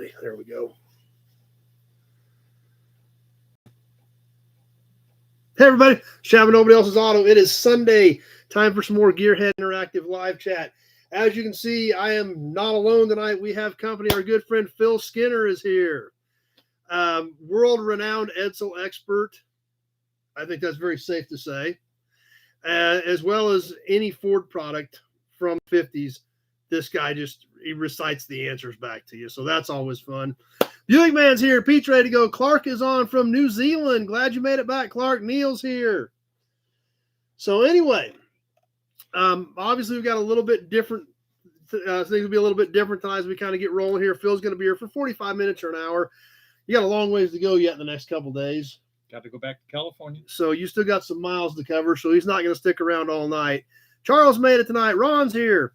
finally. There we go. Hey, everybody. Shaving Nobody Else's Auto. It is Sunday. Time for some more Gearhead Interactive live chat. As you can see, I am not alone tonight. We have company. Our good friend Phil Skinner is here. World-renowned Edsel expert. I think that's very safe to say. As well as any Ford product from the 50s. This guy he recites the answers back to you. So that's always fun. Buick Man's here. Pete's ready to go. Clark is on from New Zealand. Glad you made it back, Clark. Neil's here. So anyway, obviously we've got a little bit different. Things will be a little bit different tonight as we kind of get rolling here. Phil's going to be here for 45 minutes or an hour. You got a long ways to go yet in the next couple days. Got to go back to California. So you still got some miles to cover, so he's not going to stick around all night. Charles made it tonight. Ron's here.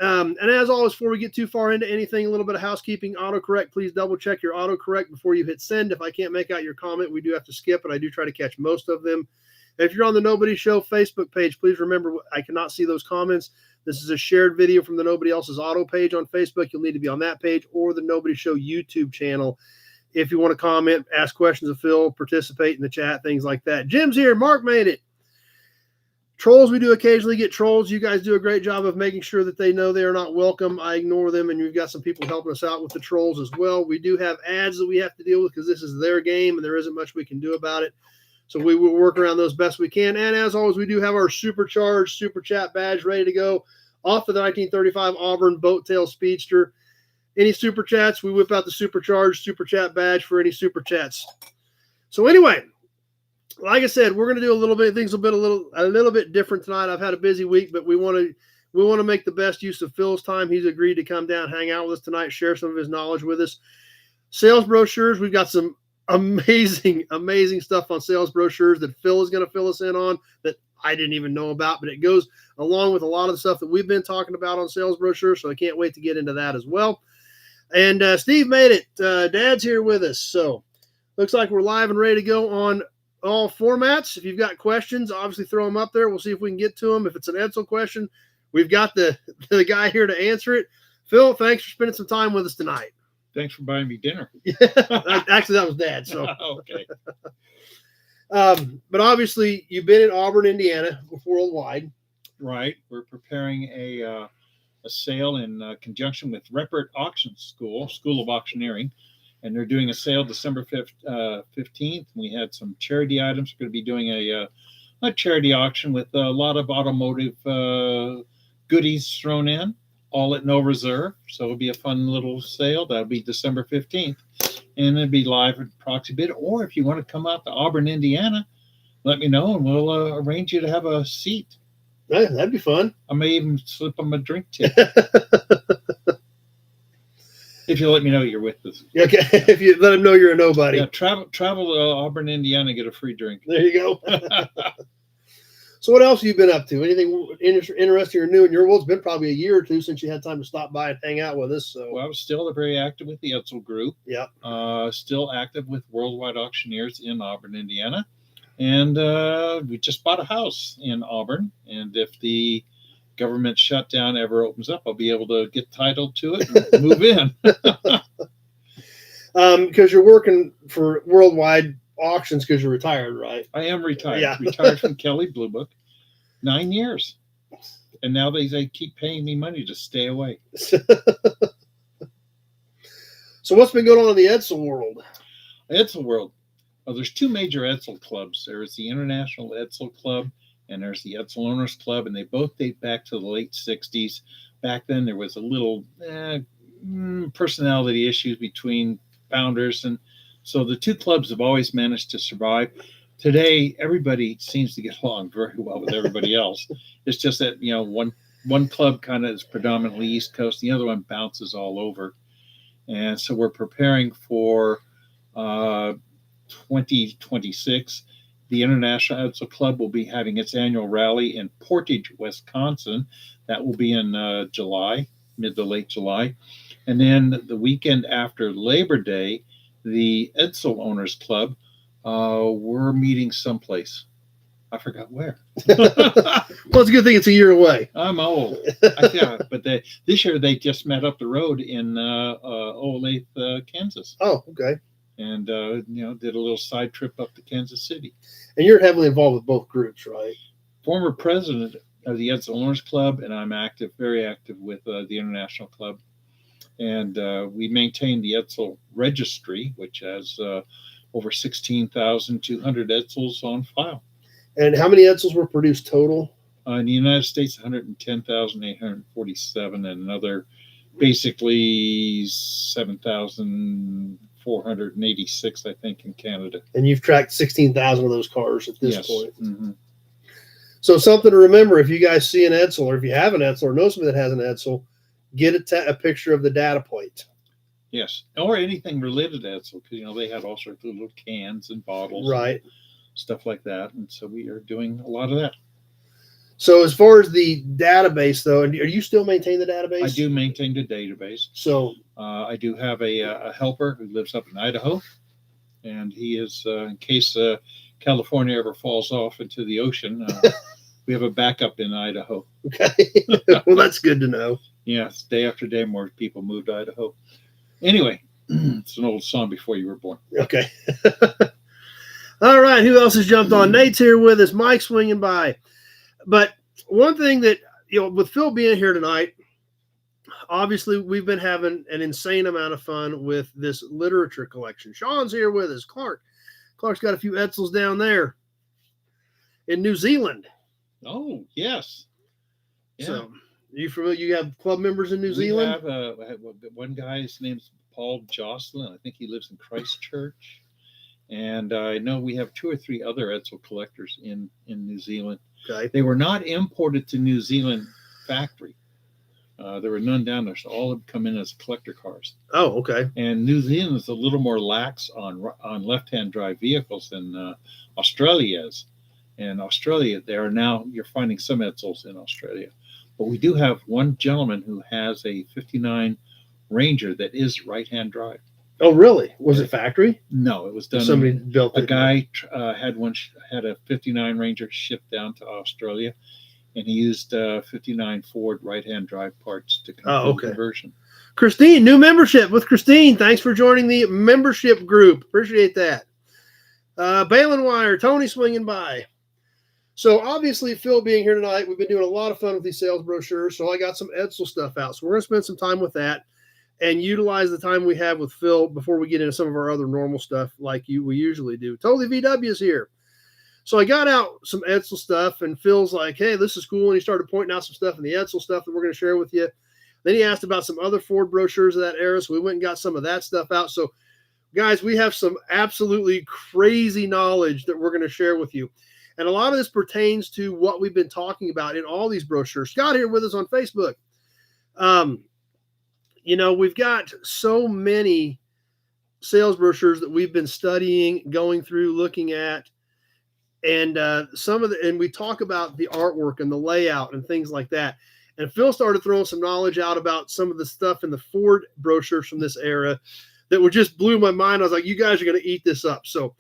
And as always, before we get too far into anything, a little bit of housekeeping. Autocorrect, please double check your autocorrect before you hit send. If I can't make out your comment, we do have to skip it. I do try to catch most of them. If you're on the Nobody Show Facebook page, please remember I cannot see those comments. This is a shared video from the Nobody Else's Auto page on Facebook. You'll need to be on that page or the Nobody Show YouTube channel. If you want to comment, ask questions of Phil, participate in the chat, things like that. Jim's here. Mark made it. Trolls, we do occasionally get trolls. You guys do a great job of making sure that they know they are not welcome. I ignore them, and you've got some people helping us out with the trolls as well. We do have ads that we have to deal with because this is their game, and there isn't much we can do about it. So we will work around those best we can. And as always, we do have our supercharged Super Chat badge ready to go off of the 1935 Auburn Boat Tail Speedster. Any Super Chats, we whip out the supercharged Super Chat badge for any Super Chats. So anyway, like I said, we're going to do a little bit. Things will be a little bit different tonight. I've had a busy week, but we want to make the best use of Phil's time. He's agreed to come down, hang out with us tonight, share some of his knowledge with us. Sales brochures. We've got some amazing stuff on sales brochures that Phil is going to fill us in on that I didn't even know about, but it goes along with a lot of the stuff that we've been talking about on sales brochures. So I can't wait to get into that as well. And Steve made it. Dad's here with us. So looks like we're live and ready to go on all formats. If you've got questions, obviously throw them up there. We'll see if we can get to them. If it's an Edsel question, we've got the guy here to answer it. Phil, thanks for spending some time with us tonight. Thanks for buying me dinner. Actually, that was Dad. So okay. But obviously, you've been in Auburn, Indiana, worldwide. Right. We're preparing a sale in conjunction with Rempert Auction School of Auctioneering. And they're doing a sale December 15th. We had some charity items. We're going to be doing a charity auction with a lot of automotive goodies thrown in, all at no reserve. So it'll be a fun little sale. That'll be December 15th. And it'll be live at Proxy Bid. Or if you want to come out to Auburn, Indiana, let me know and we'll arrange you to have a seat. Yeah, that'd be fun. I may even slip them a drink tip. If you let me know you're with us. Okay, if you let them know you're a nobody. Yeah, travel to Auburn, Indiana, get a free drink. There you go. So what else have you been up to? Anything interesting or new in your world? It's been probably a year or two since you had time to stop by and hang out with us. So well, I was still very active with the Edsel Group. Yeah. Still active with Worldwide Auctioneers in Auburn, Indiana. And we just bought a house in Auburn. And if the government shutdown ever opens up, I'll be able to get title to it and move in. Because you're working for Worldwide Auctions because you're retired, right? I am retired. Yeah. Retired from Kelly Blue Book. 9 years. And now they keep paying me money to stay away. So what's been going on in the Edsel world? Edsel world. Well, there's two major Edsel clubs. There's the International Edsel Club and there's the Edsel Owners Club, and they both date back to the late 60s. Back then, there was a little personality issues between founders, and so the two clubs have always managed to survive. Today, everybody seems to get along very well with everybody else. It's just that, one club kind of is predominantly East Coast, the other one bounces all over. And so we're preparing for 2026. The International Edsel Club will be having its annual rally in Portage, Wisconsin. That will be in July, mid to late July. And then the weekend after Labor Day, the Edsel Owners Club, we're meeting someplace. I forgot where. Well, it's a good thing it's a year away. I'm old. Yeah, but this year they just met up the road in Olathe, Kansas. Oh, okay. And did a little side trip up to Kansas City. And you're heavily involved with both groups, right? Former president of the Edsel Owners Club, and I'm very active with the International Club. And we maintain the Edsel Registry, which has over 16,200 Edsels on file. And how many Edsels were produced total? In the United States, 110,847, and another basically 7,486, I think, in Canada. And you've tracked 16,000 of those cars at this point. Mm-hmm. So something to remember, if you guys see an Edsel, or if you have an Edsel, or know somebody that has an Edsel, get a picture of the data plate. Yes, or anything related to Edsel, because they had all sorts of little cans and bottles, right, and stuff like that. And so we are doing a lot of that. So as far as the database, though, are you still maintaining the database? I do maintain the database. So I do have a helper who lives up in Idaho, and he is, in case California ever falls off into the ocean, we have a backup in Idaho. Okay. Well, that's good to know. Yes, day after day, more people moved to Idaho. Anyway, it's an old song before you were born. Okay. All right. Who else has jumped on? Nate's here with us. Mike's swinging by. But one thing that, with Phil being here tonight, obviously we've been having an insane amount of fun with this literature collection. Sean's here with us. Clark's got a few Edsels down there in New Zealand. Oh, yes. Yeah. So, are you familiar? You have club members in New Zealand? We have one guy, his name's Paul Jocelyn. I think he lives in Christchurch. And I know we have 2 or 3 other Edsel collectors in New Zealand. Okay. They were not imported to New Zealand factory. There were none down there, so all have come in as collector cars. Oh, okay. And New Zealand is a little more lax on left-hand drive vehicles than Australia is. And Australia, you're finding some Edsels in Australia. But we do have one gentleman who has a 59 Ranger that is right-hand drive. Oh, really? Was it factory? No, it was done. Somebody built it. A guy had a 59 Ranger shipped down to Australia, and he used 59 Ford right-hand drive parts to complete the conversion. Christine, new membership with Christine. Thanks for joining the membership group. Appreciate that. Balin Wire, Tony swinging by. So obviously, Phil being here tonight, we've been doing a lot of fun with these sales brochures. So I got some Edsel stuff out. So we're going to spend some time with that and utilize the time we have with Phil before we get into some of our other normal stuff like we usually do. Totally VW is here. So I got out some Edsel stuff, and Phil's like, hey, this is cool. And he started pointing out some stuff in the Edsel stuff that we're going to share with you. Then he asked about some other Ford brochures of that era. So we went and got some of that stuff out. So guys, we have some absolutely crazy knowledge that we're going to share with you. And a lot of this pertains to what we've been talking about in all these brochures. Scott here with us on Facebook. We've got so many sales brochures that we've been studying, going through, looking at, and and we talk about the artwork and the layout and things like that. And Phil started throwing some knowledge out about some of the stuff in the Ford brochures from this era that would just blew my mind. I was like, you guys are going to eat this up. So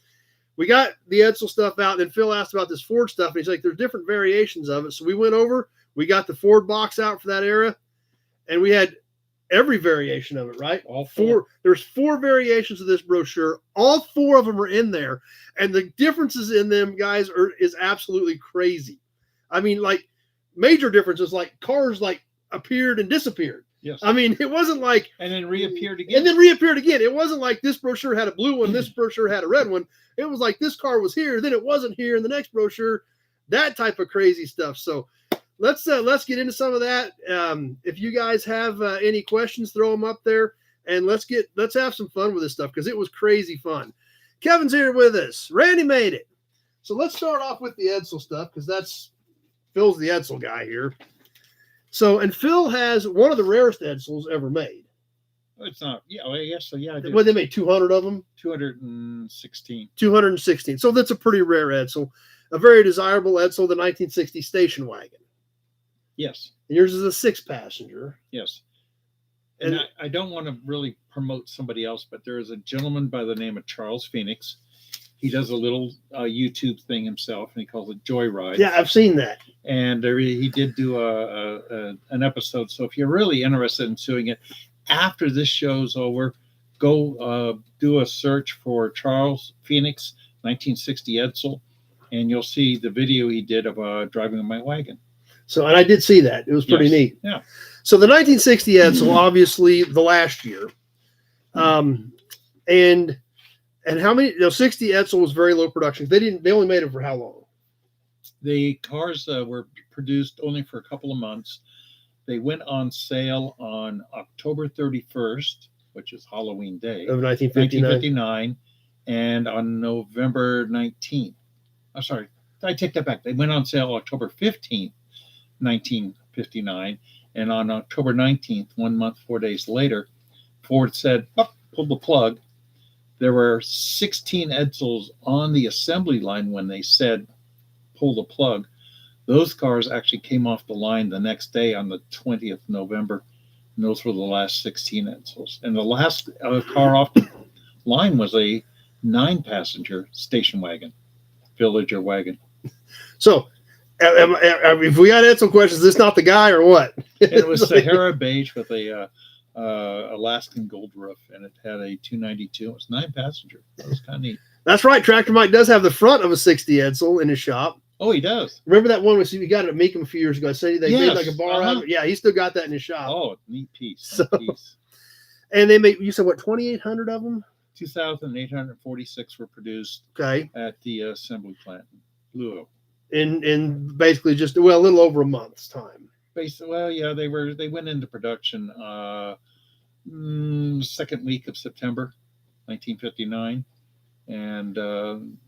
we got the Edsel stuff out, and then Phil asked about this Ford stuff, and he's like, there's different variations of it. So we went over, we got the Ford box out for that era, and we had every variation of it, right? All four. There's 4 variations of this brochure. All 4 of them are in there, and the differences in them, guys, is absolutely crazy. I mean, like major differences, like cars like appeared and disappeared. Yes. I mean, it wasn't like and then reappeared again. It wasn't like this brochure had a blue one, this brochure had a red one. It was like this car was here, then it wasn't here in the next brochure. That type of crazy stuff. So let's get into some of that. If you guys have any questions, throw them up there, and let's have some fun with this stuff because it was crazy fun. Kevin's here with us. Randy made it. So let's start off with the Edsel stuff because Phil's the Edsel guy here. So, and Phil has one of the rarest Edsels ever made. It's not. Yeah, I guess so. Yeah, I do. Well, they made 200 of them. 216. 216. So that's a pretty rare Edsel. A very desirable Edsel, the 1960 station wagon. Yes. And yours is a 6-passenger. Yes. And I don't want to really promote somebody else, but there is a gentleman by the name of Charles Phoenix. he does a little YouTube thing himself, and he calls it Joyride. Yeah, I've seen that. And he did do an episode. So if you're really interested in doing it, after this show's over, go do a search for Charles Phoenix 1960 Edsel, and you'll see the video he did of driving my wagon. So, and I did see that. It was pretty neat. Yeah. So the 1960 Edsel, obviously the last year, and how many? 60 Edsel was very low production. They only made it for how long? The cars were produced only for a couple of months. They went on sale on October 31st, which is Halloween Day Of 1959. And on November 19th. I'm sorry, I take that back. They went on sale October 15th, 1959. And on October 19th, 1 month, 4 days later, Ford said, pull the plug. There were 16 Edsels on the assembly line when they said, pull the plug. Those cars actually came off the line the next day on the 20th November. And those were the last 16 Edsels. And the last car off the line was a 9-passenger station wagon, villager wagon. So, if we got Edsel questions, is this not the guy or what? It was Sahara beige with a Alaskan gold roof, and it had a 292. It was 9-passenger. That was kind of neat. That's right. Tractor Mike does have the front of a 60 Edsel in his shop. Oh, he does. Remember that one we got it at Meekum a few years ago? I said they made like a bar out of it. Yeah, he still got that in his shop. Oh, neat piece. So, and they made, you said what, 2,800 of them? 2,846 were produced at the assembly plant in Louisville. In basically just a little over a month's time. Well, yeah, they went into production second week of September, 1959, and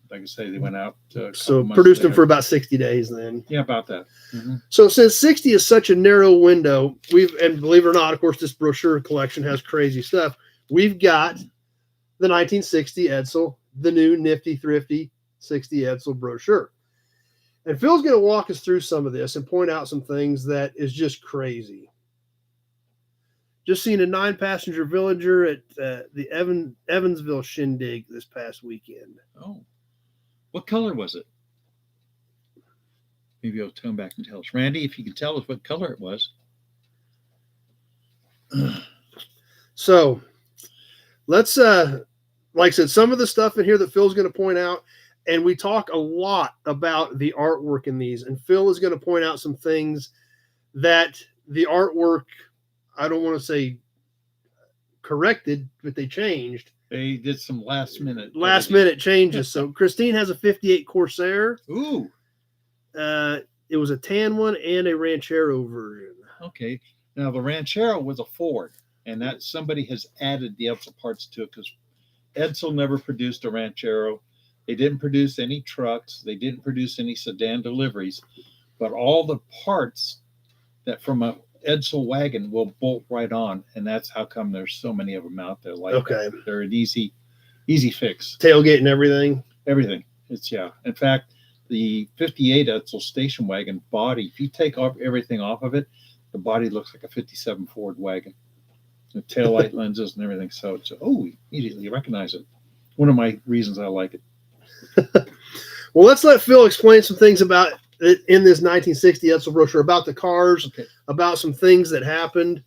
like I say, they went out. So produced them for about 60 days then. Yeah, about that. Mm-hmm. So since 60 is such a narrow window, and believe it or not, of course, this brochure collection has crazy stuff. We've got the 1960 Edsel, the new nifty thrifty 60 Edsel brochure. And Phil's going to walk us through some of this and point out some things that is just crazy. Just seen a 9-passenger Villager at the Evansville Shindig this past weekend. Oh, what color was it? Maybe I'll come back and tell us. Randy, if you can tell us what color it was. So let's, like I said, some of the stuff in here that Phil's going to point out, and we talk a lot about the artwork in these, and Phil is going to point out some things that the artwork, I don't want to say corrected, but they changed. They did some last minute changes. So Christine has a 58 Corsair. Ooh. It was a tan one and a Ranchero version. Okay. Now the Ranchero was a Ford, and that somebody has added the Edsel parts to it because Edsel never produced a Ranchero. They didn't produce any trucks. They didn't produce any sedan deliveries, but all the parts that from a Edsel wagon will bolt right on, and that's how come there's so many of them out there. Like that. They're an easy fix. Tailgate and everything. Everything. It's In fact, the 58 Edsel station wagon body, if you take everything off of it, the body looks like a 57 Ford wagon. The taillight lenses and everything. So it's immediately you recognize it. One of my reasons I like it. Well, let's let Phil explain some things about it in this 1960 Edsel brochure, about the cars, about some things that happened.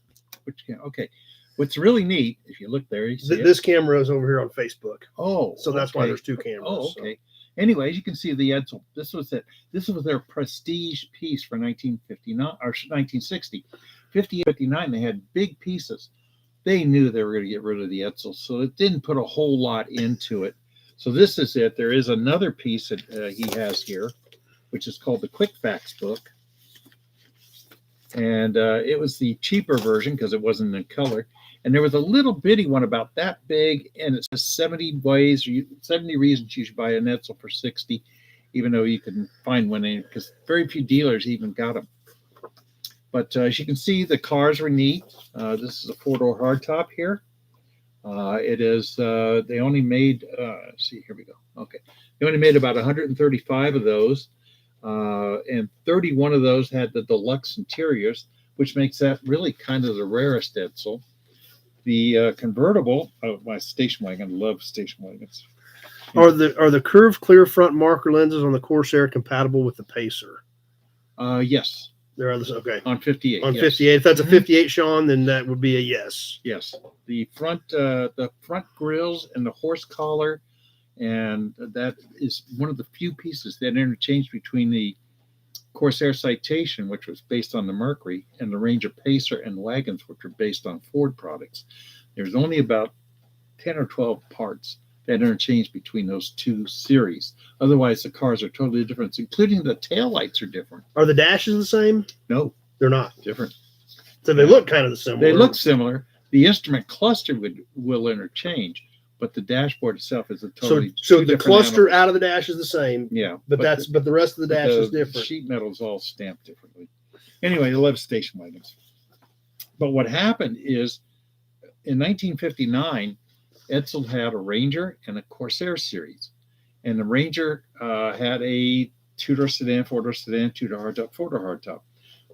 What's really neat, if you look there, you see this camera is over here on Facebook. Oh, so that's why there's two cameras. Oh, okay. So. Anyways, you can see the Edsel. This was their prestige piece for 1959 or 1960. 59, they had big pieces. They knew they were going to get rid of the Edsel, so it didn't put a whole lot into it. So this is it. There is another piece that he has here, which is called the Quick Facts book. And it was the cheaper version because it wasn't in color. And there was a little bitty one about that big, and it says 70 reasons you should buy an Edsel for 60, even though you couldn't find one because very few dealers even got them. But as you can see, the cars were neat. This is a 4-door hardtop here. It is, they only made, here we go. Okay. They only made about 135 of those. And 31 of those had the deluxe interiors, which makes that really kind of the rarest Edsel. The convertible, my station wagon, I love station wagons. Are the curved clear front marker lenses on the Corsair compatible with the Pacer? Yes. There are okay. On 58. On yes. 58. If that's a 58, Sean, then that would be a yes. Yes. The front grills and the horse collar, and that is one of the few pieces that interchanged between the Corsair Citation, which was based on the Mercury, and the Ranger Pacer and wagons, which were based on Ford products. There's only about 10 or 12 parts that interchange between those two series. Otherwise, the cars are totally different, including the taillights are different. Are the dashes the same? No, they're not. Different. So they look kind of the similar. They look similar. The instrument cluster will interchange, but the dashboard itself is a totally so the cluster out of the dash is the same. Yeah, but the rest of the dash is different. The sheet metal is all stamped differently. Anyway, they love station wagons. But what happened is, in 1959, Edsel had a Ranger and a Corsair series, and the Ranger had a two-door sedan, four-door sedan, two-door hardtop, four-door hardtop.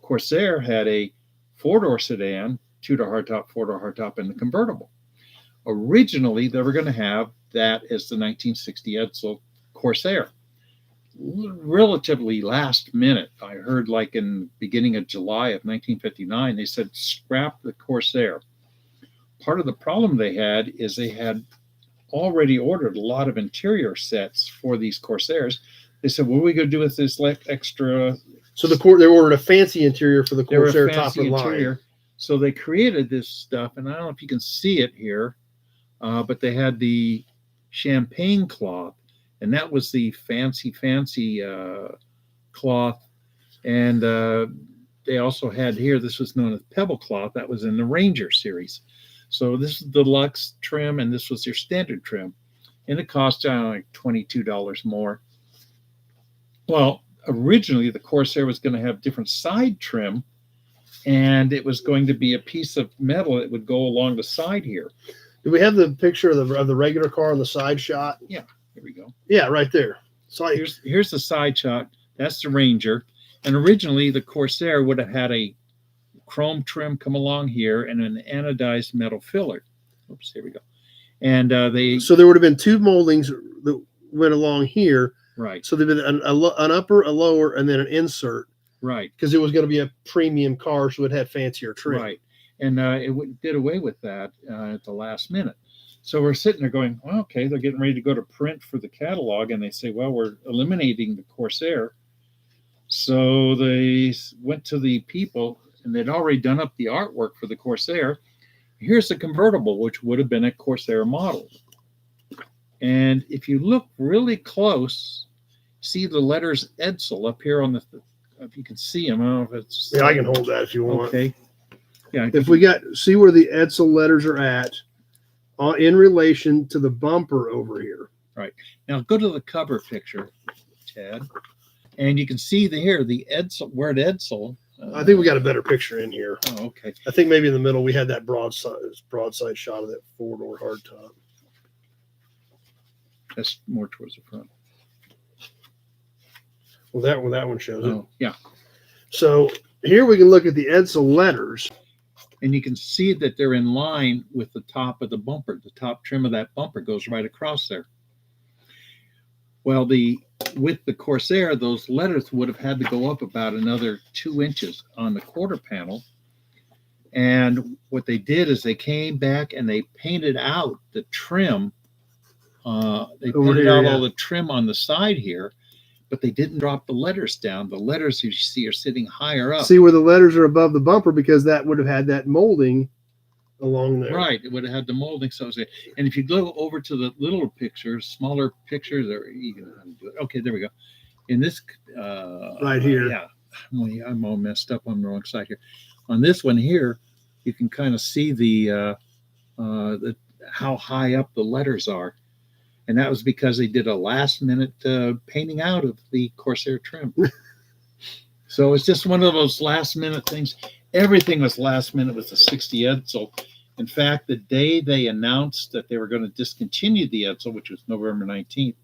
Corsair had a four-door sedan, two-door hardtop, four-door hardtop, and the convertible. Originally, they were going to have that as the 1960 Edsel Corsair. Relatively last minute, I heard like in the beginning of July of 1959, they said scrap the Corsair. Part of the problem they had is they had already ordered a lot of interior sets for these Corsairs. They said, what are we going to do with this extra? So they ordered a fancy interior for the Corsair top of the line. So they created this stuff, and I don't know if you can see it here, but they had the champagne cloth, and that was the fancy cloth. And they also had here, this was known as pebble cloth. That was in the Ranger series. So this is the deluxe trim, and this was your standard trim. And it cost, I don't know, like $22 more. Well, originally the Corsair was going to have different side trim, and it was going to be a piece of metal that would go along the side here. Do we have the picture of the regular car on the side shot? Yeah, here we go. Yeah, right there. So here's the side shot. That's the Ranger. And originally the Corsair would have had a chrome trim come along here and an anodized metal filler. Oops, here we go. And so there would have been two moldings that went along here. Right. So there'd been an upper, a lower, and then an insert. Right. Because it was going to be a premium car, so it had fancier trim. Right. And it did away with that at the last minute. So we're sitting there going, well, okay, they're getting ready to go to print for the catalog, and they say, well, we're eliminating the Corsair. So they went to the people, and they'd already done up the artwork for the Corsair. Here's the convertible, which would have been a Corsair model. And if you look really close, see the letters Edsel up here on the, if you can see them. I don't know if it's. Yeah, I can hold that if you want. Okay. Yeah. If we see where the Edsel letters are at in relation to the bumper over here. Right. Now go to the cover picture, Ted, and you can see the Edsel, word Edsel. I think we got a better picture in here. Oh, okay. I think maybe in the middle we had that broadside shot of that four-door hardtop. That's more towards the front. Well, that one shows it. Yeah. So here we can look at the Edsel letters. And you can see that they're in line with the top of the bumper. The top trim of that bumper goes right across there. Well, with the Corsair, those letters would have had to go up about another 2 inches on the quarter panel. And what they did is they came back and they painted out the trim. They painted out all the trim on the side here, but they didn't drop the letters down. The letters you see are sitting higher up. See where the letters are above the bumper because that would have had that molding along there. Right. It would have had the molding. So, and if you go over to the little pictures, smaller pictures, or you can do it. Okay, there we go. In this, right here. Yeah. I'm all messed up on the wrong side here. On this one here, you can kind of see the how high up the letters are. And that was because they did a last-minute painting out of the Corsair trim. So it's just one of those last-minute things. Everything was last-minute with the 60 Edsel. In fact, the day they announced that they were going to discontinue the Edsel, which was November 19th,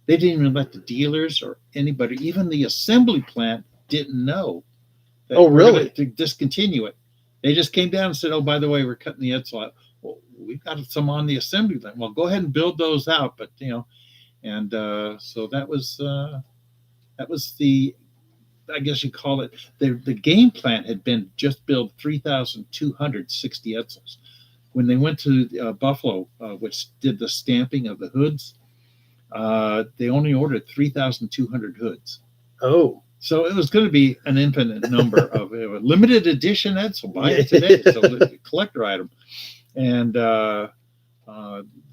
they didn't even let the dealers or anybody, even the assembly plant, didn't know that really? To discontinue it. They just came down and said, oh, by the way, we're cutting the Edsel out. Well, we've got some on the assembly line. Well, go ahead and build those out. But, And so that was the, I guess you call it, the game plan had been just build 3,260 Edsels. When they went to Buffalo, which did the stamping of the hoods, they only ordered 3,200 hoods. Oh. So it was going to be an infinite number of a limited edition Edsel. Buy it today. It's a collector item. And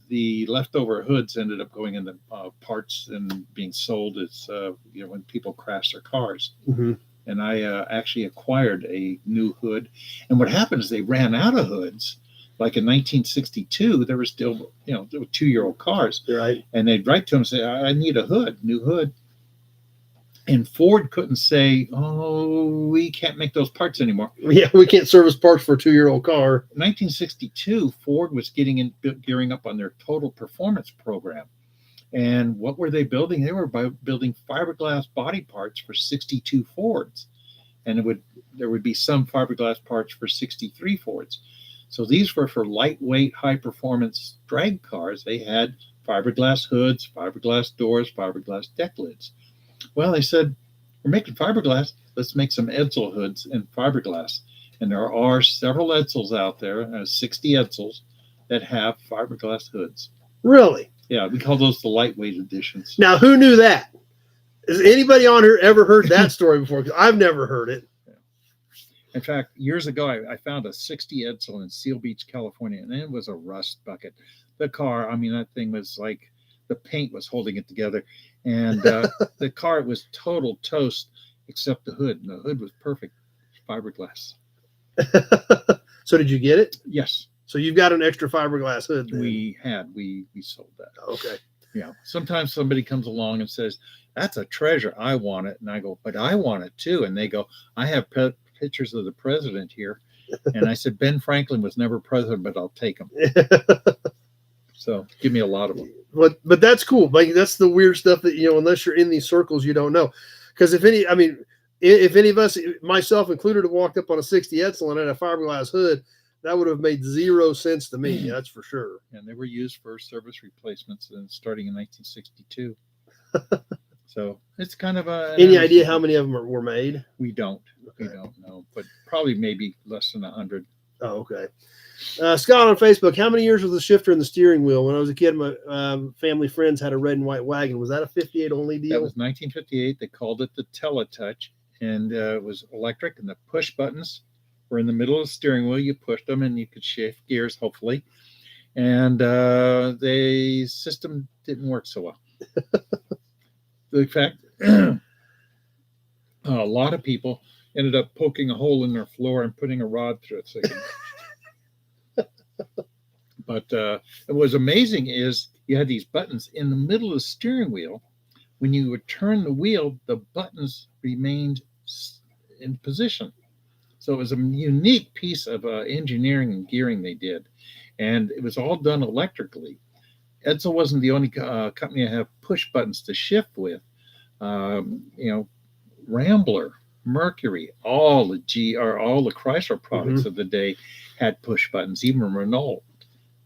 the leftover hoods ended up going into parts and being sold as when people crash their cars. Mm-hmm. And I actually acquired a new hood. And what happened is they ran out of hoods. Like in 1962, there were still, there were 2-year-old cars. Right. And they'd write to them and say, I need a hood, new hood. And Ford couldn't say, oh, we can't make those parts anymore. Yeah, we can't service parts for a 2-year-old car. In 1962, Ford was gearing up on their total performance program. And what were they building? They were building fiberglass body parts for 62 Fords. And there would be some fiberglass parts for 63 Fords. So these were for lightweight, high-performance drag cars. They had fiberglass hoods, fiberglass doors, fiberglass deck lids. Well, they said, we're making fiberglass. Let's make some Edsel hoods in fiberglass. And there are several Edsels out there, 60 Edsels, that have fiberglass hoods. Really? Yeah, we call those the lightweight editions. Now, who knew that? Has anybody on here ever heard that story before? Because I've never heard it. In fact, years ago, I found a 60 Edsel in Seal Beach, California, and it was a rust bucket. The car, that thing was like the paint was holding it together. And the car was total toast except the hood. And the hood was perfect fiberglass. So did you get it? Yes. So you've got an extra fiberglass hood then. We sold that. Okay. Yeah. Sometimes somebody comes along and says, that's a treasure. I want it. And I go, but I want it too. And they go, I have pictures of the president here. And I said, Ben Franklin was never president, but I'll take him. So give me a lot of them. But that's cool. Like, that's the weird stuff that, unless you're in these circles, you don't know. Because if any of us, myself included, have walked up on a 60 Edsel and had a fiberglass hood, that would have made 0 sense to me. That's for sure. And they were used for service replacements starting in 1962. So it's kind of any idea how many of them were made? We don't. Okay. We don't know, but probably maybe less than 100. Oh, okay. Scott on Facebook, how many years was the shifter in the steering wheel? When I was a kid, my family friends had a red and white wagon. Was that a 58 only deal? That was 1958. They called it the Teletouch, and it was electric, and the push buttons were in the middle of the steering wheel. You pushed them, and you could shift gears, hopefully. And the system didn't work so well. In fact, a lot of people ended up poking a hole in their floor and putting a rod through it. So but what was amazing is you had these buttons in the middle of the steering wheel. When you would turn the wheel, the buttons remained in position. So it was a unique piece of engineering and gearing they did. And it was all done electrically. Edsel wasn't the only company to have push buttons to shift with. Rambler, Mercury, all the Chrysler products of the day had push buttons. Even Renault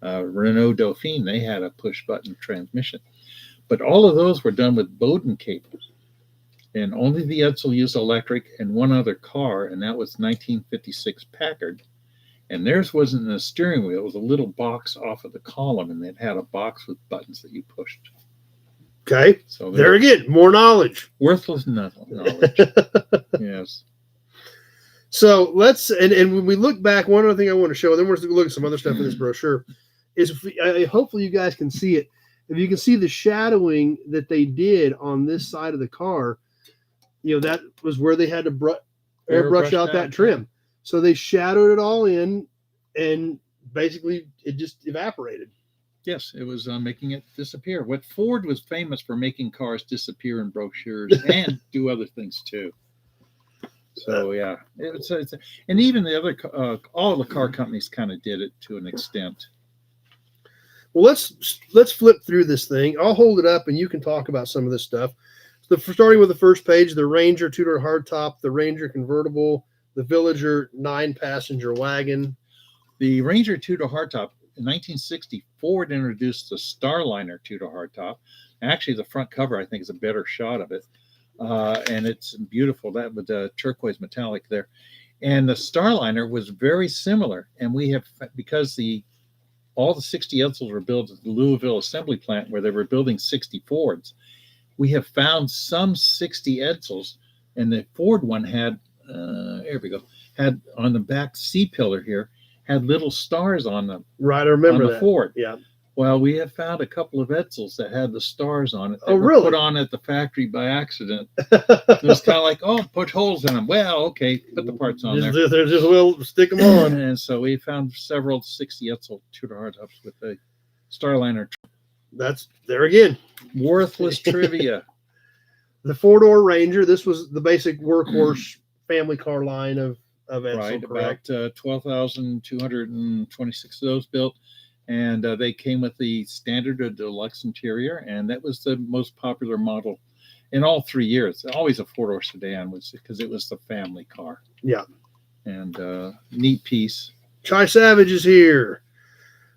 Dauphine, they had a push button transmission. But all of those were done with Bowden cables. And only the Edsel used electric and one other car, and that was 1956 Packard. And theirs wasn't in the steering wheel. It was a little box off of the column, and it had a box with buttons that you pushed. Okay. So there again, more knowledge. Worthless knowledge. Yes. So let's, and when we look back, one other thing I want to show, then we're going to look at some other stuff in this brochure, is hopefully you guys can see it. If you can see the shadowing that they did on this side of the car, that was where they had to airbrush out that trim. So they shadowed it all in, and basically it just evaporated. Yes, it was making it disappear. What Ford was famous for making cars disappear in brochures and do other things too. So yeah, it's and even the other all the car companies kind of did it to an extent. Well, let's flip through this thing. I'll hold it up, and you can talk about some of this stuff. So starting with the first page, the Ranger 2-door hardtop, the Ranger convertible, the Villager 9-passenger wagon. The Ranger 2-door hardtop, in 1960, Ford introduced the Starliner 2-door hardtop. Actually, the front cover I think is a better shot of it, and it's beautiful. That with the turquoise metallic there, and the Starliner was very similar. And we have, because all the 60 Edsels were built at the Louisville assembly plant where they were building 60 Fords. We have found some 60 Edsels, and the Ford one had, here we go, had on the back C-pillar here, had little stars on them. Right, I remember on the that. Ford. Yeah. Well, we have found a couple of Edsels that had the stars on it. Oh, really? Put on at the factory by accident. It was kind of like, oh, put holes in them. Well, okay, put the parts on there. We'll stick them on. And so we found several 60 Edsel Tudor hardtops with the Starliner. That's there again. Worthless trivia. The 4-door Ranger. This was the basic workhorse family car line of Edsel, Right, correct? about 12,226 of those built. And they came with the standard or deluxe interior, and that was the most popular model in all 3 years. Always a 4-door sedan, was because it was the family car. Yeah. And neat piece. Chai Savage is here.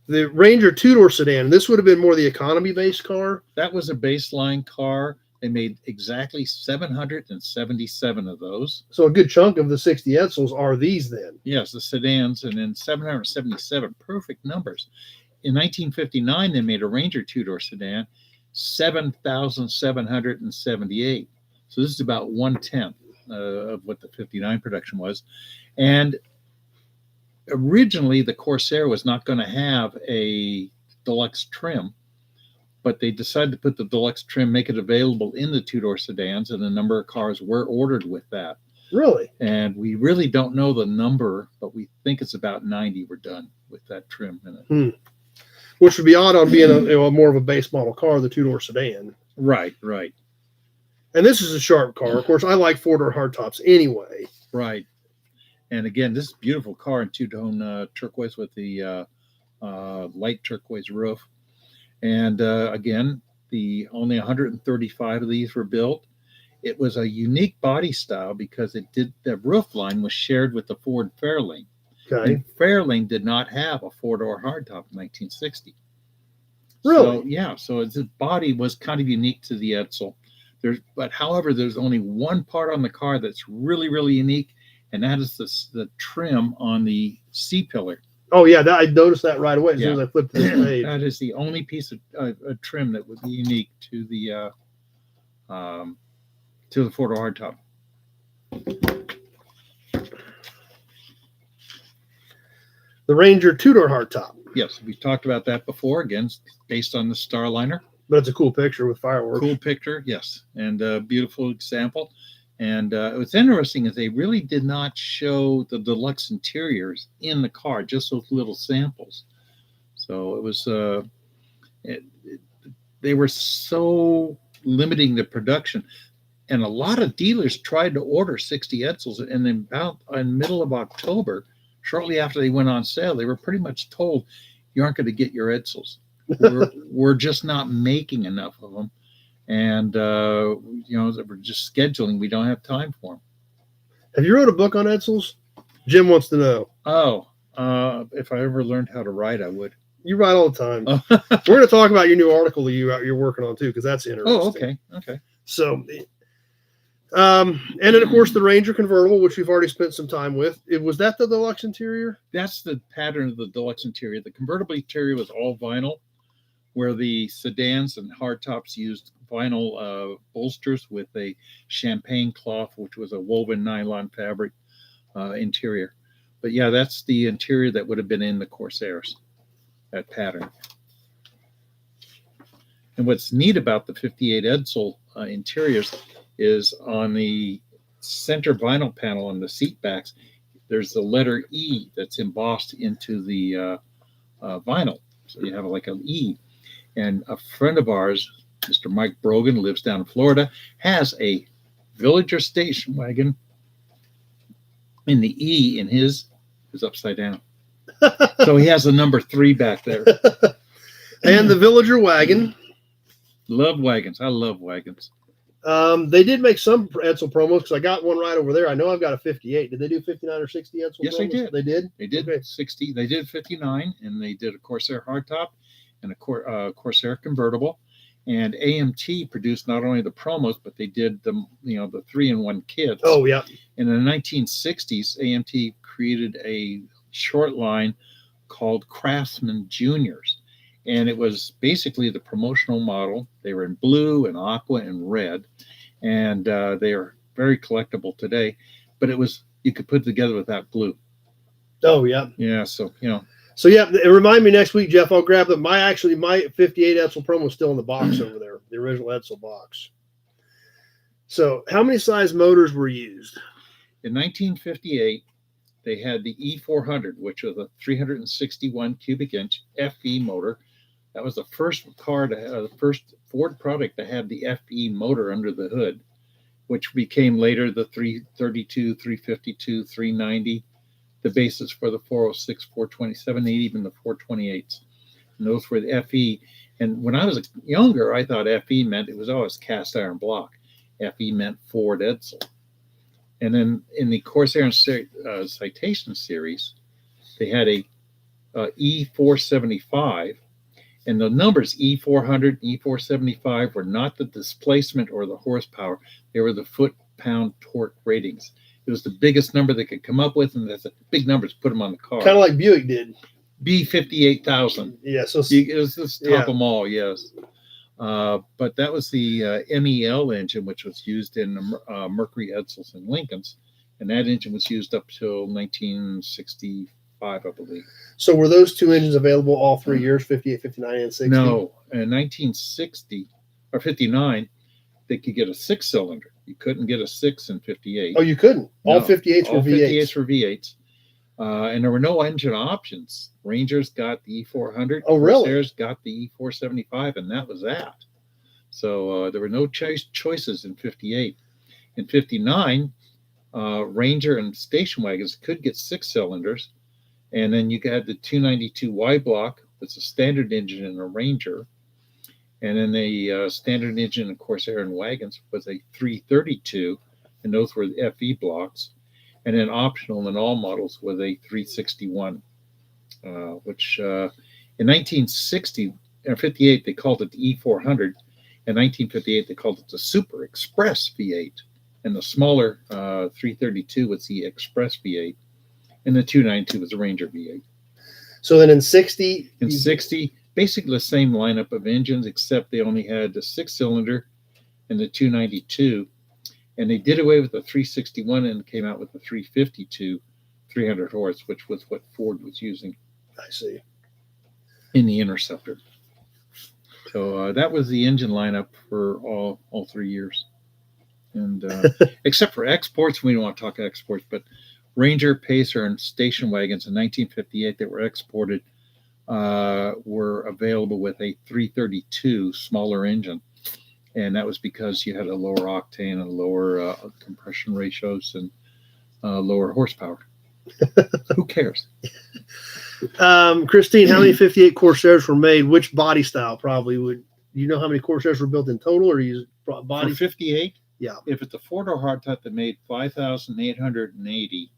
The Ranger 2-door sedan. This would have been more the economy-based car. That was a baseline car. They made exactly 777 of those. So a good chunk of the 60 Edsels are these then. Yes, the sedans, and then 777, perfect numbers. In 1959, they made a Ranger 2-door sedan, 7,778. So this is about 1/10 of what the 59 production was. And originally, the Corsair was not going to have a deluxe trim, but they decided to put the deluxe trim, make it available in the 2-door sedans, and a number of cars were ordered with that. Really? And we really don't know the number, but we think it's about 90 were done with that trim in it. Which would be odd on being a more of a base model car, the 2-door sedan. Right, right. And this is a sharp car. Of course, I like 4-door hardtops anyway. Right. And again, this is a beautiful car in two-tone turquoise with the light turquoise roof. And again, only 135 of these were built. It was a unique body style because the roof line was shared with the Ford Fairlane. Okay. And Fairlane did not have a 4-door hardtop in 1960. Really? So, yeah. So its body was kind of unique to the Edsel. However, there's only one part on the car that's really, really unique, and that is the trim on the C-pillar. Oh, yeah. I noticed that right away as soon as I flipped to this page. That is the only piece of trim that would be unique to the 4-door hardtop. The Ranger 2-door hardtop. Yes, we talked about that before. Again, based on the Starliner. But it's a cool picture with fireworks. Cool picture, yes, and a beautiful example. And what's interesting is they really did not show the deluxe interiors in the car, just those little samples. So it was they were so limiting the production. And a lot of dealers tried to order 60 Edsels, and then about in middle of October, shortly after they went on sale, they were pretty much told, you aren't going to get your Edsels. We're just not making enough of them. And, we're just scheduling. We don't have time for them. Have you wrote a book on Edsels? Jim wants to know. Oh, if I ever learned how to write, I would. You write all the time. We're going to talk about your new article that you're working on, too, because that's interesting. Oh, okay. So... and then, of course, the Ranger convertible, which we've already spent some time with. Was that the deluxe interior? That's the pattern of the deluxe interior. The convertible interior was all vinyl, where the sedans and hardtops used vinyl bolsters with a champagne cloth, which was a woven nylon fabric interior. But yeah, that's the interior that would have been in the Corsairs, that pattern. And what's neat about the 58 Edsel interiors is on the center vinyl panel on the seat backs, there's the letter E that's embossed into the vinyl. So you have like an E. And a friend of ours, Mr. Mike Brogan, lives down in Florida, has a Villager station wagon, and the E in his is upside down. So he has a number 3 back there. And the Villager wagon. Love wagons. I love wagons. They did make some Edsel promos because I got one right over there. I know I've got a 58. Did they do 59 or 60 Edsel Yes, promos? they did. They did? They did Okay. 60. They did 59, and they did a Corsair hardtop and a Corsair convertible. And AMT produced not only the promos, but they did the 3-in-1 kits. Oh, yeah. And in the 1960s, AMT created a short line called Craftsman Juniors. And it was basically the promotional model. They were in blue and aqua and red. And they are very collectible today. But you could put it together without glue. Oh, yeah. Yeah, so, So, yeah, remind me next week, Jeff. I'll grab them. My 58 Edsel promo is still in the box over there, the original Edsel box. So, how many size motors were used? In 1958, they had the E400, which was a 361 cubic inch FE motor. That was the first the first Ford product to have the FE motor under the hood, which became later the 332, 352, 390. The basis for the 406, 427, and even the 428s. And those were the FE. And when I was younger, I thought FE meant it was always cast iron block. FE meant Ford Edsel. And then in the Corsair and Citation series, they had a E475. And the numbers E400 and E475 were not the displacement or the horsepower. They were the foot-pound torque ratings. It was the biggest number they could come up with, and that's a big number to put them on the car. Kind of like Buick did. B58,000. Yeah, so it was the top of them all, yes. But that was the MEL engine, which was used in Mercury Edsels and Lincolns, and that engine was used up till 1965, I believe. So were those two engines available all 3 years, 58, 59, and 60? No, in 1960 or 59, they could get a 6-cylinder. You couldn't get a 6 in 58. Oh, you couldn't? All No, 58s were V8s? 58s were V8s. And there were no engine options. Rangers got the E400. Oh, really? Corsairs got the E475, and that was that. So there were no choices in 58. In 59, Ranger and station wagons could get 6 cylinders. And then you had the 292 Y block. That's a standard engine in a Ranger. And then the standard engine in Corsair and wagons was a 332, and those were the FE blocks. And then optional in all models was a 361, which in 1960 or 58 they called it the E400. In 1958 they called it the Super Express V8, and the smaller 332 was the Express V8, and the 292 was the Ranger V8. So then in 60, basically the same lineup of engines, except they only had the 6-cylinder and the 292. And they did away with the 361 and came out with the 352, 300 horse, which was what Ford was using. I see. In the Interceptor. So that was the engine lineup for all 3 years. And except for exports, we don't want to talk exports, but Ranger, Pacer, and station wagons in 1958 that were exported were available with a 332 smaller engine, and that was because you had a lower octane and lower compression ratios and lower horsepower. Who cares? Christine, how many 58 Corsairs were made? Which body style probably would you know how many Corsairs were built in total, or you body? For 58? Yeah. If it's a 4-door hardtop, they made 5,880.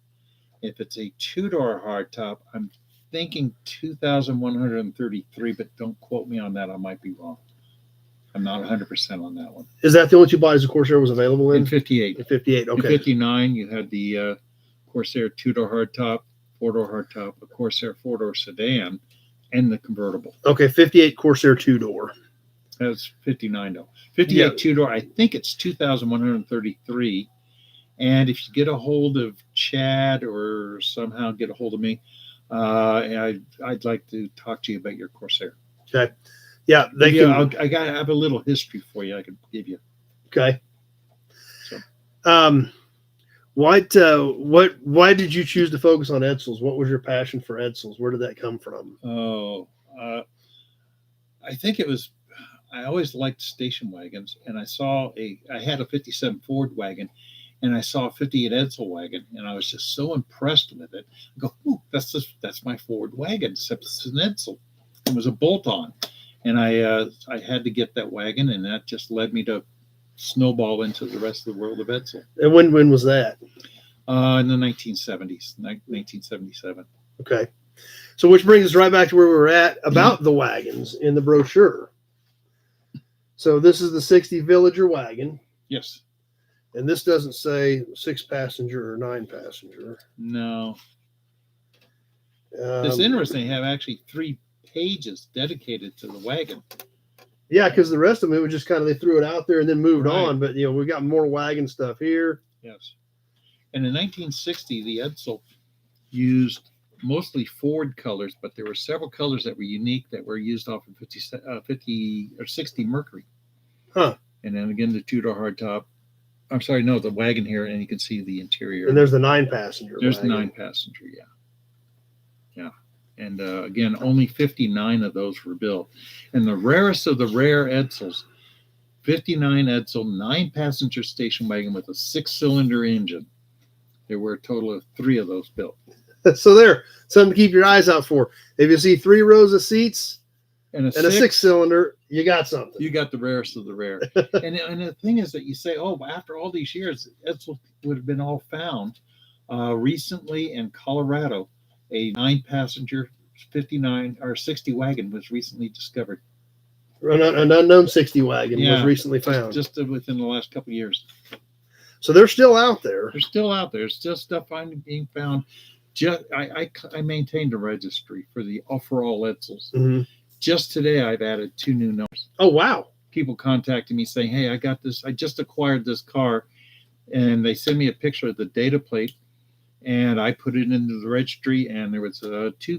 If it's a 2-door hardtop, I'm thinking 2,133, but don't quote me on that. I might be wrong. I'm not 100% on that one. Is that the only two bodies the Corsair was available in? In 58. In 58, okay. In 59, you had the Corsair 2-door hardtop, 4-door hardtop, a Corsair 4-door sedan, and the convertible. Okay, 58 Corsair 2-door. That's 59, though. 58 Yeah. 2-door, I think it's 2,133. And if you get a hold of Chad or somehow get a hold of me, I'd like to talk to you about your Corsair. Okay. Yeah, I have a little history for you I could give you. Okay. So. Why did you choose to focus on Edsels? What was your passion for Edsels? Where did that come from? I think it was, I always liked station wagons, and I had a 57 Ford wagon, and I saw a 58 Edsel wagon, and I was just so impressed with it. I go, ooh, that's my Ford wagon, except it's an Edsel. It was a bolt-on, and I had to get that wagon, and that just led me to snowball into the rest of the world of Edsel. And when was that? In the 1970s, 1977. Okay. So which brings us right back to where we were at about the wagons in the brochure. So this is the 60 Villager wagon. Yes. And this doesn't say 6-passenger or 9-passenger. No. It's interesting. They have actually 3 pages dedicated to the wagon. Yeah, because the rest of them, it was just kind of, they threw it out there and then moved Right. on. But, we got more wagon stuff here. Yes. And in 1960, the Edsel used mostly Ford colors, but there were several colors that were unique that were used off of 50 or 60 Mercury. Huh. And then again, the two-door hardtop. I'm sorry, no, the wagon here, and you can see the interior. And there's the 9-passenger. There's wagon. the 9-passenger, yeah. Yeah. And again, only 59 of those were built. And the rarest of the rare Edsels, 59 Edsel, 9-passenger station wagon with a 6-cylinder engine. There were a total of 3 of those built. So there, something to keep your eyes out for. If you see 3 rows of seats and a 6-cylinder, you got something. You got the rarest of the rare. and the thing is that you say, oh, after all these years, Edsel would have been all found. Recently in Colorado, a 9-passenger 59 or 60 wagon was recently discovered. An unknown 60 wagon was recently found. Just within the last couple of years. So they're still out there. They're still out there. There's still stuff being found. I maintained a registry for all Edsels. Mm-hmm. Just today, I've added 2 new numbers. Oh, wow. People contacting me saying, hey, I got this. I just acquired this car. And they send me a picture of the data plate. And I put it into the registry. And there was two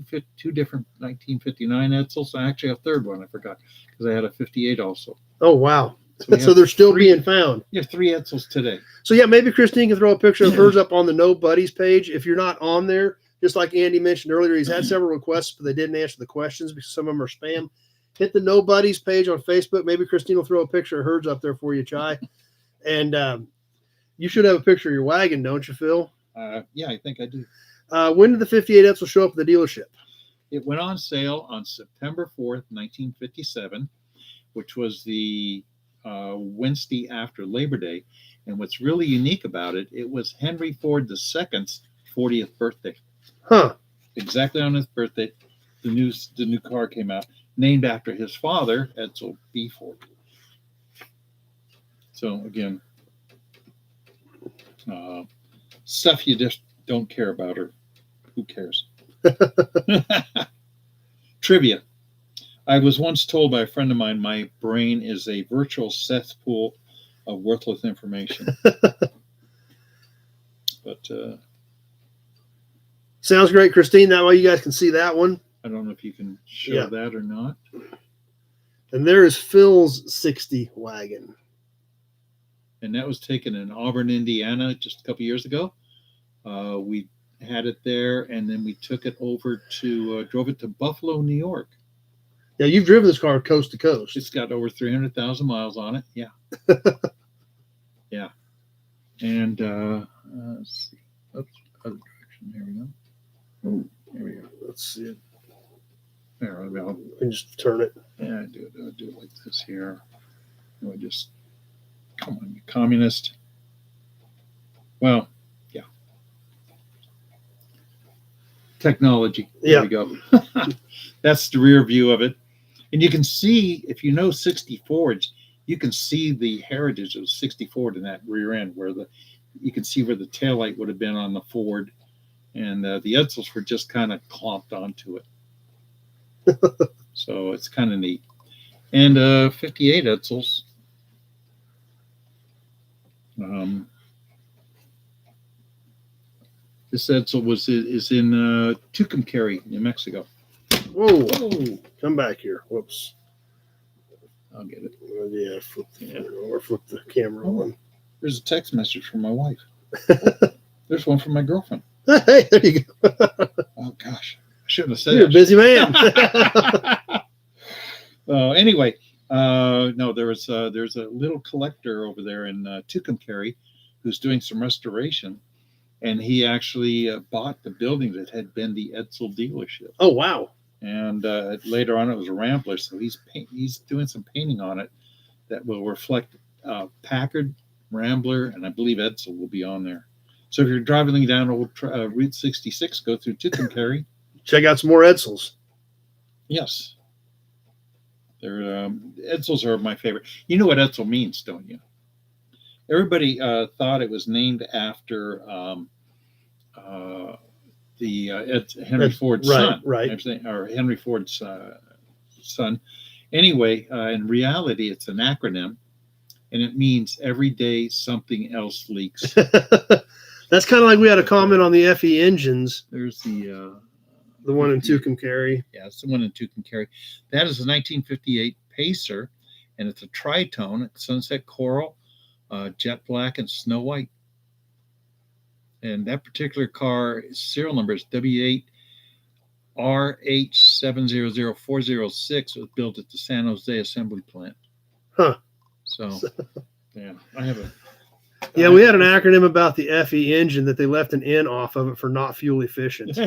different 1959 Edsels. Actually, a third one. I forgot because I had a 58 also. Oh, wow. So they're still being found. You have 3 Edsels today. So, yeah, maybe Christine can throw a picture of hers up on the No Buddies page. If you're not on there, just like Andy mentioned earlier, he's had several requests, but they didn't answer the questions because some of them are spam. Hit the No Buddies page on Facebook. Maybe Christine will throw a picture of hers up there for you, Chai. And you should have a picture of your wagon, don't you, Phil? Yeah, I think I do. When did the 58 Edsel show up at the dealership? It went on sale on September 4th, 1957, which was the Wednesday after Labor Day. And what's really unique about it, it was Henry Ford II's 40th birthday. Huh. Exactly on his birthday, the new car came out, named after his father, Edsel B. Ford. So again, stuff you just don't care about, or who cares? Trivia. I was once told by a friend of mine, my brain is a virtual cesspool of worthless information. But sounds great, Christine. That way you guys can see that one. I don't know if you can show that or not. And there is Phil's 60 wagon. And that was taken in Auburn, Indiana, just a couple years ago. We had it there, and then we took it over drove it to Buffalo, New York. Yeah, you've driven this car coast to coast. It's got over 300,000 miles on it. Yeah. Yeah. And let's see. Oops, other direction. There we go. Oh, there we go. Let's see it. There we go. And just turn it. Yeah, I do it like this here. And we just, come on, you communist. Well, yeah. Technology. There we go. That's the rear view of it. And you can see, if you know 60 Fords, you can see the heritage of 60 Ford in that rear end, where you can see where the taillight would have been on the Ford, and the Edsels were just kind of clomped onto it. So it's kind of neat. And 58 Edsels. This Edsel is in Tucumcari, New Mexico. Whoa. Come back here. Whoops. I'll get it. Yeah, flip the camera on. There's a text message from my wife. There's one from my girlfriend. Hey, there you go. Oh, gosh. I shouldn't have said You're a busy man. Anyway, no, there's a little collector over there in Tucumcari who's doing some restoration, and he actually bought the building that had been the Edsel dealership. Oh, wow. And later on, it was a Rambler, so he's doing some painting on it that will reflect Packard, Rambler, and I believe Edsel will be on there. So if you're driving down old Route 66, go through Tucumcari. Check out some more Edsels. Yes. They're Edsels are my favorite. You know what Edsel means, don't you? Everybody thought it was named after Henry Ford's son, right, or Henry Ford's son. Anyway, in reality, it's an acronym, and it means every day something else leaks. That's kind of like we had a comment on the FE engines. There's the one in Tucumcari. Yeah, it's the one in Tucumcari. That is a 1958 Pacer, and it's a tritone. It's sunset coral, jet black, and snow white. And that particular car serial number is W8RH700406. It was built at the San Jose assembly plant. Huh. So, yeah, I have a. Yeah, we had an acronym about the FE engine that they left an N off of it for not fuel efficient.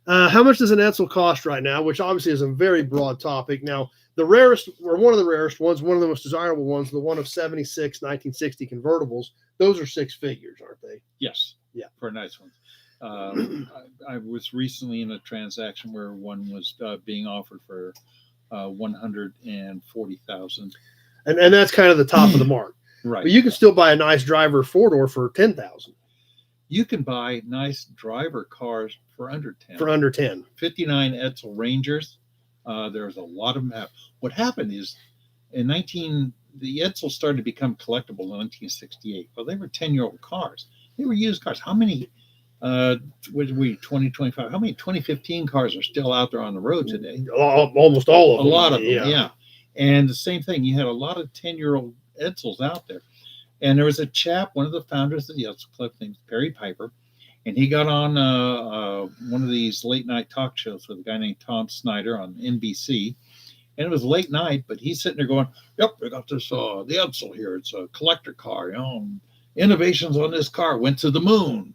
How much does an Edsel cost right now? Which obviously is a very broad topic. Now, the rarest, or one of the rarest ones, one of the most desirable ones, the one of 76 1960 convertibles, those are six figures, aren't they? Yes. Yeah. For nice ones. I was recently in a transaction where one was being offered for $140,000. And that's kind of the top of the mark. Right. But you can still buy a nice driver four-door for $10,000. You can buy nice driver cars for under 10. For under 10. 59 Edsel Rangers. There's a lot of them. What happened is the Edsel started to become collectible in 1968. Well, they were 10-year-old cars. They were used cars. How many, 2025, how many 2015 cars are still out there on the road today? Almost all of them. A lot of them, yeah. And the same thing, you had a lot of 10-year-old Edsels out there. And there was a chap, one of the founders of the Edsel Club named Perry Piper, and he got on one of these late-night talk shows with a guy named Tom Snyder on NBC. And it was late night, but he's sitting there going, yep, I got this, the Edsel here. It's a collector car, you know. Innovations on this car went to the moon.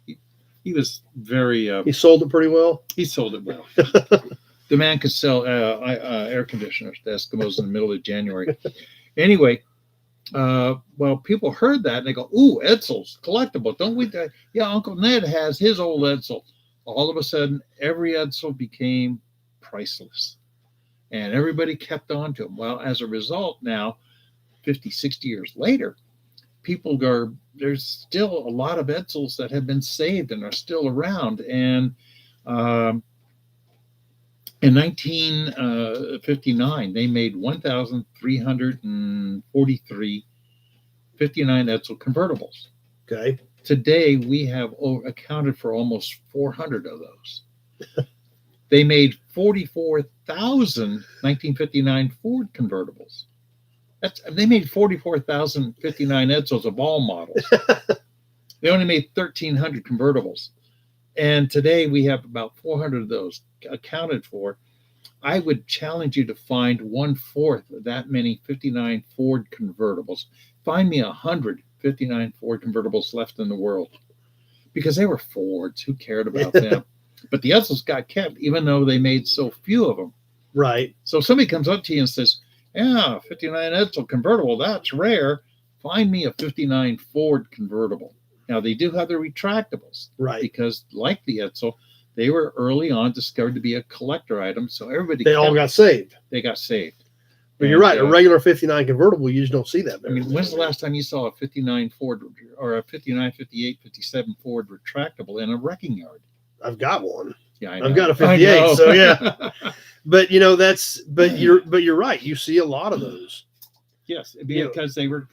He was very... he sold it pretty well? He sold it well. The man could sell air conditioners to Eskimos in the middle of January. Anyway, well, people heard that and they go, ooh, Edsel's collectible. Don't we? Yeah, Uncle Ned has his old Edsel. All of a sudden, every Edsel became priceless. And everybody kept on to them. Well, as a result, now, 50, 60 years later, there's still a lot of Edsels that have been saved and are still around. And in 1959, they made 1,343 59 Edsel convertibles. Okay. Today, we have accounted for almost 400 of those. They made 44,000 1959 Ford convertibles. They made 44,000 59 Edsels of all models. They only made 1,300 convertibles. And today we have about 400 of those accounted for. I would challenge you to find 1/4 of that many 59 Ford convertibles. Find me 100 59 Ford convertibles left in the world. Because they were Fords. Who cared about them? But the Edsels got kept, even though they made so few of them. Right. So if somebody comes up to you and says, yeah, 59 Edsel convertible, that's rare. Find me a 59 Ford convertible. Now, they do have the retractables. Right. Because like the Edsel, they were early on discovered to be a collector item. So everybody all got saved. They got saved. But you're right. A regular 59 convertible, you just don't see that. I mean, when's the last time you saw a 59 Ford or a 59, 58, 57 Ford retractable in a wrecking yard? I've got one. Yeah, I know. I've got a 58. So yeah. But you know, you're right. You see a lot of those. Yes, because they were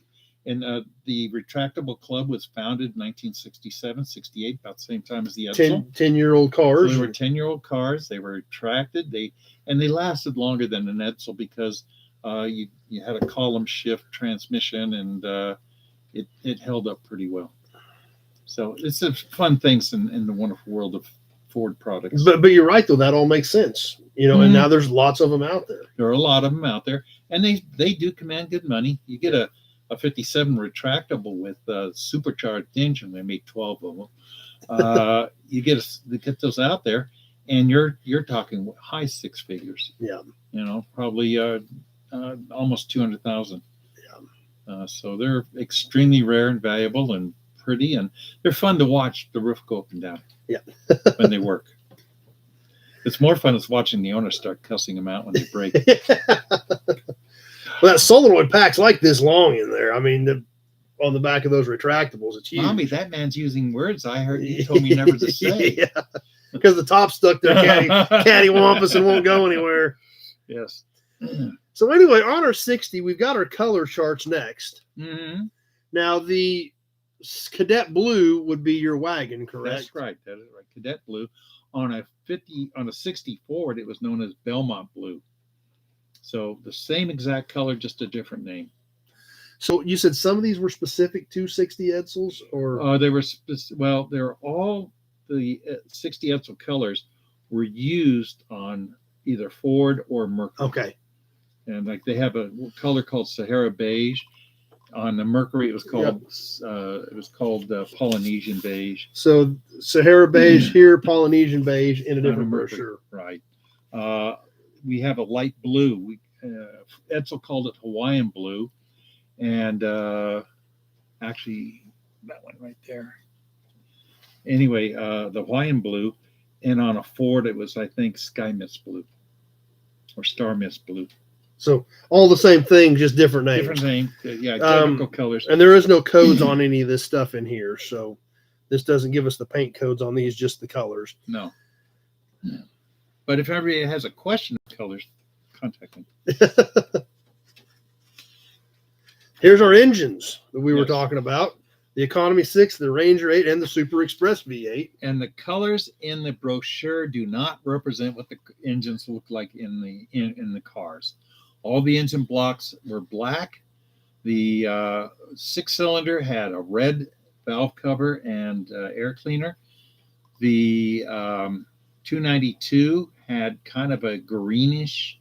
in the retractable club was founded in 1967, 68, about the same time as the Edsel. 10-year-old cars. So they were 10-year-old cars. They were retracted. They lasted longer than an Edsel because you had a column shift transmission and it held up pretty well. So it's a fun things in the wonderful world of Ford products. But you're right though, that all makes sense. You know, and now there's lots of them out there. There are a lot of them out there, and they do command good money. You get a 57 retractable with a supercharged engine. They make 12 of them. You get those out there, and you're talking high six figures. Yeah. You know, probably almost 200,000. Yeah. So they're extremely rare and valuable and pretty, and they're fun to watch the roof go up and down. Yeah. When they work. It's more fun as watching the owner start cussing them out when they break. Well, that solenoid pack's like this long in there. I mean, on the back of those retractables, it's huge. Mommy, that man's using words I heard you told me never to say. Yeah, because the top's stuck there cattywampus and won't go anywhere. Yes. So anyway, on our 60, we've got our color charts next. Mm-hmm. Now, the Cadet Blue would be your wagon, correct? That's right. That is right. Cadet Blue. On a 60 Ford, it was known as Belmont Blue. So the same exact color, just a different name. So you said some of these were specific to 60 Edsels, or they were they're all the 60 Edsel colors were used on either Ford or Mercury. Okay. And like they have a color called Sahara Beige. On the Mercury, it was called Polynesian Beige. So Sahara Beige here, Polynesian Beige in a different brochure. Right. We have a light blue. Edsel called it Hawaiian Blue. And actually, that one right there. Anyway, the Hawaiian Blue. And on a Ford, it was, I think, Sky Mist Blue or Star Mist Blue. So all the same thing, just different names. Different name. Yeah, technical colors. And there is no codes on any of this stuff in here. So this doesn't give us the paint codes on these, just the colors. No. Yeah. But if everybody has a question of colors, contact me. Here's our engines that we were talking about. The Economy 6, the Ranger 8, and the Super Express V8. And the colors in the brochure do not represent what the engines look like in the cars. All the engine blocks were black. The 6-cylinder had a red valve cover and air cleaner. The 292 had kind of a greenish,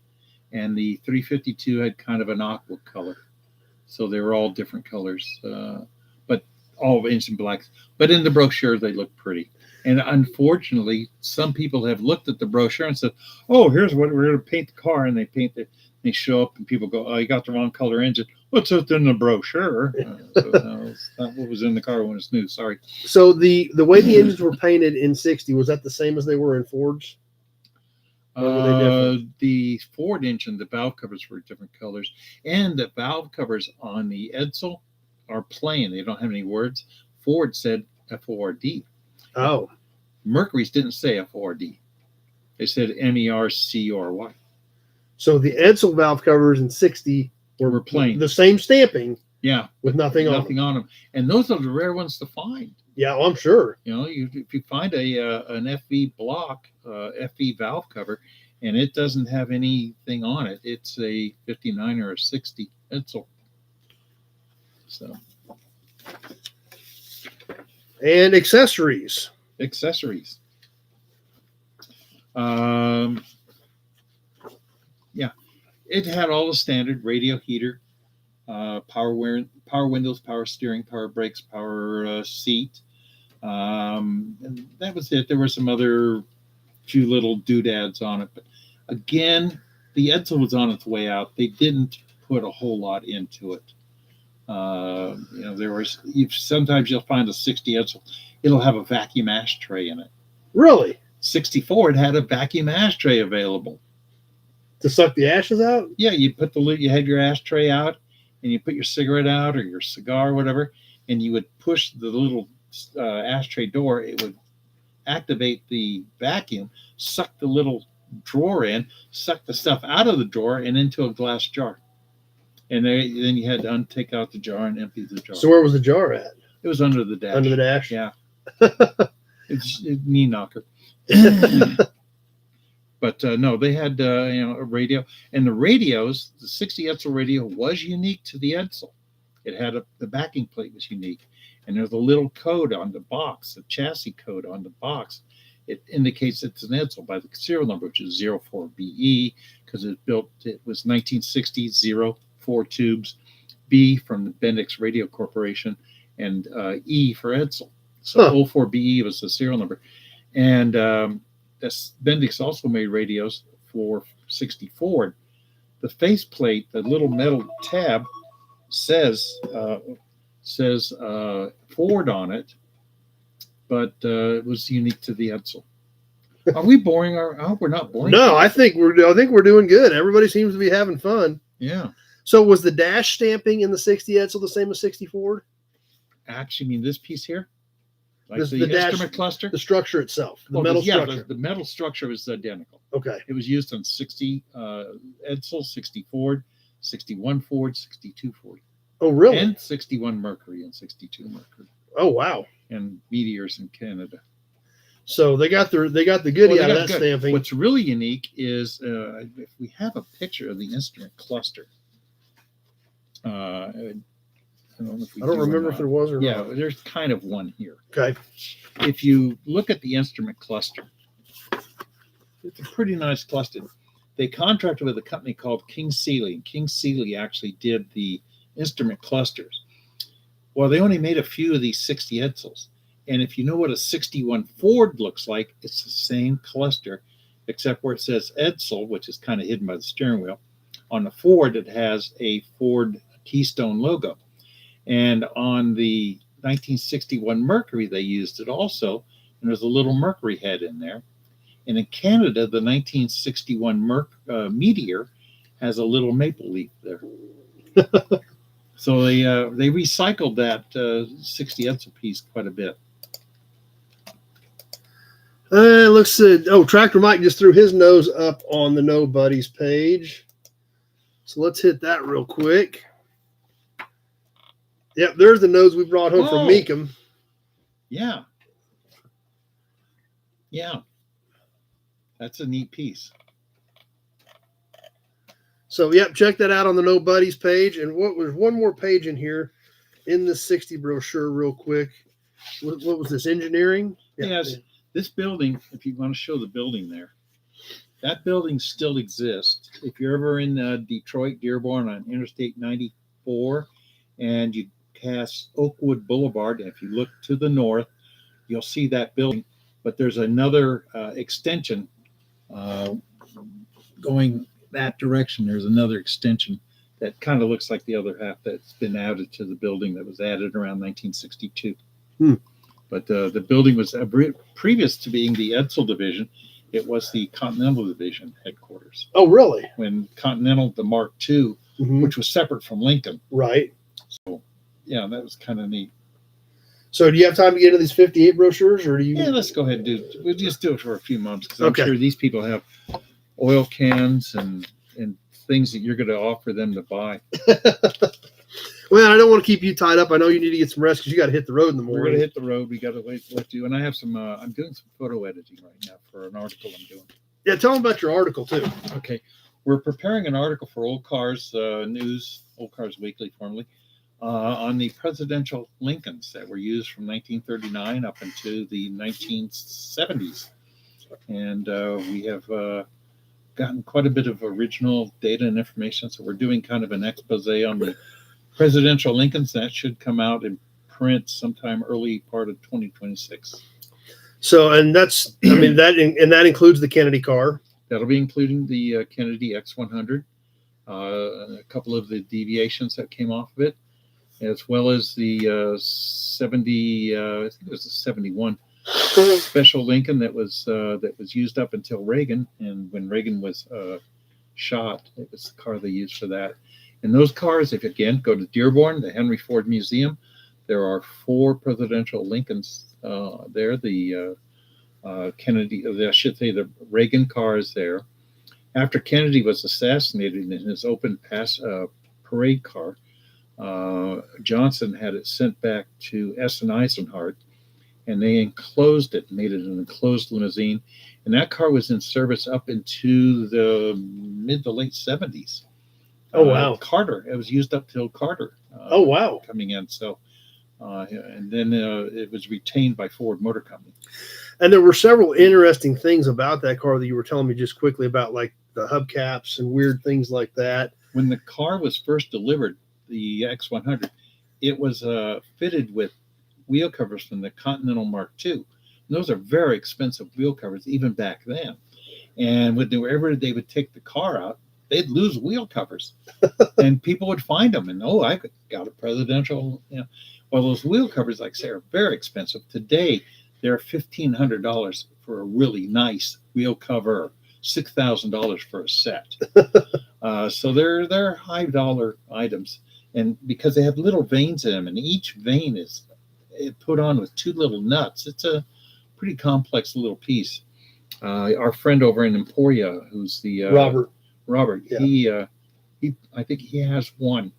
and the 352 had kind of an aqua color. So they were all different colors, but all engine blacks. But in the brochure, they look pretty. And unfortunately, some people have looked at the brochure and said, "Oh, here's what we're going to paint the car," and they paint it. They show up and people go, "Oh, you got the wrong color engine." What's it in the brochure? So no, it's not what was in the car when it's new. Sorry. So the way the engines were painted in 60, was that the same as they were in Fords? Or were they different? The Ford engine, the valve covers were different colors, and the valve covers on the Edsel are plain. They don't have any words. Ford said F-O-R-D. Oh. Mercury's didn't say F-O-R-D. They said M-E-R-C-U-R-Y. So the Edsel valve covers in 60 were plain. The same stamping. Yeah. With nothing on them. And those are the rare ones to find. Yeah, well, I'm sure. You know, if you find an FV block, FV valve cover, and it doesn't have anything on it, it's a 59 or a 60 Edsel. So. And accessories. Yeah, it had all the standard radio heater, power windows, power steering, power brakes, power seat. And that was it. There were some other few little doodads on it, but again, the Edsel was on its way out. They didn't put a whole lot into it. There was sometimes you'll find a 60 Edsel, it'll have a vacuum ashtray in it. Really? 64, it had a vacuum ashtray available to suck the ashes out. Yeah, you had your ashtray out, and you put your cigarette out or your cigar or whatever, and you would push the little ashtray door. It would activate the vacuum, suck the little drawer in, suck the stuff out of the drawer and into a glass jar. And then you had to take out the jar and empty the jar. So where was the jar at? It was under the dash. Under the dash? Yeah. It's a knee knocker. But no, they had a radio. And the radios, the 60 Edsel radio was unique to the Edsel. It had the backing plate was unique. And there's a little code on the box, a chassis code on the box. It indicates it's an Edsel by the serial number, which is 04BE, because it was 1960, 4 tubes, B from the Bendix Radio Corporation, and E for Edsel. So 04BE was the serial number. And Bendix also made radios for 60 Ford. The faceplate, the little metal tab, says Ford on it, but it was unique to the Edsel. Are we boring? I hope we're not boring. No, I think we're doing good. Everybody seems to be having fun. Yeah. So was the dash stamping in the 60 Edsel the same as 60 Ford? Actually, I mean this piece here, like the the dash, instrument cluster, the structure itself, the metal structure. The metal structure is identical. Okay. It was used on 60 Edsel, 60 Ford, 61 Ford, 62 Ford. Oh, really? And 61 Mercury and 62 Mercury. Oh, wow. And Meteors in Canada. So they got the goodie out of that stamping. What's really unique is if we have a picture of the instrument cluster. I don't remember if there was or not. Yeah, there's kind of one here. Okay. If you look at the instrument cluster, it's a pretty nice cluster. They contracted with a company called King Sealy. King Sealy actually did the instrument clusters. Well, they only made a few of these 60 Edsels. And if you know what a 61 Ford looks like, it's the same cluster, except where it says Edsel, which is kind of hidden by the steering wheel. On the Ford, it has a Ford Keystone logo. And on the 1961 Mercury, they used it also. And there's a little Mercury head in there. And in Canada, the 1961 Meteor has a little maple leaf there. So they recycled that 60 Edsel piece quite a bit. Looks Tractor Mike just threw his nose up on the No Buddies page. So let's hit that real quick. Yep, there's the nose we brought home from Meekum. Yeah. Yeah. That's a neat piece. So, yep, check that out on the No Buddies page. And there's one more page in here in the 60 brochure real quick. What was this, engineering? Yes. This building, if you want to show the building there, that building still exists. If you're ever in Detroit, Dearborn on Interstate 94, and you pass Oakwood Boulevard, and if you look to the north, you'll see that building. But there's another extension going that direction. There's another extension that kind of looks like the other half that's been added to the building that was added around 1962. But the building was previous to being the Edsel division. It was the Continental Division headquarters. Oh, really? When Continental, the Mark II, which was separate from Lincoln. Right. So, yeah, that was kind of neat. So, do you have time to get into these 58 brochures, or do you? Yeah, let's go ahead and do it. We'll just do it for a few months because I'm sure these people have oil cans and things that you're going to offer them to buy. Well, I don't want to keep you tied up. I know you need to get some rest because you got to hit the road in the morning. We're going to hit the road. We got to wait to do. And I have some. I'm doing some photo editing right now for an article I'm doing. Yeah, tell them about your article too. Okay, we're preparing an article for Old Cars News, Old Cars Weekly, formerly, on the presidential Lincolns that were used from 1939 up into the 1970s, and we have gotten quite a bit of original data and information. So we're doing kind of an expose on the presidential Lincolns that should come out in print sometime early part of 2026. So, and that's, I mean, that includes the Kennedy car. That'll be including the Kennedy X100, a couple of the deviations that came off of it, as well as the 70, I think it was a 71 special Lincoln that was used up until Reagan, and when Reagan was shot, it was the car they used for that. And those cars, if you again go to Dearborn, the Henry Ford Museum, there are 4 presidential Lincolns there. The Kennedy, I should say, the Reagan car is there. After Kennedy was assassinated in his open pass parade car, Johnson had it sent back to S. and Eisenhart, and they enclosed it, made it an enclosed limousine. And that car was in service up into the mid to late 70s. Oh, wow. Carter. It was used up till Carter. Oh, wow. Coming in. So, and then it was retained by Ford Motor Company. And there were several interesting things about that car that you were telling me just quickly about, like the hubcaps and weird things like that. When the car was first delivered, the X100, it was fitted with wheel covers from the Continental Mark II. And those are very expensive wheel covers, even back then. And whenever they would take the car out, they'd lose wheel covers, and people would find them. And I got a presidential. Well, those wheel covers, like I say, are very expensive today. They're $1,500 for a really nice wheel cover, $6,000 for a set. So they're high dollar items, and because they have little vanes in them, and each vane is put on with 2 little nuts. It's a pretty complex little piece. Our friend over in Emporia, who's the Robert, yeah. I think he has one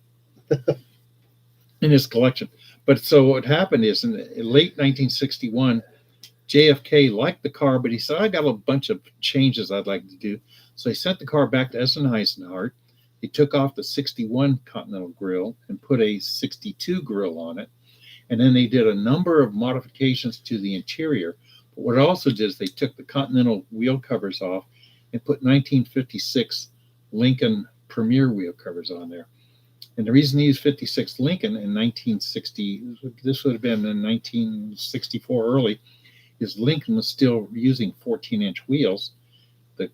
in his collection. But so what happened is in late 1961, JFK liked the car, but he said, I got a bunch of changes I'd like to do. So he sent the car back to Eisenhower. He took off the 61 Continental grill and put a 62 grill on it. And then they did a number of modifications to the interior. But what it also did is they took the Continental wheel covers off and put 1956 Lincoln Premier wheel covers on there. And the reason they used 56 Lincoln in 1960, this would have been in 1964 early, is Lincoln was still using 14-inch wheels. The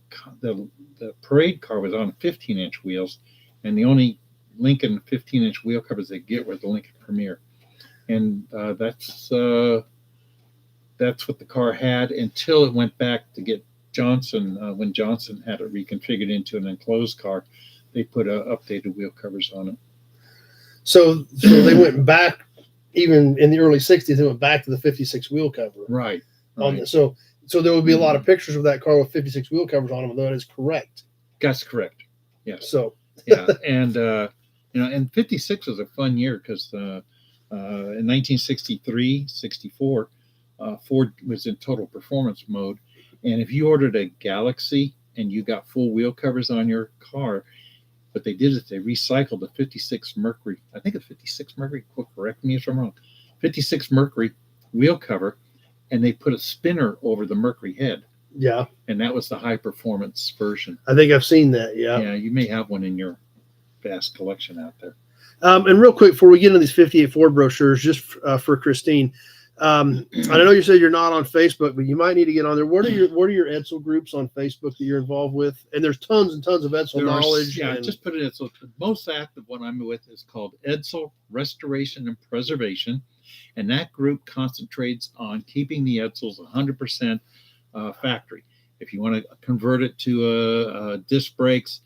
parade car was on 15-inch wheels, and the only Lincoln 15-inch wheel covers they get were the Lincoln Premier. And that's what the car had until it went back to get Johnson. When Johnson had it reconfigured into an enclosed car, they put updated wheel covers on it. So they went back, even in the early 60s, they went back to the 56 wheel cover. Right. So there would be a lot of pictures of that car with 56 wheel covers on them, though that is correct. That's correct. Yes. So yeah, and and 56 was a fun year because in 1963, 64, Ford was in total performance mode, and if you ordered a Galaxy and you got full wheel covers on your car, what they did is they recycled the 56 Mercury. I think it's 56 Mercury. Correct me if I'm wrong. 56 Mercury wheel cover, and they put a spinner over the Mercury head. Yeah. And that was the high performance version. I think I've seen that. Yeah. Yeah, you may have one in your vast collection out there. And real quick, before we get into these 58 Ford brochures, just for Christine, I know you said you're not on Facebook, but you might need to get on there. What are your Edsel groups on Facebook that you're involved with? And there's tons and tons of Edsel knowledge. Just put it Edsel. The most active one I'm with is called Edsel Restoration and Preservation, and that group concentrates on keeping the Edsels 100% factory. If you want to convert it to disc brakes,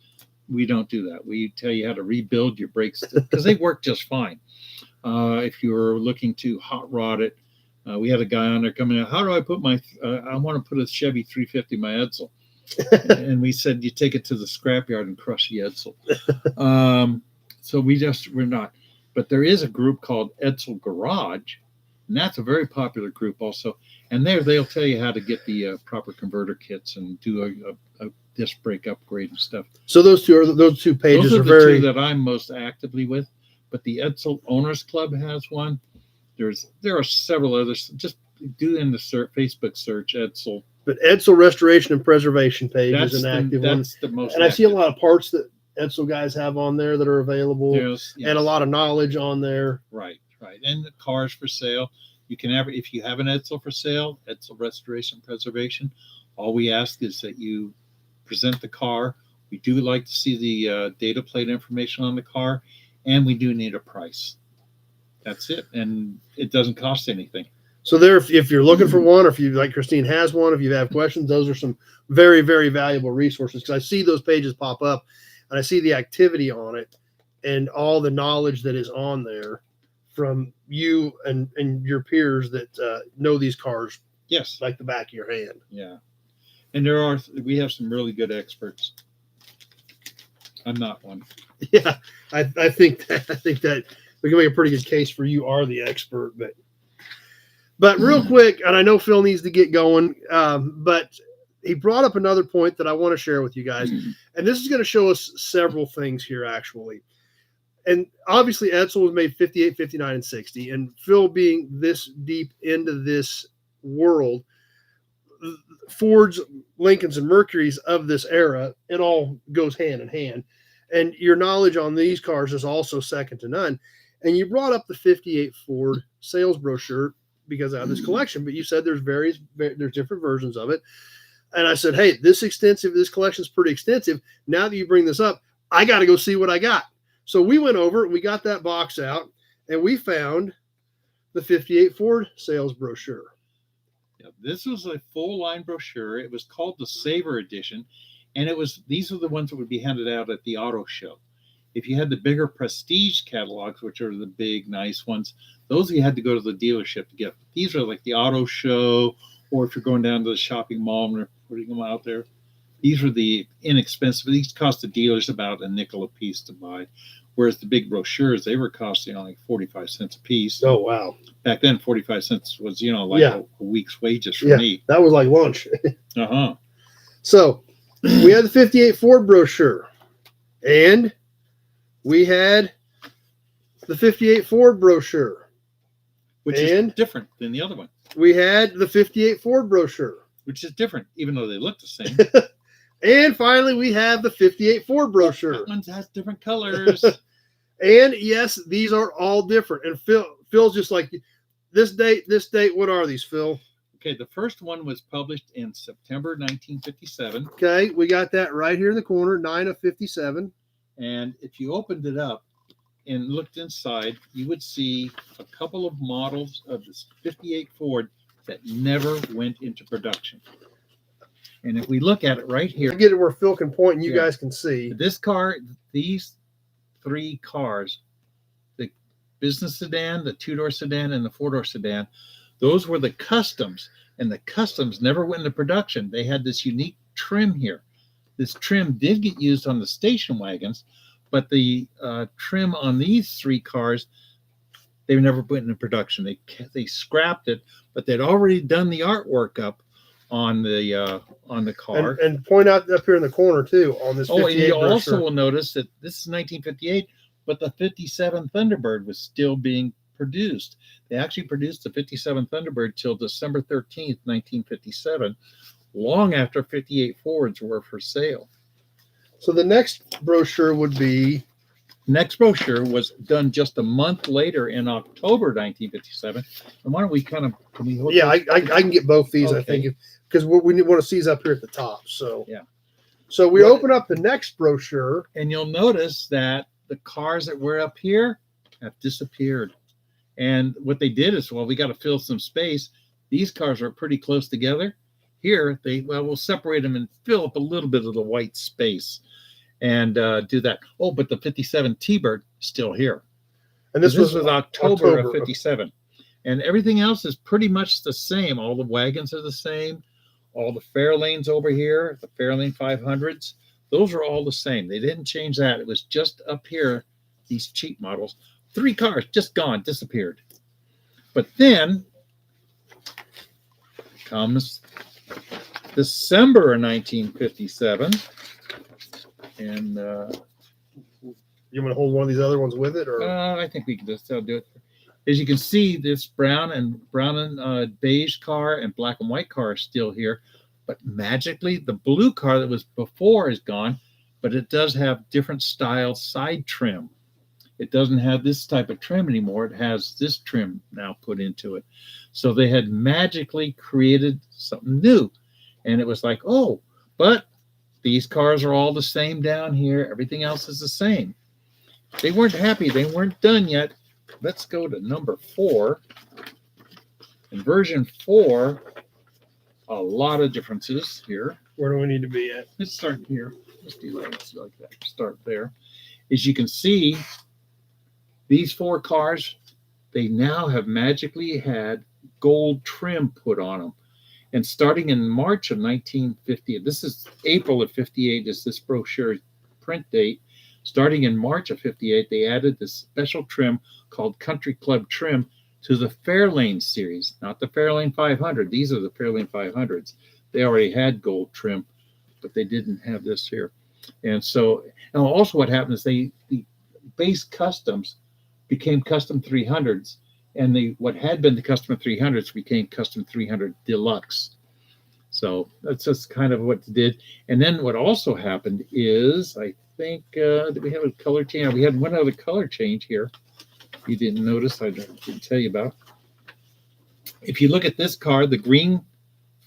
we don't do that. We tell you how to rebuild your brakes because they work just fine. If you're looking to hot rod it, we had a guy on there coming out. How do I put my? I want to put a Chevy 350 in my Edsel, and we said you take it to the scrapyard and crush the Edsel. So we're not. But there is a group called Edsel Garage, and that's a very popular group also. And they'll tell you how to get the proper converter kits and do a disc brake upgrade and stuff. So those two pages those are the very two that I'm most actively with. But the Edsel Owners Club has one. There are several others. Just do in the Facebook search Edsel. But Edsel Restoration and Preservation page is an active one. That's the most. And I see a lot of parts that Edsel guys have on there that are available, yes. And a lot of knowledge on there. Right. And the cars for sale. You can if you have an Edsel for sale, Edsel Restoration and Preservation. All we ask is that you present the car. We do like to see the data plate information on the car, and we do need a price. That's it, and it doesn't cost anything. So there, if you're looking for one, or if you like Christine has one, if you have questions, those are some very, very valuable resources because I see those pages pop up, and I see the activity on it, and all the knowledge that is on there from you and your peers that know these cars, yes, like the back of your hand. Yeah, and we have some really good experts. I'm not one. Yeah, I think that we can make a pretty good case for you are the expert, but real quick, and I know Phil needs to get going, but he brought up another point that I want to share with you guys, and this is going to show us several things here actually. And obviously Edsel was made 58, 59, and 60, and Phil being this deep into this world, Fords, Lincolns, and Mercurys of this era, it all goes hand in hand. And your knowledge on these cars is also second to none. And you brought up the 58 Ford sales brochure because I have this collection, but you said there's different versions of it. And I said, hey, this collection is pretty extensive. Now that you bring this up, I got to go see what I got. So we went over, we got that box out, and we found the 58 Ford sales brochure. This was a full line brochure. It was called the Saver Edition, and these are the ones that would be handed out at the auto show. If you had the bigger prestige catalogs, which are the big, nice ones, those you had to go to the dealership to get. These are like the auto show, or if you're going down to the shopping mall and they're putting them out there. These are the inexpensive. These cost the dealers about a nickel a piece to buy, whereas the big brochures, they were costing like 45 cents a piece. Oh, wow. Back then, 45 cents was, like a week's wages for me. That was like lunch. Uh-huh. So we had the 58 Ford brochure, and we had the 58 Ford brochure, which is different than the other one. We had the 58 Ford brochure, which is different, even though they look the same. And finally, we have the 58 Ford brochure. That one has different colors. And yes, these are all different. And Phil's just like, this date, what are these, Phil? Okay, the first one was published in September 1957. Okay, we got that right here in the corner, 9 of 57. And if you opened it up and looked inside, you would see a couple of models of this 58 Ford that never went into production. And if we look at it right here, get it where Phil can point and you guys can see. This car, these three cars, the business sedan, the two-door sedan, and the four-door sedan, those were the customs. And the customs never went into production. They had this unique trim here. This trim did get used on the station wagons, but the trim on these three cars, they never went into production. They scrapped it, but they'd already done the artwork up on the car. And point out up here in the corner too on this. Oh, and you also will notice that this is 1958, but the 57 Thunderbird was still being produced. They actually produced the 57 Thunderbird till December 13th, 1957, long after 58 Fords were for sale. So the next brochure would be. Next brochure was done just a month later in October 1957. And why don't we can we hold I can get both these, okay. I think, because we want to see these up here at the top. So yeah. So we open up the next brochure. And you'll notice that the cars that were up here have disappeared. And what they did is, we got to fill some space. These cars are pretty close together. Here, we'll separate them and fill up a little bit of the white space and do that. Oh, but the 57 T-Bird still here. And this was October of 57. And everything else is pretty much the same. All the wagons are the same. All the Fairlanes over here, the Fairlane 500s, those are all the same. They didn't change that. It was just up here, these cheap models. 3 cars just gone, disappeared. But then comes December of 1957. And you want to hold one of these other ones with it, or I think we can just do it. As you can see, this brown and beige car and black and white car are still here, but magically the blue car that was before is gone. But it does have different style side trim. It doesn't have this type of trim anymore. It has this trim now put into it. So they had magically created something new, and it was like, oh, but these cars are all the same down here. Everything else is the same. They weren't happy. They weren't done yet. Let's go to number 4. In version 4, a lot of differences here. Where do we need to be at? Let's start here. Let's do like that. Start there. As you can see, these 4 cars, they now have magically had gold trim put on them. And starting in March of 1950, this is April of 58 is this brochure print date. Starting in March of 58, they added this special trim called Country Club trim to the Fairlane series, not the Fairlane 500. These are the Fairlane 500s. They already had gold trim, but they didn't have this here. And so, and also what happened is the base customs became custom 300s, and what had been the custom 300s became custom 300 deluxe. So that's just kind of what it did. And then what also happened is, I think, did we have a color change? We had one other color change here. You didn't notice, I didn't tell you about. If you look at this car, the green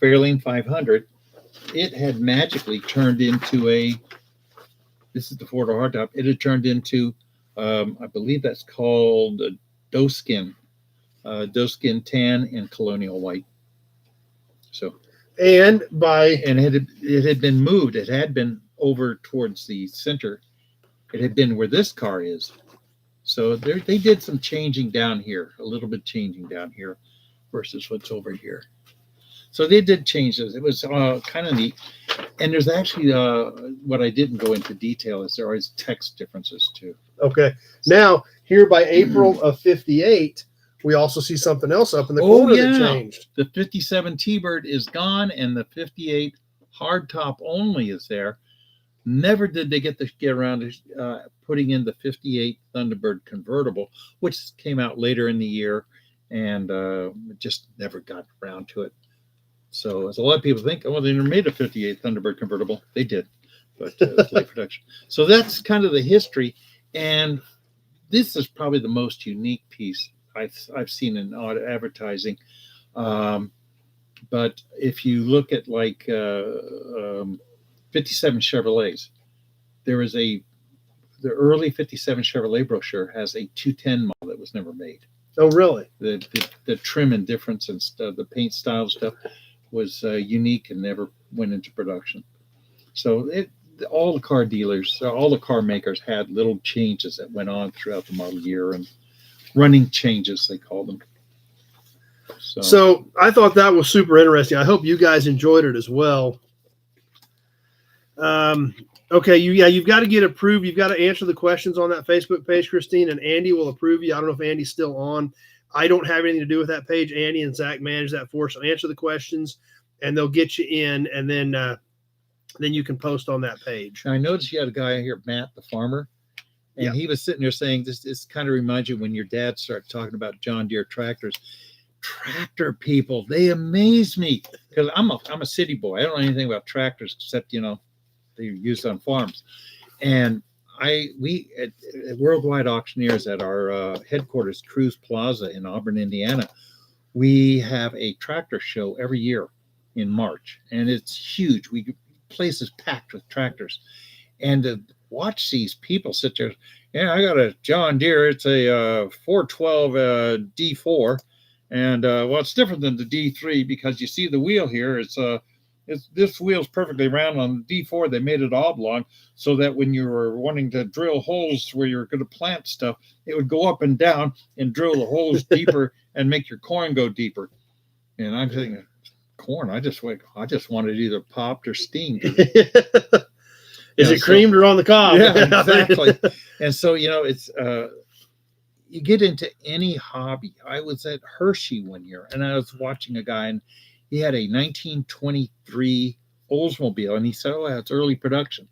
Fairlane 500, it had magically turned into this is the 4-door hardtop, it had turned into, I believe that's called doeskin tan and colonial white. So And it had been moved. It had been over towards the center. It had been where this car is. So they did some changing down here, a little bit changing down here versus what's over here. So they did change this. It was kind of neat. And there's actually what I didn't go into detail is there is text differences too. Okay. Now, here by April of 58, we also see something else up in the corner that changed. The 57 T-Bird is gone, and the 58 hardtop only is there. Never did they get around to putting in the 58 Thunderbird convertible, which came out later in the year, and just never got around to it. So as a lot of people think, oh, they never made a 58 Thunderbird convertible. They did, but it was late production. So that's kind of the history, and this is probably the most unique piece I've seen in advertising. But if you look at like 57 Chevrolets, there is the early 57 Chevrolet brochure has a 210 model that was never made. Oh, really? The trim and difference and stuff, the paint style stuff was unique and never went into production. So all the car dealers, all the car makers had little changes that went on throughout the model year, and running changes, they call them. So I thought that was super interesting. I hope you guys enjoyed it as well. Okay, you've got to get approved. You've got to answer the questions on that Facebook page, Christine, and Andy will approve you. I don't know if Andy's still on. I don't have anything to do with that page. Andy and Zach manage that for us. So answer the questions, and they'll get you in, and then you can post on that page. I noticed you had a guy here, Matt, the farmer, and he was sitting there saying, this kind of reminds you when your dad started talking about John Deere tractors. Tractor people, they amaze me, because I'm a city boy. I don't know anything about tractors except, they're used on farms. And we at Worldwide Auctioneers at our headquarters, Cruz Plaza in Auburn, Indiana, we have a tractor show every year in March, and it's huge. Place is packed with tractors, and to watch these people sit there. Yeah, I got a John Deere. It's a 412 D4, and it's different than the D3 because you see the wheel here. This wheel's perfectly round. On the D4, they made it oblong so that when you were wanting to drill holes where you're going to plant stuff, it would go up and down and drill the holes deeper and make your corn go deeper. And I'm thinking, corn, I just wanted either popped or steamed. Is it creamed or on the cob? Yeah, exactly. And so, it's you get into any hobby. I was at Hershey one year, and I was watching a guy, and he had a 1923 Oldsmobile, and he said, oh, it's early production.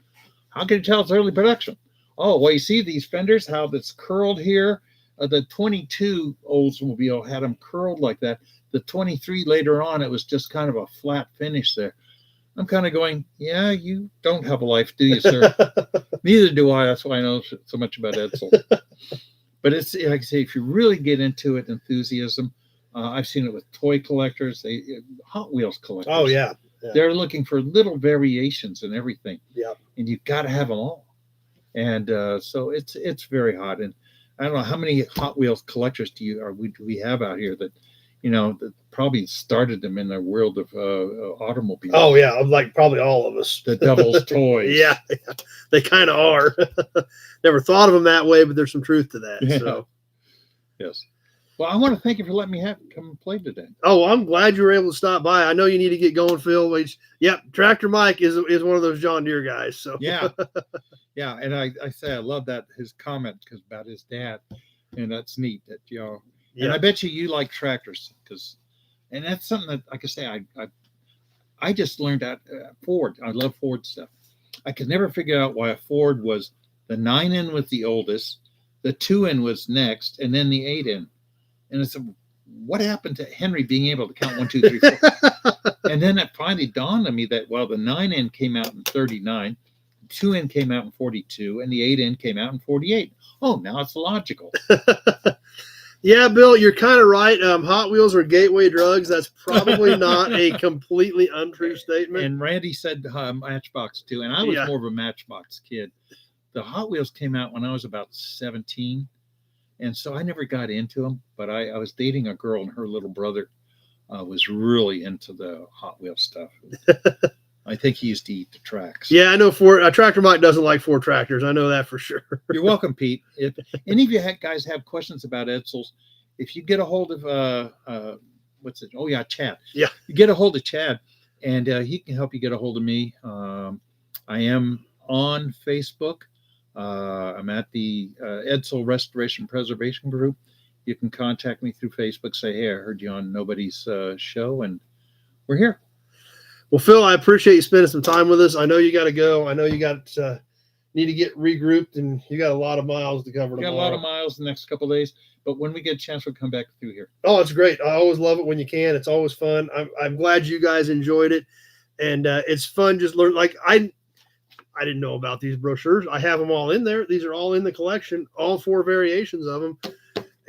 How can you tell it's early production? Oh, well, you see these fenders, how that's curled here? The 22 Oldsmobile had them curled like that. The 23 later on, it was just kind of a flat finish there. I'm kind of going, yeah, you don't have a life, do you, sir? Neither do I. That's why I know so much about Edsel. But it's, like I say, if you really get into it, enthusiasm, I've seen it with toy collectors, Hot Wheels collectors. Oh, yeah. They're looking for little variations in everything. Yeah. And you've got to have them all. And so it's very hot. And I don't know how many Hot Wheels collectors do we have out here that, that probably started them in the world of automobiles. Oh, yeah. Like probably all of us. The devil's toys. Yeah. They kind of are. Never thought of them that way, but there's some truth to that. Yeah. So. Yes. Well, I want to thank you for letting me come and play today. Oh, I'm glad you were able to stop by. I know you need to get going, Phil. Yep, Tractor Mike is one of those John Deere guys. So yeah, yeah, and I say I love that his comment about his dad, and that's neat that And I bet you like tractors and that's something that, like I say, I just learned at Ford. I love Ford stuff. I could never figure out why a Ford was the 9N was the oldest, the 2N was next, and then the 8N. And it's what happened to Henry being able to count 1, 2, 3, 4? And then it finally dawned on me that, the 9N came out in 39, the 2N came out in 42, and the 8N came out in 48. Oh, now it's logical. Yeah, Bill, you're kind of right. Hot Wheels are gateway drugs. That's probably not a completely untrue statement. And Randy said Matchbox too, and I was more of a Matchbox kid. The Hot Wheels came out when I was about 17. And so I never got into them, but I was dating a girl and her little brother was really into the Hot Wheels stuff. I think he used to eat the tracks. Yeah, I know Tractor Mike doesn't like Ford tractors. I know that for sure. You're welcome, Pete. If any of you guys have questions about Edsels, if you get a hold of what's it? Oh yeah, Chad. Yeah, you get a hold of Chad, and he can help you get a hold of me. I am on Facebook. I'm at the Edsel Restoration Preservation Group. You can contact me through Facebook. Say, hey, I heard you on Nobody's show, and we're here. Well, Phil, I appreciate you spending some time with us. I know you got to go. I know you got need to get regrouped, and you got a lot of miles to cover. Got a lot of miles the next couple of days, but when we get a chance, we'll come back through here. Oh, it's great. I always love it when you can. It's always fun. I'm glad you guys enjoyed it, and it's fun just learn. Like I didn't know about these brochures. I have them all in there. These are all in the collection, all 4 variations of them.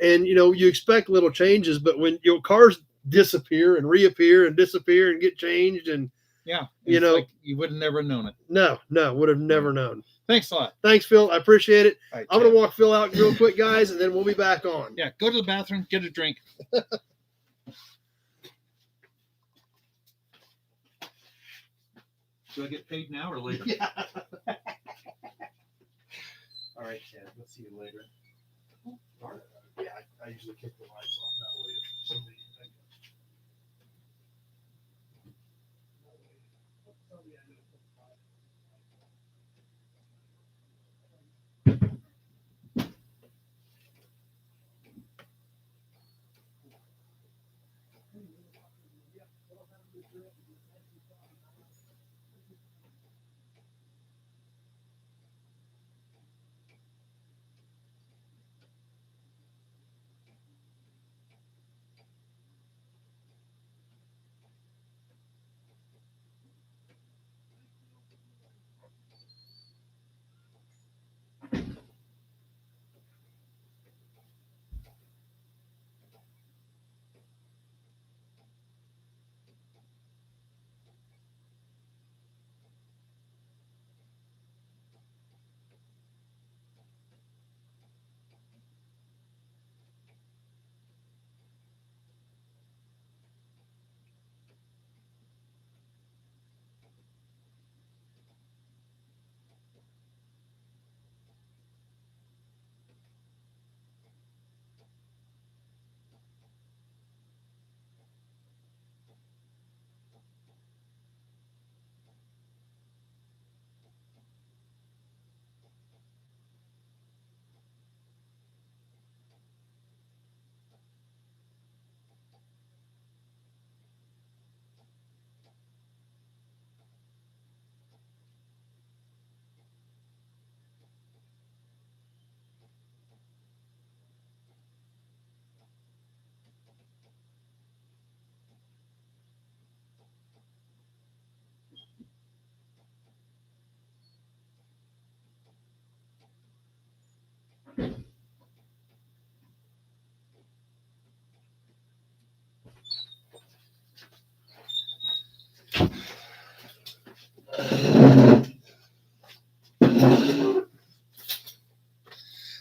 And you expect little changes, but when cars disappear and reappear and disappear and get changed, and like you would have never known it. No, would have never known. Thanks a lot. Thanks, Phil. I appreciate it. Right, I'm going to walk Phil out real quick, guys, and then we'll be back on. Yeah, go to the bathroom, get a drink. Do I get paid now or later? Yeah. All right, Chad. Let's see you later. Yeah, I usually kick the lights off that way.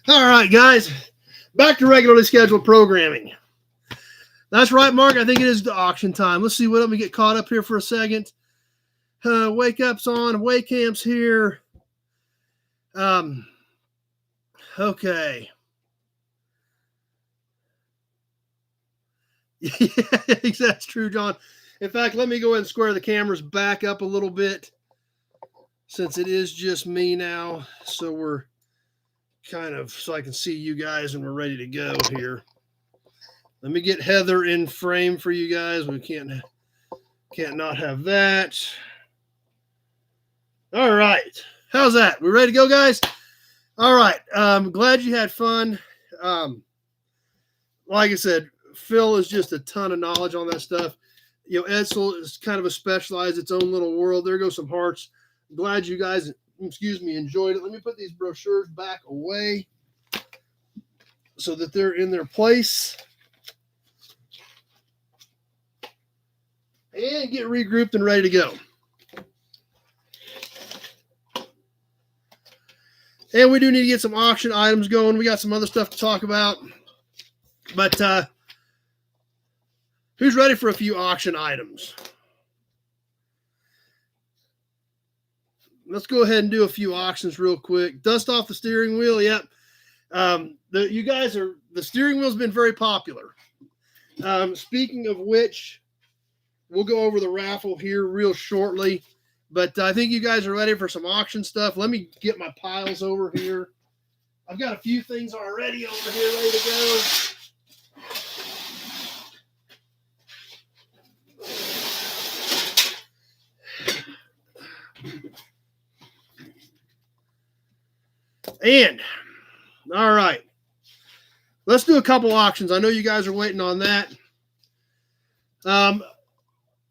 All right, guys, back to regularly scheduled programming. That's right, Mark. I think it is the auction time. Let's see what. Let me get caught up here for a second. Wake up's on. Wake camp's here. Okay. Yeah, that's true, John. In fact, let me go ahead and square the cameras back up a little bit, since it is just me now. So we're so I can see you guys and we're ready to go here. Let me get Heather in frame for you guys. We can't not have that. All right. How's that? We ready to go, guys? All right. Glad you had fun. Like I said, Phil is just a ton of knowledge on that stuff. Edsel is kind of a specialized, its own little world. There go some hearts. Glad you guys, enjoyed it. Let me put these brochures back away so that they're in their place. And get regrouped and ready to go. And we do need to get some auction items going. We got some other stuff to talk about. But Who's ready for a few auction items? Let's go ahead and do a few auctions real quick. Dust off the steering wheel. Yep. The steering wheel's been very popular. Speaking of which, we'll go over the raffle here real shortly, but I think you guys are ready for some auction stuff. Let me get my piles over here. I've got a few things already over here ready to go. And, all right, let's do a couple auctions. I know you guys are waiting on that.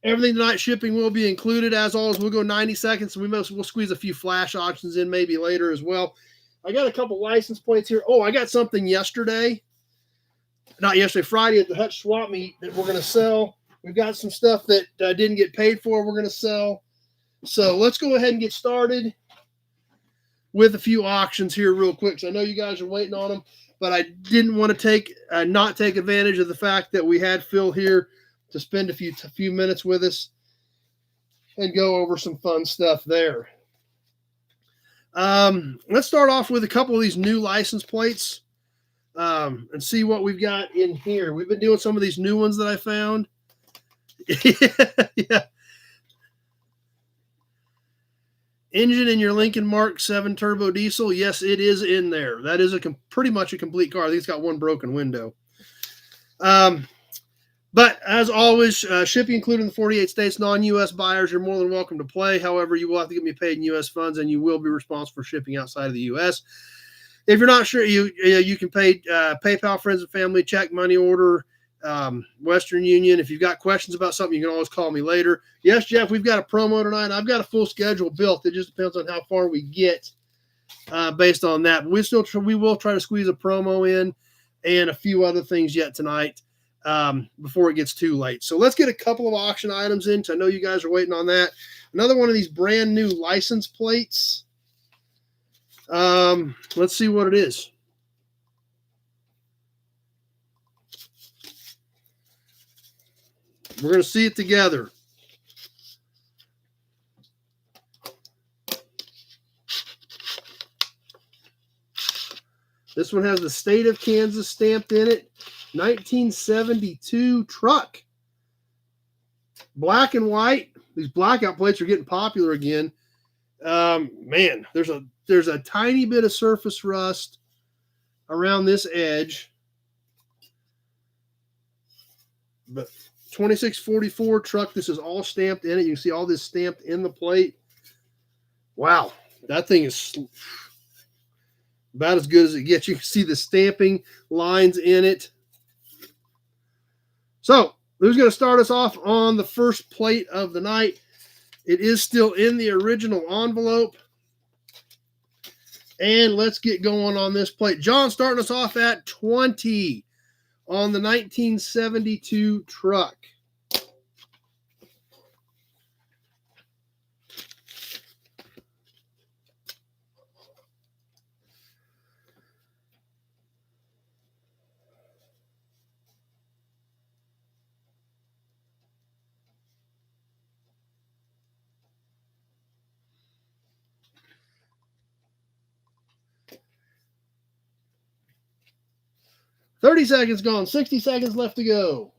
Everything tonight, shipping will be included. As always, we'll go 90 seconds. So we'll squeeze a few flash auctions in maybe later as well. I got a couple license plates here. Oh, I got something Friday at the Hutch Swap Meet that we're going to sell. We've got some stuff that didn't get paid for we're going to sell. So let's go ahead and get started with a few auctions here real quick. Because I know you guys are waiting on them, but I didn't want to not take advantage of the fact that we had Phil here to spend a few minutes with us and go over some fun stuff there. Let's start off with a couple of these new license plates and see what we've got in here. We've been doing some of these new ones that I found. Yeah. Engine in your Lincoln Mark 7 turbo diesel. Yes, it is in there. That is pretty much a complete car. I think it's got one broken window. But as always, shipping included in the 48 states, non-U.S. buyers, you're more than welcome to play. However, you will have to get me paid in U.S. funds, and you will be responsible for shipping outside of the U.S. If you're not sure, you can pay PayPal, friends and family, check, money order, Western Union. If you've got questions about something, you can always call me later. Yes, Jeff, we've got a promo tonight. I've got a full schedule built. It just depends on how far we get based on that. But we will try to squeeze a promo in and a few other things yet tonight. Before it gets too late. So let's get a couple of auction items in. I know you guys are waiting on that. Another one of these brand new license plates. Let's see what it is. We're going to see it together. This one has the state of Kansas stamped in it. 1972 truck. Black and white. These blackout plates are getting popular again. Man, there's a tiny bit of surface rust around this edge. But 2644 truck. This is all stamped in it. You can see all this stamped in the plate. Wow. That thing is about as good as it gets. You can see the stamping lines in it. So, who's going to start us off on the first plate of the night? It is still in the original envelope. And let's get going on this plate. John starting us off at 20 on the 1972 truck. $30 seconds gone. 60 seconds left to go.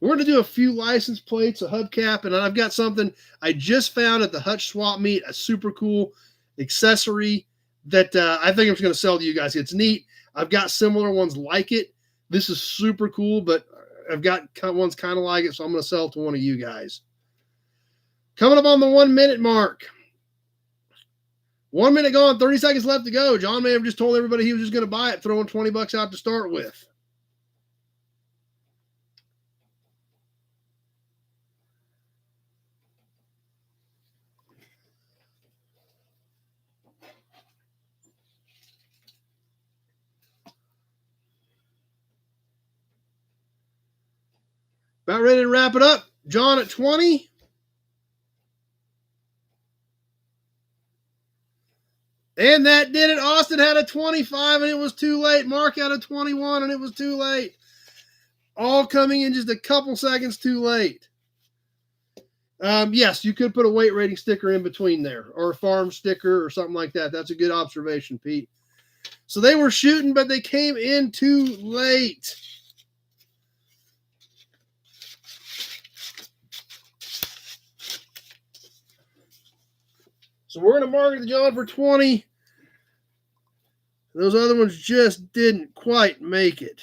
We're going to do a few license plates, a hubcap, and I've got something I just found at the Hutch Swap Meet, a super cool accessory that I think I'm just going to sell to you guys. It's neat. I've got similar ones like it. This is super cool, but I've got ones kind of like it, so I'm going to sell it to one of you guys. Coming up on the 1 minute mark. 1 minute gone, 30 seconds left to go. John may have just told everybody he was just going to buy it, throwing $20 out to start with. About ready to wrap it up. John at 20. And that did it. Austin had a 25 and it was too late. Mark had a 21 and it was too late. All coming in just a couple seconds too late. Yes, you could put a weight rating sticker in between there or a farm sticker or something like that. That's a good observation, Pete. So they were shooting, but they came in too late. So we're going to mark the John for 20. Those other ones just didn't quite make it.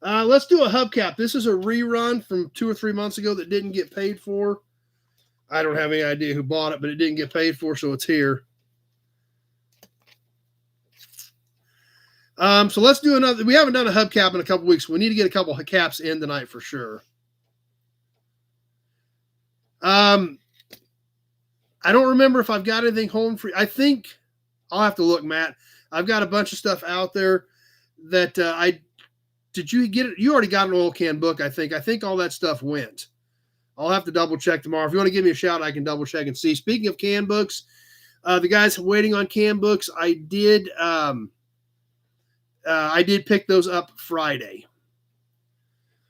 Let's do a hubcap. This is a rerun from 2 or 3 months ago that didn't get paid for. I don't have any idea who bought it, but it didn't get paid for, so it's here. So let's do another. We haven't done a hubcap in a couple weeks. So we need to get a couple of caps in tonight for sure. I don't remember if I've got anything home free. I think I'll have to look, Matt. I've got a bunch of stuff out there that did you get it? You already got an oil can book, I think. I think all that stuff went. I'll have to double check tomorrow. If you want to give me a shout, I can double check and see. Speaking of can books, the guys waiting on can books, I did pick those up Friday.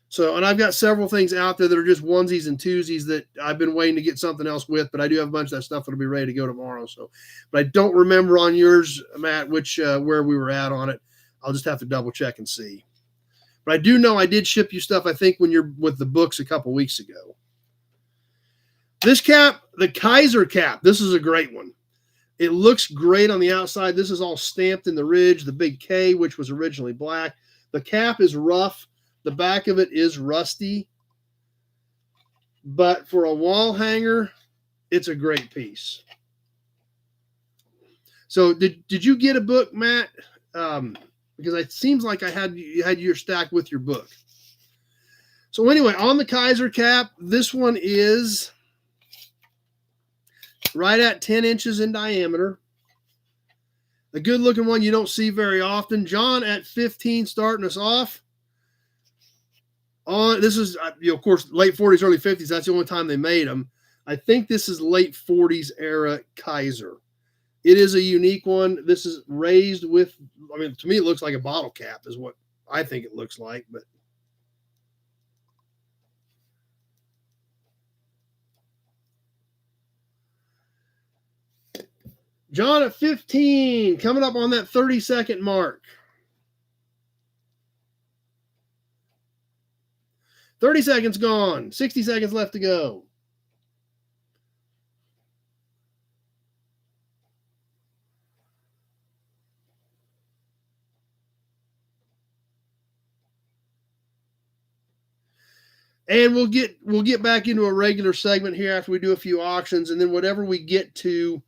So, and I've got several things out there that are just onesies and twosies that I've been waiting to get something else with, but I do have a bunch of that stuff that'll be ready to go tomorrow. So, but I don't remember on yours, Matt, which where we were at on it. I'll just have to double check and see. But I do know I did ship you stuff, I think, when you're with the books a couple weeks ago. This cap, the Kaiser cap, this is a great one. It looks great on the outside. This is all stamped in the ridge, the big K, which was originally black. The cap is rough. The back of it is rusty. But for a wall hanger, it's a great piece. So did you get a book, Matt? Because it seems like you had your stack with your book. So anyway, on the Kaiser cap, this one is right at 10 inches in diameter. A good looking one you don't see very often. John at 15 starting us off. This is, of course, late 40s, early 50s. That's the only time they made them. I think this is late 40s era Kaiser. It is a unique one. This is raised with, I mean, to me, it looks like a bottle cap is what I think it looks like. But John at 15, coming up on that 30-second mark. 30 seconds gone. 60 seconds left to go. And we'll get back into a regular segment here after we do a few auctions, and then whatever we get to,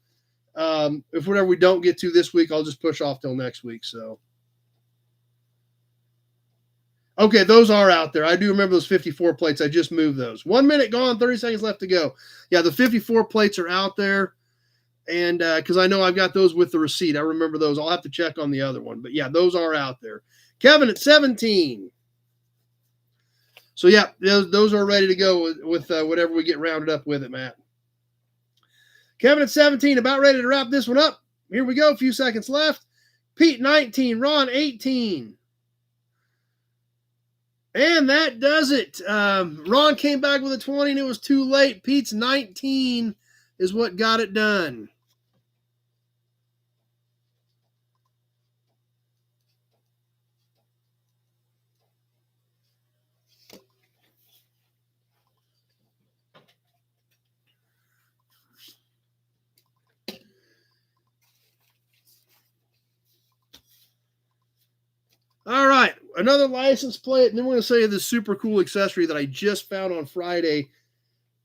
if whatever we don't get to this week, I'll just push off till next week. So, okay, those are out there. I do remember those 54 plates. I just moved those. 1 minute gone, 30 seconds left to go. Yeah, the 54 plates are out there, and because I know I've got those with the receipt. I remember those. I'll have to check on the other one, but yeah, those are out there. Kevin at 17. So, yeah, those are ready to go with whatever we get rounded up with it, Matt. Kevin at 17, about ready to wrap this one up. Here we go, a few seconds left. Pete, 19. Ron, 18. And that does it. Ron came back with a 20, and it was too late. Pete's 19 is what got it done. All right, another license plate, and then we're going to show you this super cool accessory that I just found on Friday,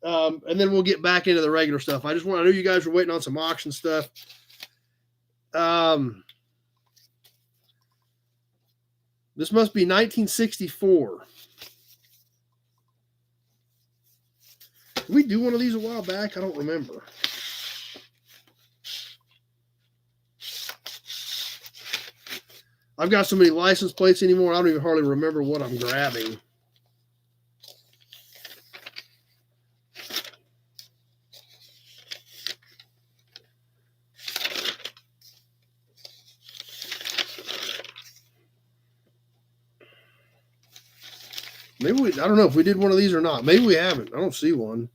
and then we'll get back into the regular stuff. I know you guys were waiting on some auction stuff. This must be 1964. Did we do one of these a while back? I don't remember. I've got so many license plates anymore, I don't even hardly remember what I'm grabbing. Maybe I don't know if we did one of these or not. Maybe we haven't. I don't see one.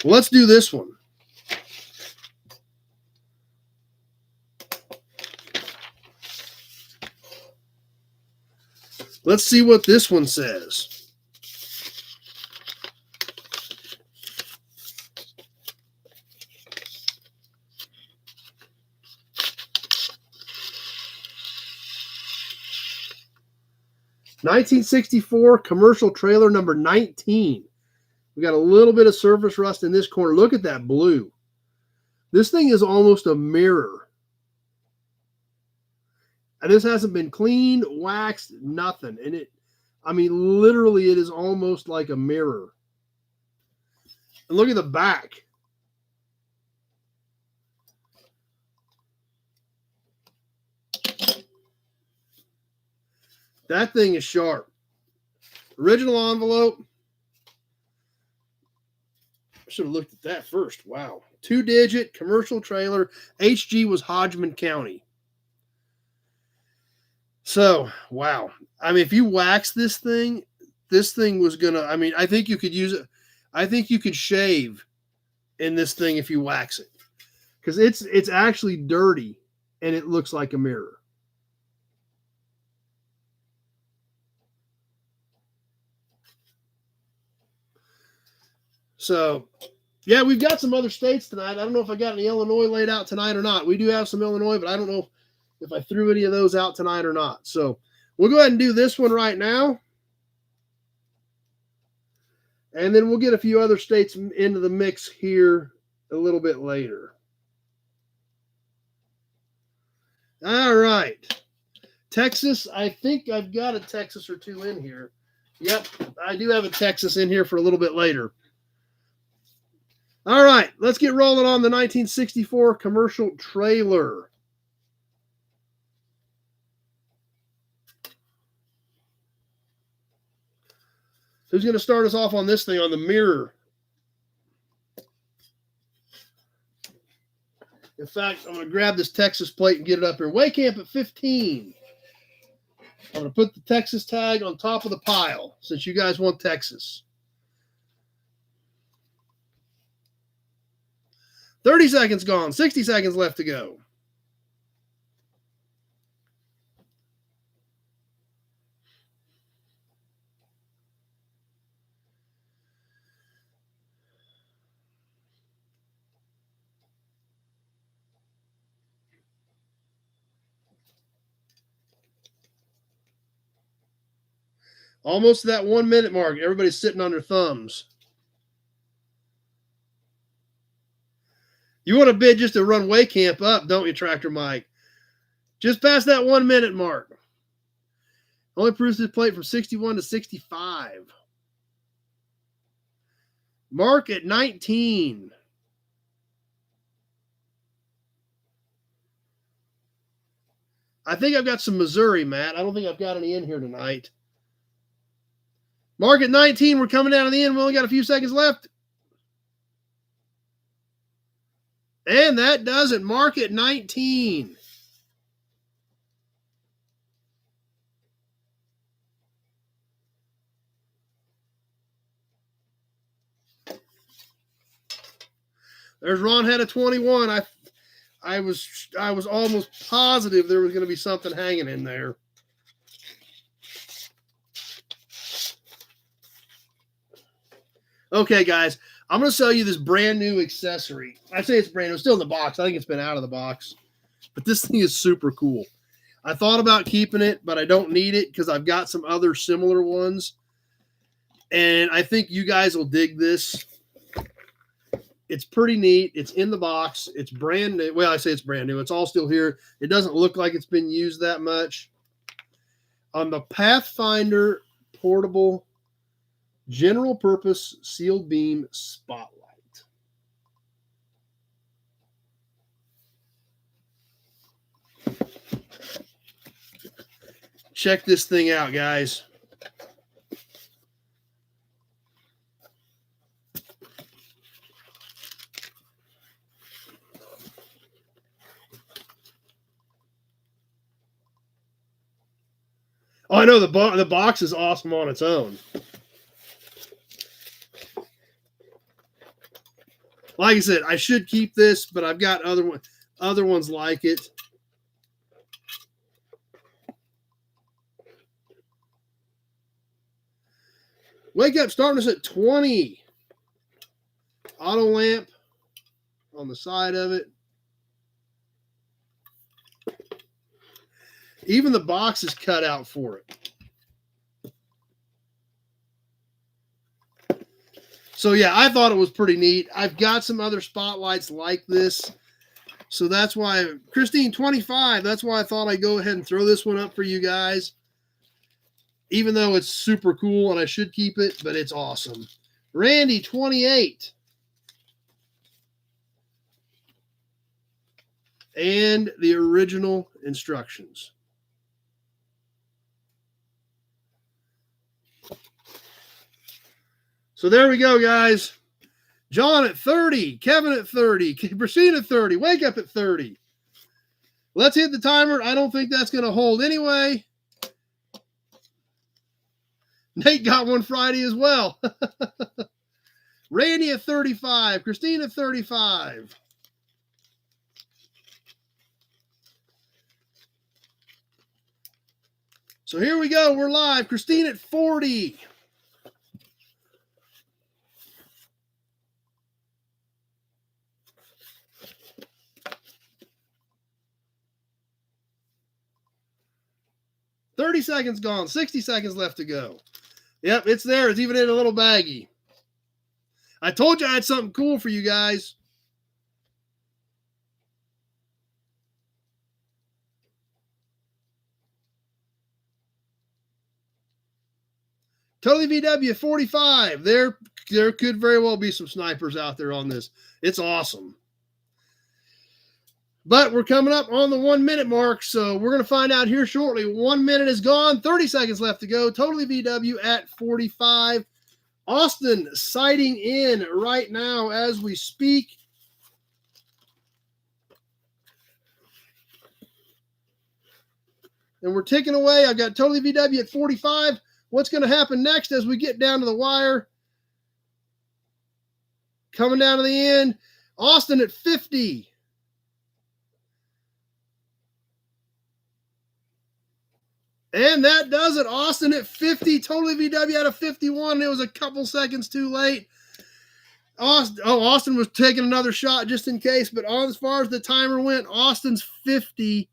Well, let's do this one. Let's see what this one says. "1964 commercial trailer number 19. We got a little bit of surface rust in this corner. Look at that blue. This thing is almost a mirror. And this hasn't been cleaned, waxed, nothing. And literally, it is almost like a mirror. And look at the back. That thing is sharp. Original envelope. I should have looked at that first. Wow. 2-digit commercial trailer. HG was Hodgman County. So, wow. If you wax this thing was going to, I think you could use it. I think you could shave in this thing if you wax it. Because it's actually dirty and it looks like a mirror. So, yeah, we've got some other states tonight. I don't know if I got any Illinois laid out tonight or not. We do have some Illinois, but I don't know if I threw any of those out tonight or not. So we'll go ahead and do this one right now. And then we'll get a few other states into the mix here a little bit later. All right. Texas, I think I've got a Texas or two in here. Yep, I do have a Texas in here for a little bit later. All right, let's get rolling on the 1964 commercial trailer. Who's going to start us off on this thing, on the mirror? In fact, I'm going to grab this Texas plate and get it up here. Way camp at 15. I'm going to put the Texas tag on top of the pile since you guys want Texas. 30 seconds gone. 60 seconds left to go. Almost to that 1 minute mark. Everybody's sitting on their thumbs. You want a bid just to run way camp up, don't you, Tractor Mike? Just past that 1 minute mark. Only produces plate from 61 to 65. Mark at 19. I think I've got some Missouri, Matt. I don't think I've got any in here tonight. Mark at 19. We're coming down to the end. We only got a few seconds left. And that does it. Mark at 19. There's Ron had a 21. I was almost positive there was going to be something hanging in there. Okay, guys, I'm going to sell you this brand new accessory. I say it's brand new. It's still in the box. I think it's been out of the box. But this thing is super cool. I thought about keeping it, but I don't need it because I've got some other similar ones. And I think you guys will dig this. It's pretty neat. It's in the box. It's brand new. Well, I say it's brand new. It's all still here. It doesn't look like it's been used that much. On the Pathfinder portable general purpose sealed beam spotlight. Check this thing out, guys. Oh, I know the box is awesome on its own. Like I said, I should keep this, but I've got other ones like it. Wake up, starting us at 20. Auto lamp on the side of it. Even the box is cut out for it. So yeah, I thought it was pretty neat. I've got some other spotlights like this. So that's why, Christine, 25, that's why I thought I'd go ahead and throw this one up for you guys. Even though it's super cool and I should keep it, but it's awesome. Randy, 28. And the original instructions. So there we go, guys. John at 30, Kevin at 30, Christine at 30, Wake Up at 30. Let's hit the timer. I don't think that's going to hold anyway. Nate got one Friday as well. Randy at 35, Christine at 35. So here we go. We're live. Christine at 40. $30 seconds gone. 60 seconds left to go. Yep, it's there. It's even in a little baggie. I told you I had something cool for you guys. Totally VW 45. There could very well be some snipers out there on this. It's awesome. But we're coming up on the 1 minute mark, so we're going to find out here shortly. 1 minute is gone. 30 seconds left to go. Totally VW at 45. Austin sighting in right now as we speak. And we're ticking away. I've got Totally VW at 45. What's going to happen next as we get down to the wire? Coming down to the end. Austin at 50. And that does it. Austin at 50. Totally VW out of 51. It was a couple seconds too late. Austin was taking another shot just in case. But as far as the timer went, Austin's 50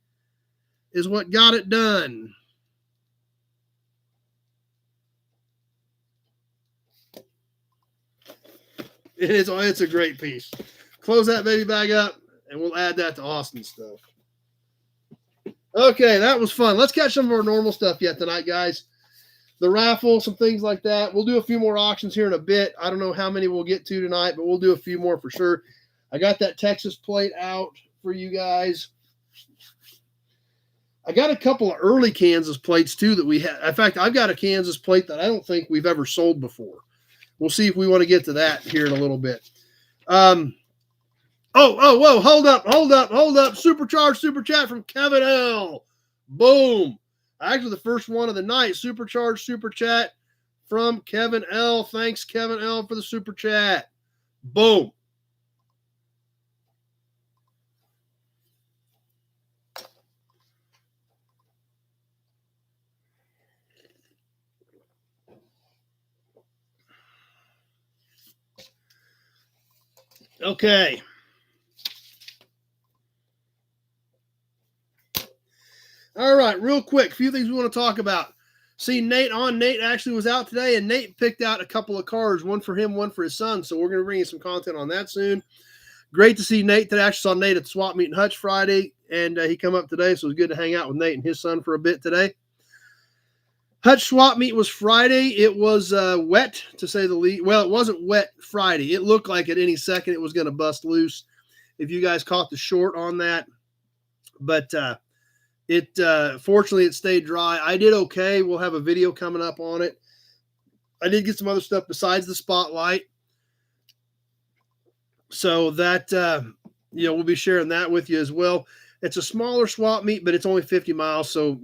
is what got it done. It's a great piece. Close that baby bag up, and we'll add that to Austin's stuff. Okay, that was fun. Let's catch some of our normal stuff yet tonight, guys. The raffle, some things like that. We'll do a few more auctions here in a bit. I don't know how many we'll get to tonight, but we'll do a few more for sure. I got that Texas plate out for you guys. I got a couple of early Kansas plates, too, that we had. In fact, I've got a Kansas plate that I don't think we've ever sold before. We'll see if we want to get to that here in a little bit. Whoa, hold up. Supercharged super chat from Kevin L. Boom. Actually, the first one of the night. Supercharged super chat from Kevin L. Thanks, Kevin L. for the super chat. Boom. Okay. All right, real quick, a few things we want to talk about. See Nate on. Nate actually was out today, and Nate picked out a couple of cars, one for him, one for his son. So we're going to bring you some content on that soon. Great to see Nate today. I actually saw Nate at the swap meet in Hutch Friday, and he come up today, so it was good to hang out with Nate and his son for a bit today. Hutch swap meet was Friday. It was wet, to say the least. Well, it wasn't wet Friday. It looked like at any second it was going to bust loose. If you guys caught the short on that. But fortunately, it stayed dry. I did okay. We'll have a video coming up on it. I did get some other stuff besides the spotlight. So that, we'll be sharing that with you as well. It's a smaller swap meet, but it's only 50 miles. So,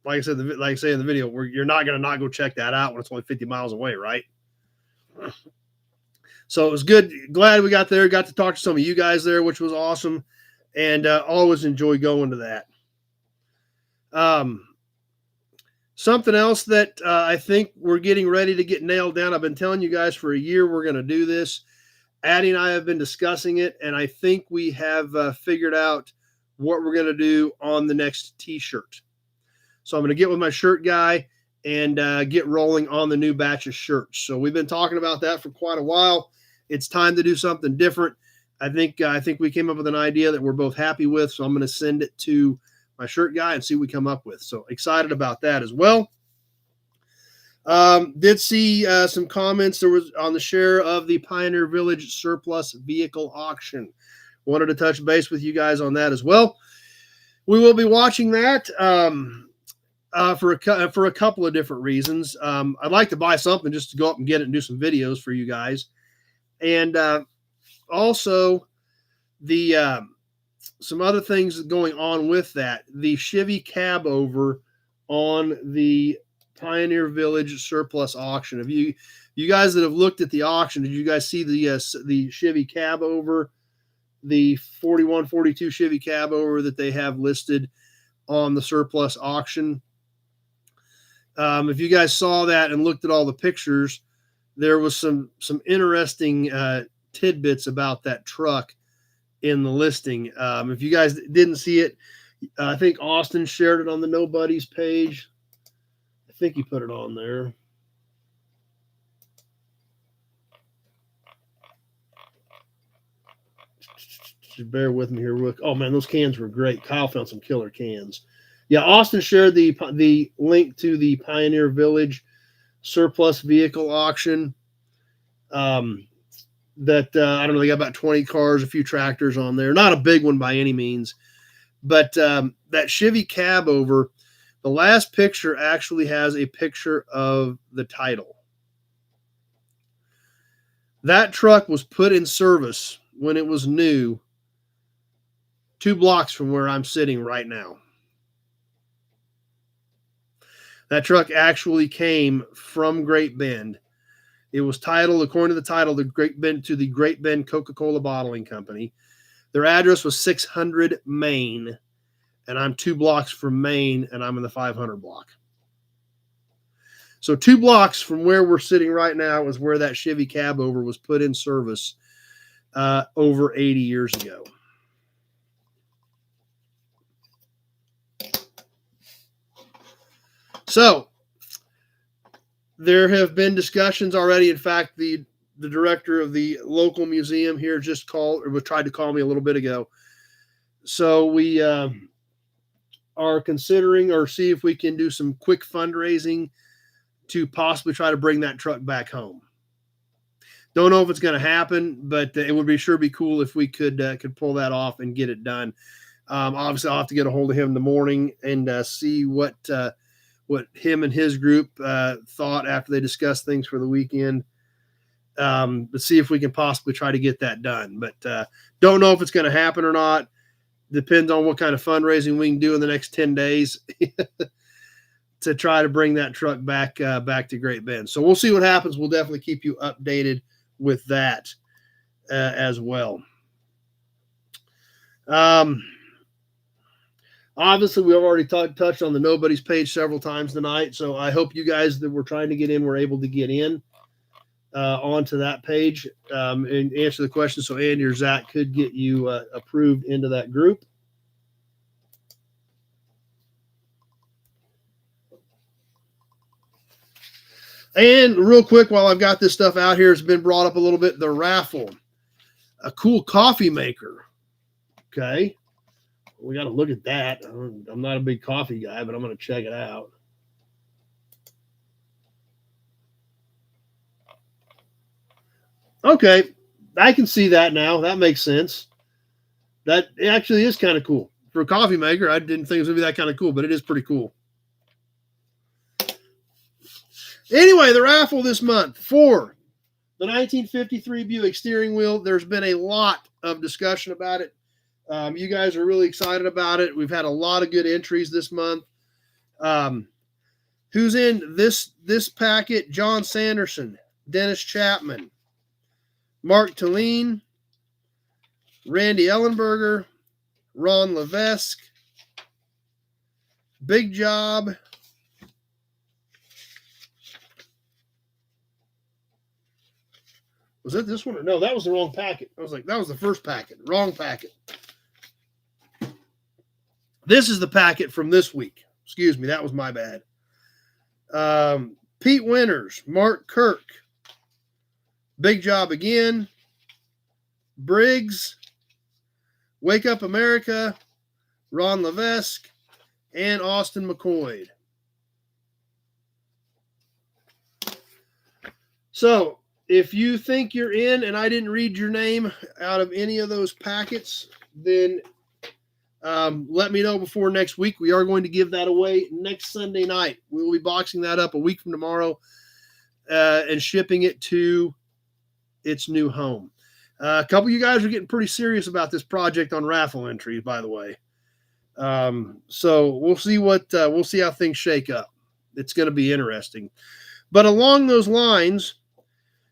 like I said in the video, you're not going to not go check that out when it's only 50 miles away, right? So it was good. Glad we got there. Got to talk to some of you guys there, which was awesome. And always enjoy going to that. Something else that I think we're getting ready to get nailed down. I've been telling you guys for a year we're going to do this. Addie and I have been discussing it, and I think we have figured out what we're going to do on the next t-shirt. So I'm going to get with my shirt guy and get rolling on the new batch of shirts. So we've been talking about that for quite a while. It's time to do something different. I think we came up with an idea that we're both happy with, so I'm going to send it to my shirt guy and see what we come up with. So excited about that as well. Did see some comments there was on the share of the Pioneer Village surplus vehicle auction. Wanted to touch base with you guys on that as well. We will be watching that for a couple of different reasons. I'd like to buy something just to go up and get it and do some videos for you guys. And also the some other things going on with that. The Chevy cab over on the Pioneer Village surplus auction. Have you guys that have looked at the auction, did you guys see the Chevy cab over, the 4142 Chevy cab over that they have listed on the surplus auction? If you guys saw that and looked at all the pictures, there was some interesting tidbits about that truck in the listing. If you guys didn't see it, I think Austin shared it on the Nobody's page. I think he put it on there. Just bear with me here. Oh man, those cans were great. Kyle found some killer cans. Yeah, Austin shared the link to the Pioneer Village surplus vehicle auction. That I don't know, they got about 20 cars, a few tractors on there. Not a big one by any means, but that Chevy cab over, the last picture actually has a picture of the title. That truck was put in service when it was new, 2 blocks from where I'm sitting right now. That truck actually came from Great Bend. It was titled, according to the title, the Great Bend Coca-Cola Bottling Company. Their address was 600 Main, and I'm 2 blocks from Main, and I'm in the 500 block. So 2 blocks from where we're sitting right now is where that Chevy cab over was put in service over 80 years ago. So there have been discussions already. In fact, the director of the local museum here just tried to call me a little bit ago. So we are considering or see if we can do some quick fundraising to possibly try to bring that truck back home. Don't know if it's going to happen, but it would be cool if we could pull that off and get it done. Obviously, I'll have to get a hold of him in the morning and see what him and his group thought after they discussed things for the weekend. But see if we can possibly try to get that done. But don't know if it's going to happen or not. Depends on what kind of fundraising we can do in the next 10 days to try to bring that truck back to Great Bend. So we'll see what happens. We'll definitely keep you updated with that as well. Obviously, we've already touched on the Nobody's page several times tonight, so I hope you guys that were trying to get in were able to get in onto that page and answer the question so Andy or Zach could get you approved into that group. And real quick, while I've got this stuff out here, it's been brought up a little bit, the raffle. A cool coffee maker. Okay. We got to look at that. I'm not a big coffee guy, but I'm going to check it out. Okay. I can see that now. That makes sense. That actually is kind of cool. For a coffee maker, I didn't think it was going to be that kind of cool, but it is pretty cool. Anyway, the raffle this month for the 1953 Buick steering wheel. There's been a lot of discussion about it. You guys are really excited about it. We've had a lot of good entries this month. Who's in this packet? John Sanderson, Dennis Chapman, Mark Talene, Randy Ellenberger, Ron Levesque, Big Job, was that this one? Or no, that was the wrong packet. I was like, that was the first packet. Wrong packet. This is the packet from this week. Excuse me, that was my bad. Pete Winters, Mark Kirk, Big Job again, Briggs, Wake Up America, Ron Levesque, and Austin McCoy. So, if you think you're in and I didn't read your name out of any of those packets, then let me know before next week. We are going to give that away next Sunday night. We will be boxing that up a week from tomorrow and shipping it to its new home. A couple of you guys are getting pretty serious about this project on raffle entries, by the way. So we'll see how things shake up. It's going to be interesting. But along those lines,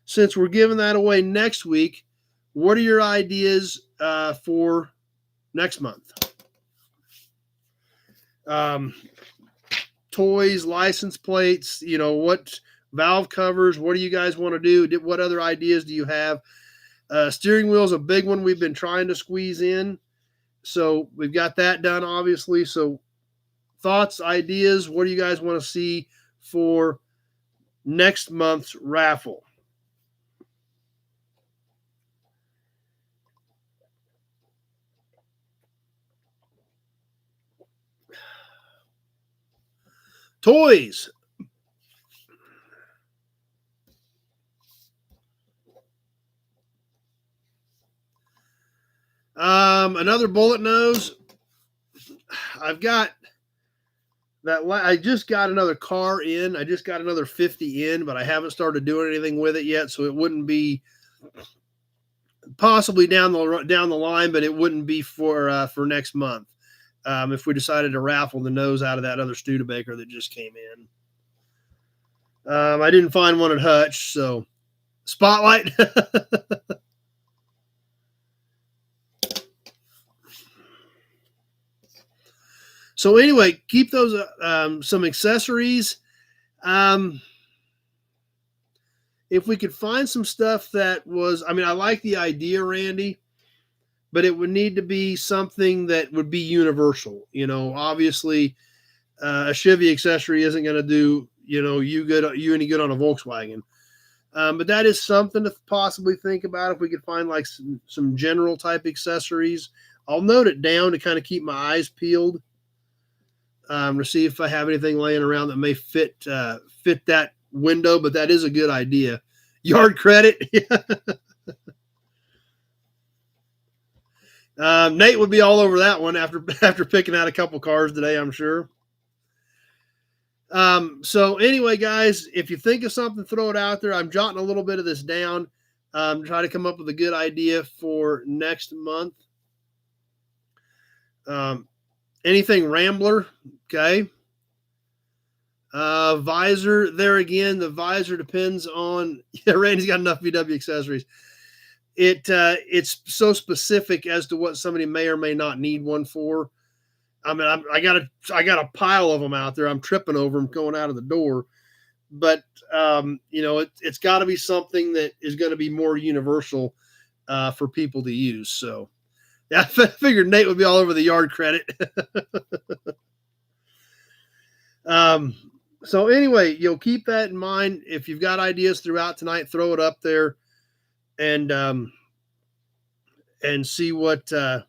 since we're giving that away next week, what are your ideas for next month? Toys, license plates, what valve covers, what do you guys want to do? What other ideas do you have? Steering wheel is a big one we've been trying to squeeze in. So we've got that done, obviously. So thoughts, ideas, what do you guys want to see for next month's raffle? Toys. Another bullet nose. I've got that. I just got another car in. I just got another 50 in, but I haven't started doing anything with it yet. So it wouldn't be possibly down the line, but it wouldn't be for next month. If we decided to raffle the nose out of that other Studebaker that just came in. I didn't find one at Hutch, so Spotlight. So anyway, keep those some accessories. If we could find some stuff that was, I like the idea, Randy, but it would need to be something that would be universal. Obviously, a Chevy accessory isn't going to do you any good on a Volkswagen. But that is something to possibly think about if we could find like some general type accessories. I'll note it down to kind of keep my eyes peeled. To see if I have anything laying around that may fit that window, but that is a good idea. Yard credit. Nate would be all over that one after picking out a couple cars today, I'm sure. So anyway, guys, if you think of something, throw it out there. I'm jotting a little bit of this down. Try to come up with a good idea for next month. Anything Rambler, okay. Visor, there again, the visor depends on, Randy's got enough VW accessories. It's so specific as to what somebody may or may not need one for. I got a pile of them out there. I'm tripping over them going out of the door, but it's got to be something that is going to be more universal for people to use. So yeah, I figured Nate would be all over the yard credit. So anyway, you'll keep that in mind. If you've got ideas throughout tonight, throw it up there and see what, and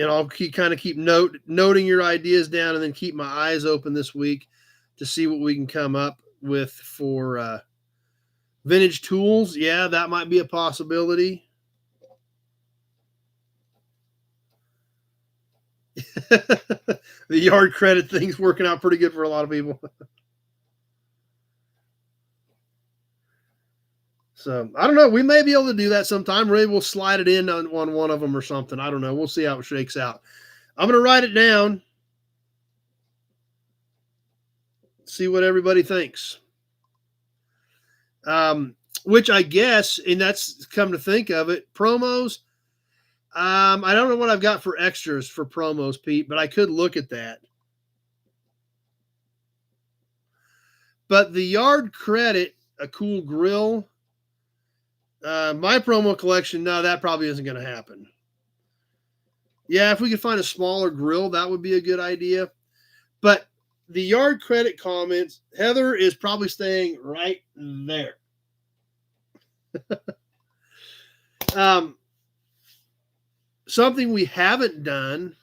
I'll keep noting your ideas down and then keep my eyes open this week to see what we can come up with for vintage tools. Yeah, that might be a possibility. The yard credit thing's working out pretty good for a lot of people. So I don't know. We may be able to do that sometime. Maybe we'll slide it in on one of them or something. I don't know. We'll see how it shakes out. I'm going to write it down. See what everybody thinks. which I guess, and that's come to think of it, promos. I don't know what I've got for extras for promos, Pete, but I could look at that. But the yard credit, a cool grill. My promo collection, no, that probably isn't going to happen. Yeah, if we could find a smaller grill, that would be a good idea. But the yard credit comments, Heather is probably staying right there. Something we haven't done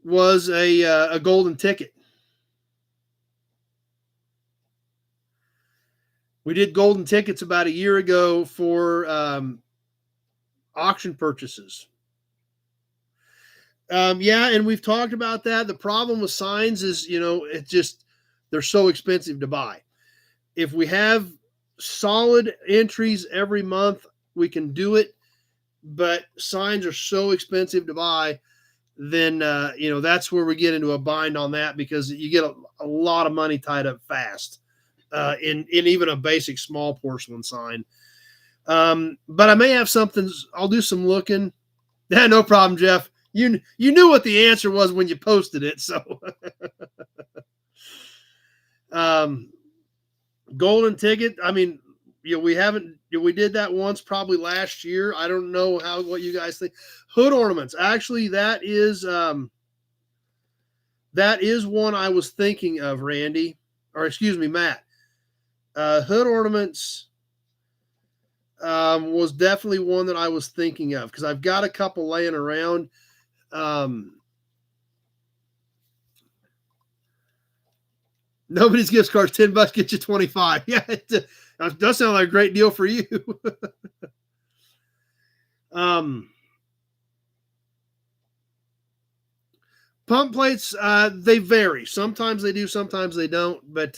was a golden ticket. We did golden tickets about a year ago for auction purchases. Yeah, and we've talked about that. The problem with signs is, they're so expensive to buy. If we have solid entries every month, we can do it. But signs are so expensive to buy, then, that's where we get into a bind on that, because you get a lot of money tied up fast in even a basic small porcelain sign. But I may have something. I'll do some looking. Yeah, no problem, Jeff. You knew what the answer was when you posted it. So, golden ticket. I mean, we haven't. We did that once, probably last year. I don't know what you guys think. Hood ornaments. Actually, that is one I was thinking of, Randy, or excuse me, Matt. Hood ornaments was definitely one that I was thinking of, because I've got a couple laying around. Nobody's gift cards, $10 get you 25. Yeah, it does sound like a great deal for you. Pump plates, they vary. Sometimes they do, sometimes they don't. But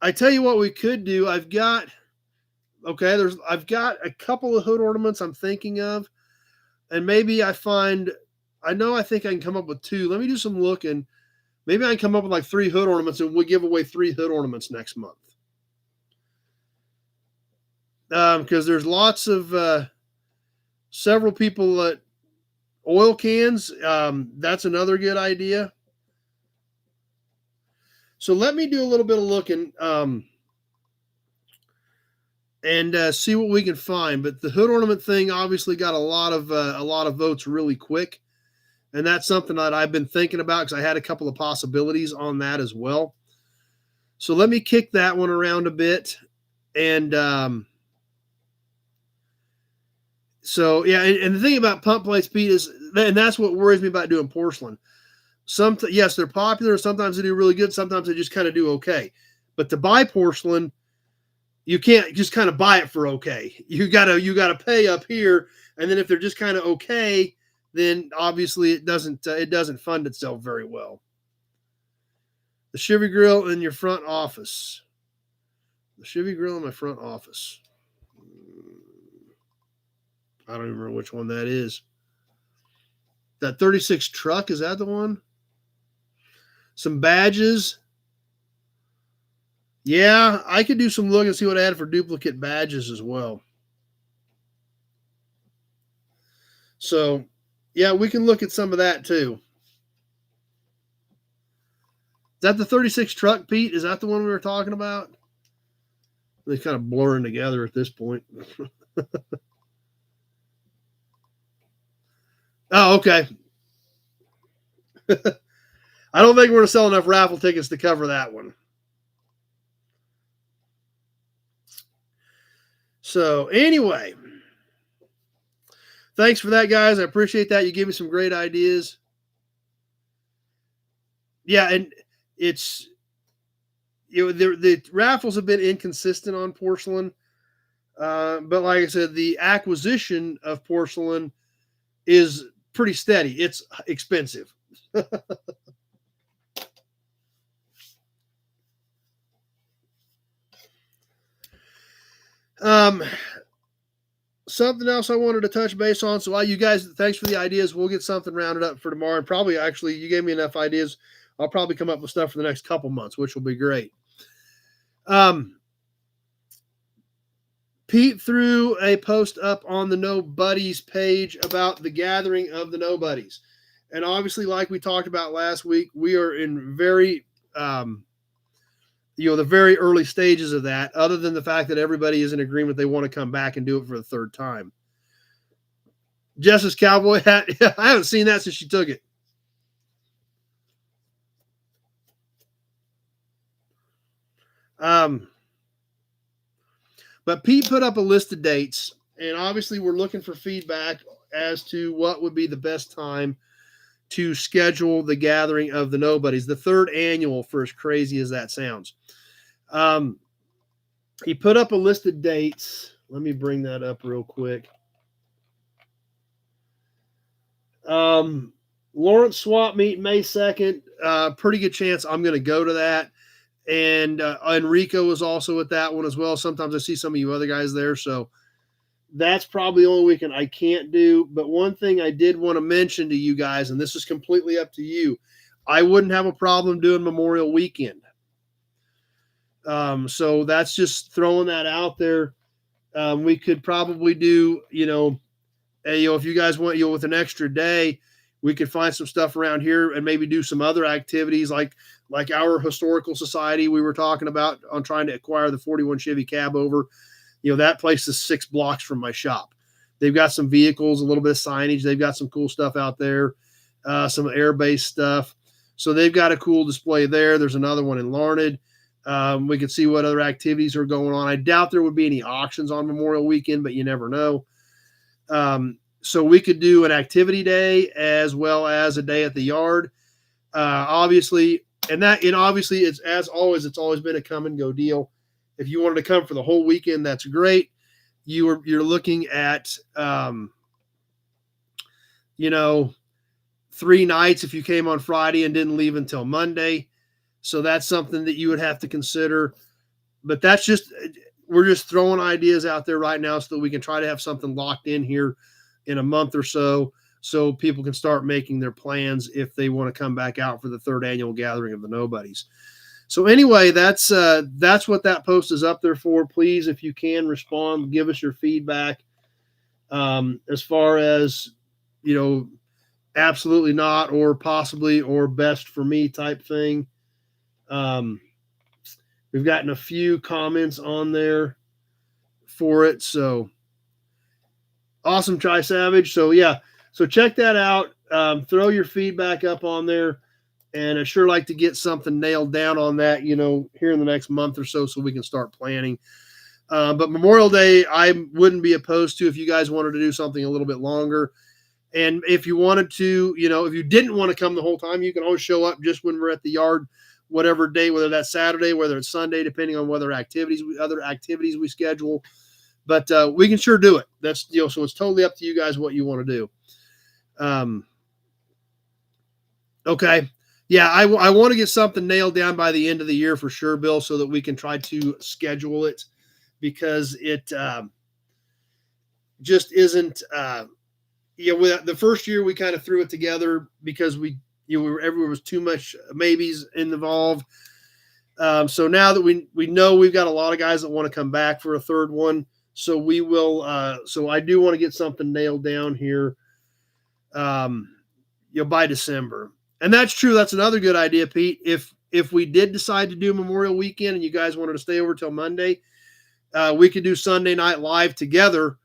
I tell you what we could do. I've got a couple of hood ornaments I'm thinking of, and maybe I think I can come up with 2. Let me do some looking. Maybe I can come up with like 3 hood ornaments, and we'll give away 3 hood ornaments next month. Because there's lots of several people that oil cans. That's another good idea. So let me do a little bit of looking and see what we can find. But the hood ornament thing obviously got a lot of votes really quick. And that's something that I've been thinking about, because I had a couple of possibilities on that as well. So let me kick that one around a bit. And so, yeah, and the thing about pump plates, Pete, is, and that's what worries me about doing porcelain. Yes, they're popular. Sometimes they do really good. Sometimes they just kind of do okay. But to buy porcelain, you can't just kind of buy it for okay. You gotta pay up here, and then if they're just kind of okay, then obviously it doesn't fund itself very well. The Chevy grill in your front office. The Chevy grill in my front office. I don't even remember which one that is. That 36 truck, is that the one? Some badges. Yeah, I could do some look and see what I had for duplicate badges as well. So, yeah, we can look at some of that too. Is that the 36 truck, Pete? Is that the one we were talking about? They're kind of blurring together at this point. Oh, okay. I don't think we're going to sell enough raffle tickets to cover that one. So, anyway, thanks for that, guys. I appreciate that. You gave me some great ideas. Yeah, and it's, the raffles have been inconsistent on porcelain. But like I said, the acquisition of porcelain is pretty steady. It's expensive. Something else I wanted to touch base on. So you guys, thanks for the ideas. We'll get something rounded up for tomorrow. And probably, actually, you gave me enough ideas. I'll probably come up with stuff for the next couple months, which will be great. Pete threw a post up on the No Buddies page about the gathering of the No Buddies. And obviously, like we talked about last week, we are in very, the very early stages of that, other than the fact that everybody is in agreement they want to come back and do it for the third time. Jess's cowboy hat, I haven't seen that since she took it. But Pete put up a list of dates, and obviously we're looking for feedback as to what would be the best time to schedule the gathering of the Nobodies, the third annual, for as crazy as that sounds. He put up a list of dates. Let me bring that up real quick. Lawrence Swap Meet, May 2nd. Pretty good chance I'm going to go to that. And Enrico was also at that one as well. Sometimes I see some of you other guys there. So that's probably the only weekend I can't do. But one thing I did want to mention to you guys, and this is completely up to you, I wouldn't have a problem doing Memorial Weekend. So that's just throwing that out there. We could probably do, if you guys want, with an extra day, we could find some stuff around here and maybe do some other activities like our historical society we were talking about on trying to acquire the 41 Chevy cab over. That place is 6 blocks from my shop. They've got some vehicles, a little bit of signage. They've got some cool stuff out there, some air-based stuff. So they've got a cool display there. There's another one in Larned. We could see what other activities are going on. I doubt there would be any auctions on Memorial Weekend, but you never know. So we could do an activity day as well as a day at the yard. Obviously, it's as always, it's always been a come and go deal. If you wanted to come for the whole weekend, that's great. You're looking at, 3 nights if you came on Friday and didn't leave until Monday. So that's something that you would have to consider. But we're just throwing ideas out there right now so that we can try to have something locked in here in a month or so people can start making their plans if they want to come back out for the third annual gathering of the Nobodies. So anyway, that's what that post is up there for. Please, if you can, respond, give us your feedback. As far as, absolutely not, or possibly, or best for me type thing. We've gotten a few comments on there for it. So awesome, Tri Savage. So yeah, so check that out. Throw your feedback up on there. And I'd sure like to get something nailed down on that, here in the next month or so we can start planning. But Memorial Day, I wouldn't be opposed to if you guys wanted to do something a little bit longer. And if you wanted to, if you didn't want to come the whole time, you can always show up just when we're at the yard, whatever day, whether that's Saturday, whether it's Sunday, depending on other activities we schedule. But we can sure do it. That's, so it's totally up to you guys what you want to do. Okay. Yeah, I want to get something nailed down by the end of the year for sure, Bill, so that we can try to schedule it, because it just isn't. With the first year we kind of threw it together because everywhere was too much maybes involved. So now that we know we've got a lot of guys that want to come back for a third one, so we will. So I do want to get something nailed down here, by December. And that's true. That's another good idea, Pete. If we did decide to do Memorial Weekend and you guys wanted to stay over till Monday, we could do Sunday Night Live together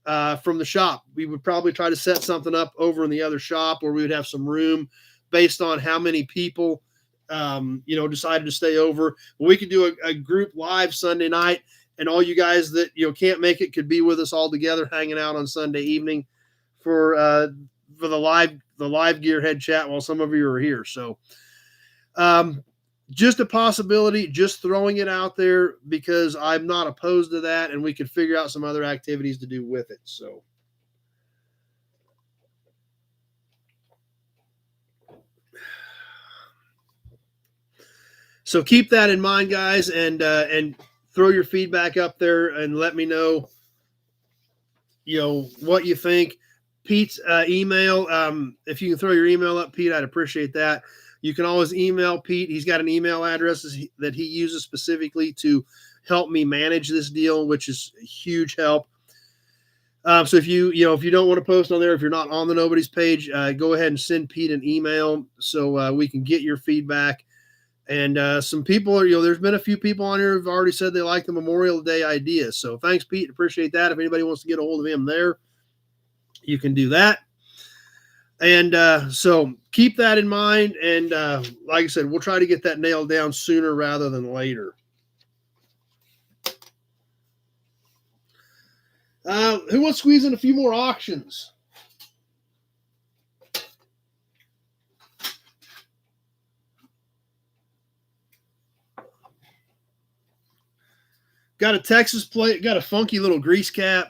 from the shop. We would probably try to set something up over in the other shop where we would have some room based on how many people, decided to stay over. We could do a group live Sunday night, and all you guys that can't make it could be with us all together, hanging out on Sunday evening for the live Gearhead chat while some of you are here. So just a possibility, just throwing it out there because I'm not opposed to that, and we could figure out some other activities to do with it. So keep that in mind, guys, and throw your feedback up there and let me know, what you think. Pete's email. If you can throw your email up, Pete, I'd appreciate that. You can always email Pete. He's got an email address that he uses specifically to help me manage this deal, which is a huge help. So if you don't want to post on there, if you're not on the Nobody's page, go ahead and send Pete an email so we can get your feedback. And some people are, there's been a few people on here who've already said they like the Memorial Day idea. So thanks, Pete. Appreciate that. If anybody wants to get a hold of him there, you can do that. And so keep that in mind. And like I said, we'll try to get that nailed down sooner rather than later. Who wants to squeeze in a few more auctions? Got a Texas plate, got a funky little grease cap.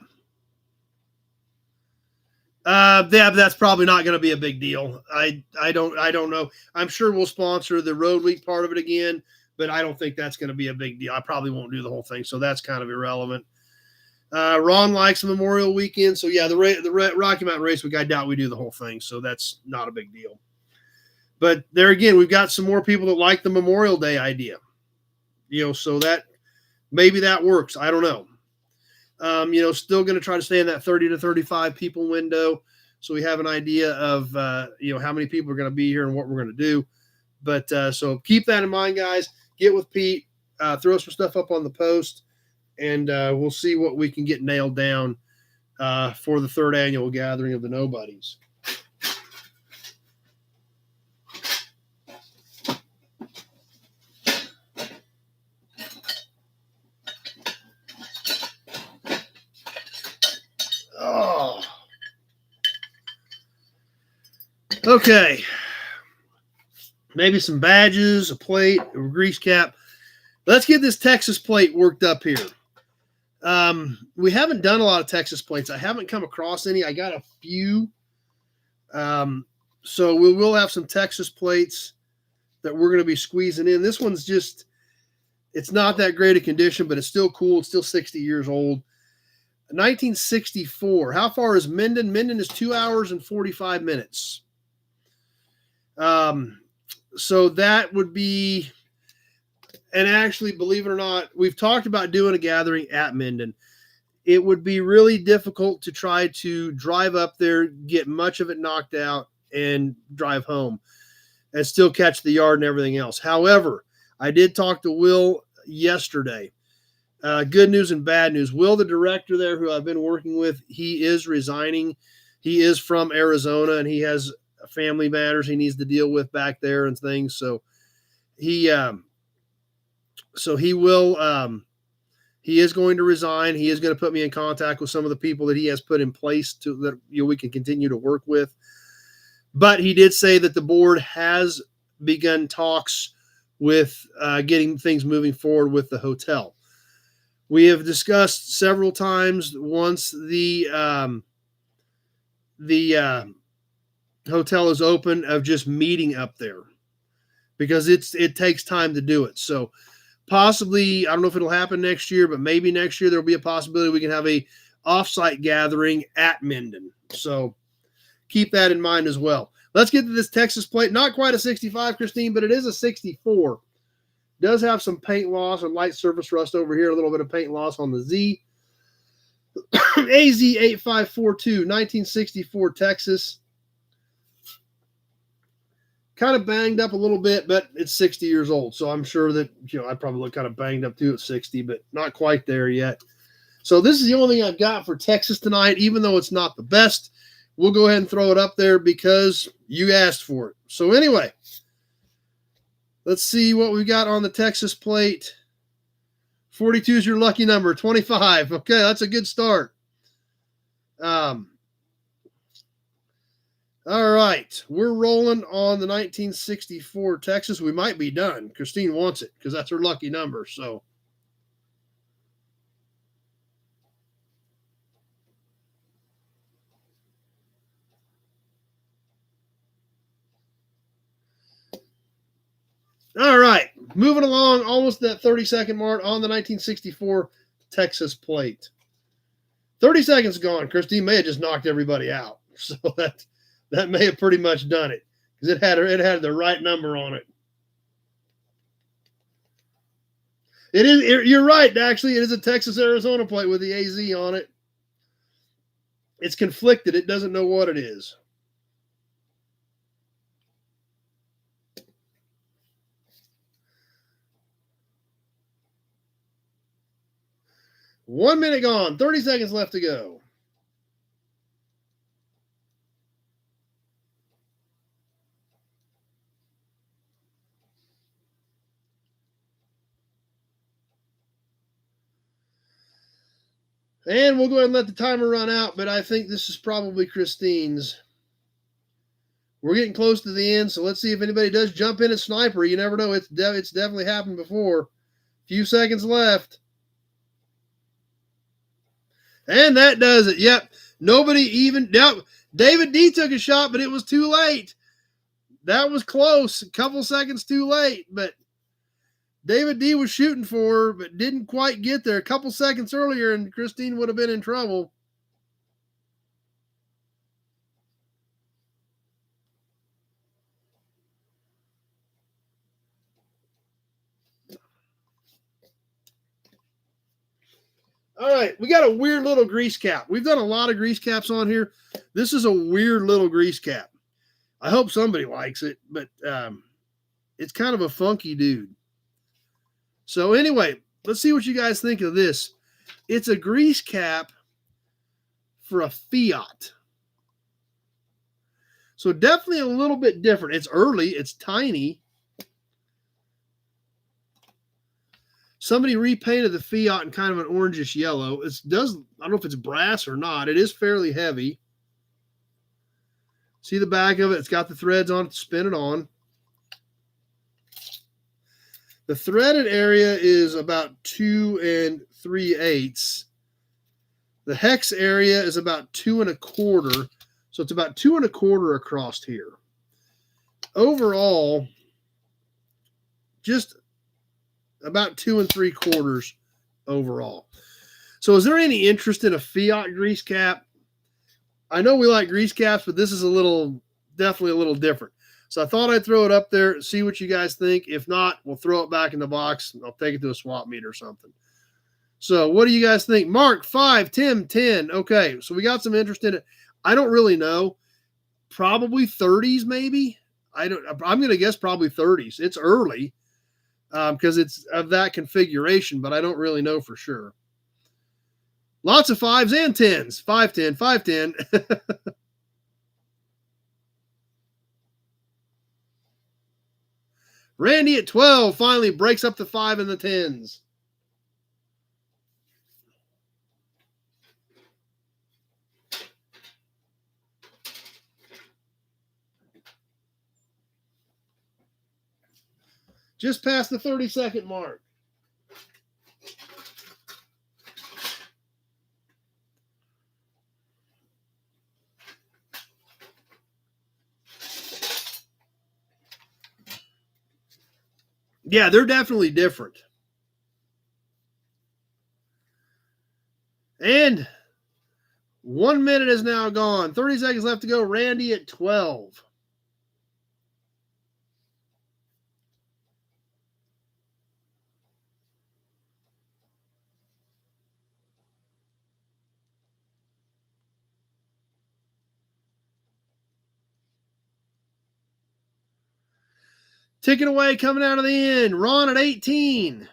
Yeah, that's probably not going to be a big deal. I don't know. I'm sure we'll sponsor the Road Week part of it again, but I don't think that's going to be a big deal. I probably won't do the whole thing, so that's kind of irrelevant. Ron likes Memorial Weekend, so yeah, the Rocky Mountain Race Week, I doubt we do the whole thing, so that's not a big deal. But there again, we've got some more people that like the Memorial Day idea, so that maybe that works. I don't know. Still going to try to stay in that 30 to 35 people window, so we have an idea of how many people are going to be here and what we're going to do. But so keep that in mind, guys. Get with Pete, throw some stuff up on the post, and we'll see what we can get nailed down for the third annual gathering of the Nobodies. Oh. Okay. Maybe some badges, a plate, a grease cap. Let's get this Texas plate worked up here. We haven't done a lot of Texas plates. I haven't come across any. I got a few. So we will have some Texas plates that we're going to be squeezing in. This one's just, it's not that great a condition, but it's still cool. It's still 60 years old. 1964. How far is Minden? Minden is 2 hours and 45 minutes. So that would be, and actually, believe it or not, we've talked about doing a gathering at Minden. It would be really difficult to try to drive up there, get much of it knocked out, and drive home and still catch the yard and everything else. However, I did talk to Will yesterday. Good news and bad news. Will, the director there who I've been working with, he is resigning. He is from Arizona, and he has family matters he needs to deal with back there and things. So he will, he is going to resign. He is going to put me in contact with some of the people that he has put in place to that we can continue to work with. But he did say that the board has begun talks with getting things moving forward with the hotel. We have discussed several times once the hotel is open of just meeting up there because it takes time to do it. So possibly, I don't know if it'll happen next year, but maybe next year there'll be a possibility we can have a offsite gathering at Minden. So keep that in mind as well. Let's get to this Texas plate. Not quite a 65, Christine, but it is a 64. Does have some paint loss and light surface rust over here, a little bit of paint loss on the Z. AZ8542, 1964 Texas. Kind of banged up a little bit, but it's 60 years old. So I'm sure that, I'd probably look kind of banged up too at 60, but not quite there yet. So this is the only thing I've got for Texas tonight, even though it's not the best. We'll go ahead and throw it up there because you asked for it. So anyway, let's see what we got on the Texas plate. 42 is your lucky number. 25. Okay, that's a good start. All right, we're rolling on the 1964 Texas. We might be done. Christine wants it because that's her lucky number. So, all right, moving along, almost that 30-second mark on the 1964 Texas plate. 30 seconds gone. Christine may have just knocked everybody out. So that may have pretty much done it, because it had the right number on it. You're right, actually. It is a Texas-Arizona plate with the AZ on it. It's conflicted. It doesn't know what it is. One minute gone. 30 seconds left to go. And we'll go ahead and let the timer run out, but I think this is probably Christine's. We're getting close to the end, so let's see if anybody does jump in at sniper. You never know. It's definitely happened before. Few seconds left. And that does it. Yep. Nobody even... Now, David D took a shot, but it was too late. That was close. A couple seconds too late, but David D was shooting for her, but didn't quite get there. A couple seconds earlier, and Christine would have been in trouble. All right, we got a weird little grease cap. We've done a lot of grease caps on here. This is a weird little grease cap. I hope somebody likes it, but it's kind of a funky dude. So anyway, let's see what you guys think of this. It's a grease cap for a Fiat. So definitely a little bit different. It's early. It's tiny. Somebody repainted the Fiat in kind of an orangish yellow. I don't know if it's brass or not. It is fairly heavy. See the back of it? It's got the threads on it to spin it on. The threaded area is about 2 3/8. The hex area is about 2 1/4. So it's about 2 1/4 across here. Overall, just about 2 3/4 overall. So is there any interest in a Fiat grease cap? I know we like grease caps, but this is definitely a little different. So I thought I'd throw it up there, see what you guys think. If not, we'll throw it back in the box. And I'll take it to a swap meet or something. So what do you guys think? Mark, 5, Tim, 10. Okay, so we got some interest in it. I don't really know. Probably 30s, maybe. I'm going to guess probably 30s. It's early because it's of that configuration, but I don't really know for sure. Lots of 5s and 10s. 5, 10, 5, 10. Randy at 12 finally breaks up the 5 and the 10s. Just past the 30-second mark. Yeah, they're definitely different. And 1 minute is now gone. 30 seconds left to go. Randy at 12. Ticking away, coming out of the end. Ron at 18.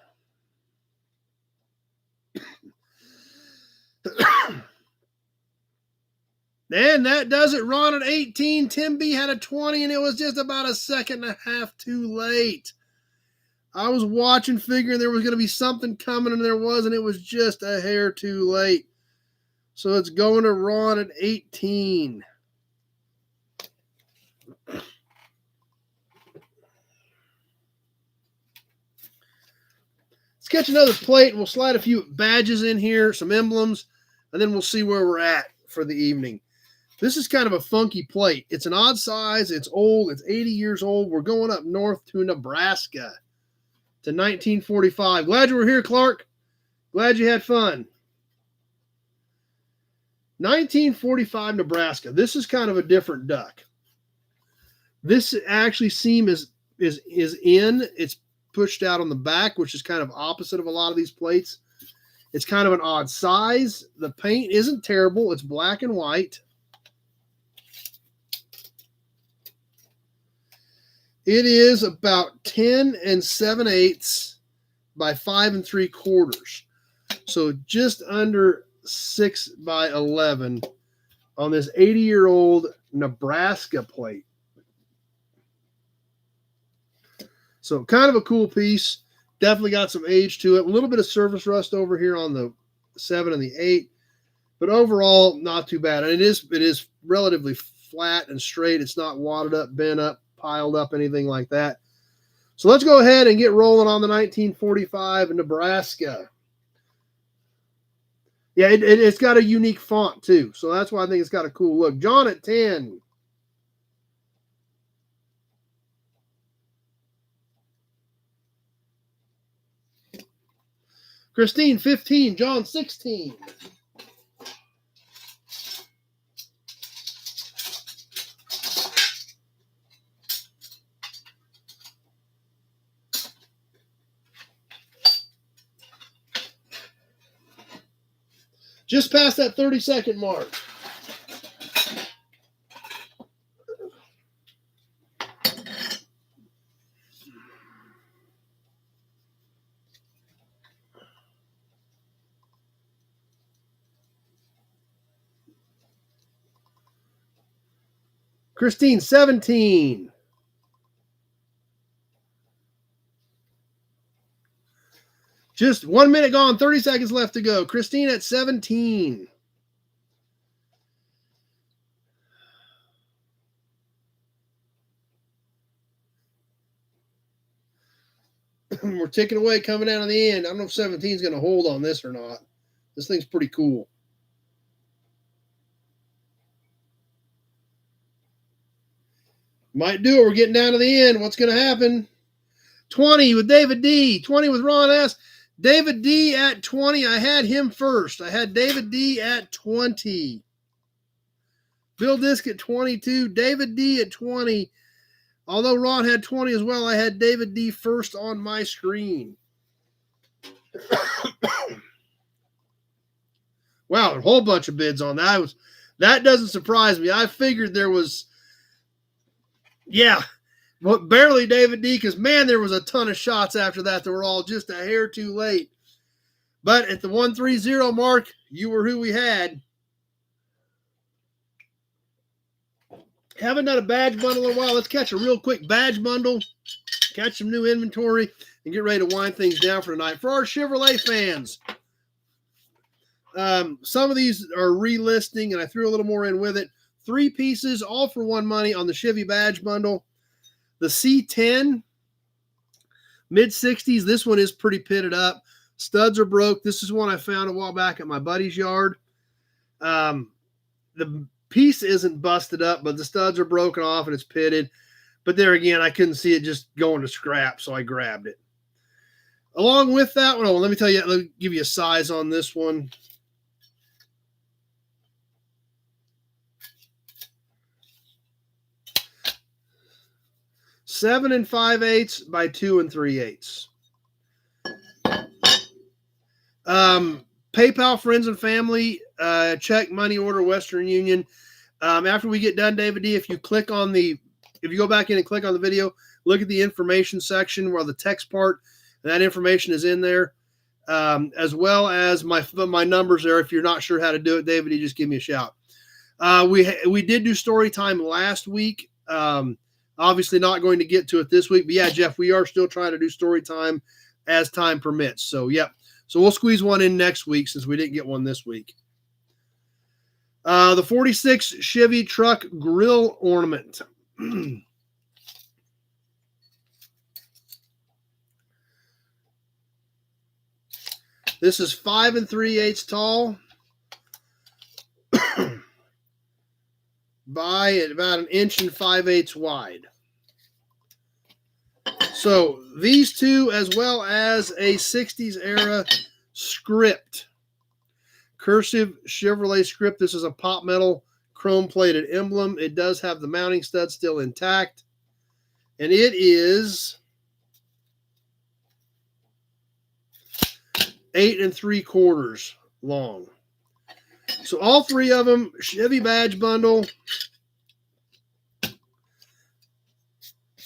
And that does it. Ron at 18. Tim B had a 20, and it was just about a second and a half too late. I was watching, figuring there was going to be something coming, and there wasn't. It was just a hair too late. So it's going to Ron at 18. Let's catch another plate, and we'll slide a few badges in here, some emblems, and then we'll see where we're at for the evening. This is kind of a funky plate. It's an odd size. It's old. It's 80 years old. We're going up north to Nebraska to 1945. Glad you were here, Clark. Glad you had fun. 1945 Nebraska. This is kind of a different duck. This actually seam is in. It's pushed out on the back, which is kind of opposite of a lot of these plates. It's kind of an odd size. The paint isn't terrible. It's black and white. It is about 10 7/8 by 5 3/4. So just under 6 by 11 on this 80-year-old Nebraska plate. So kind of a cool piece. Definitely got some age to it. A little bit of surface rust over here on the 7 and the 8. But overall, not too bad. And it is relatively flat and straight. It's not wadded up, bent up, piled up, anything like that. So let's go ahead and get rolling on the 1945 Nebraska. Yeah, it's got a unique font too. So that's why I think it's got a cool look. John at 10. Christine, 15. John, 16. Just past that 30-second mark. Christine, 17. Just 1 minute gone, 30 seconds left to go. Christine at 17. We're ticking away, coming down to the end. I don't know if 17 is going to hold on this or not. This thing's pretty cool. Might do it. We're getting down to the end. What's going to happen? 20 with David D. 20 with Ron S. David D at 20. I had him first. I had David D at 20. Bill Disk at 22. David D at 20. Although Ron had 20 as well, I had David D first on my screen. Wow, a whole bunch of bids on that. That doesn't surprise me. I figured there was, barely David D, because, man, there was a ton of shots after that were all just a hair too late. But at the 130 mark, you were who we had. Haven't done a badge bundle in a while. Let's catch a real quick badge bundle, catch some new inventory, and get ready to wind things down for tonight. For our Chevrolet fans, some of these are relisting, and I threw a little more in with it. 3 pieces, all for one money on the Chevy badge bundle. The C10, mid-60s. This one is pretty pitted up. Studs are broke. This is one I found a while back at my buddy's yard. The piece isn't busted up, but the studs are broken off and it's pitted. But there again, I couldn't see it just going to scrap, so I grabbed it. Along with that one, let me give you a size on this one. Seven 5/8 by 2 3/8. PayPal, friends and family, check, money order, Western Union. After we get done, David D, if you go back in and click on the video, look at the information section where the text part, and that information is in there, as well as my numbers there. If you're not sure how to do it, David D, just give me a shout. We did do story time last week. Obviously not going to get to it this week, but yeah, Jeff, we are still trying to do story time as time permits. So, yep. So we'll squeeze one in next week since we didn't get one this week. The 46 Chevy truck grill ornament. This is 5 3/8 tall by about 1 5/8 inches wide. So these two, as well as a 60s era script, cursive Chevrolet script. This is a Pop Metal chrome-plated emblem. It does have the mounting stud still intact. And it is 8 3/4 long. So all three of them, Chevy badge bundle.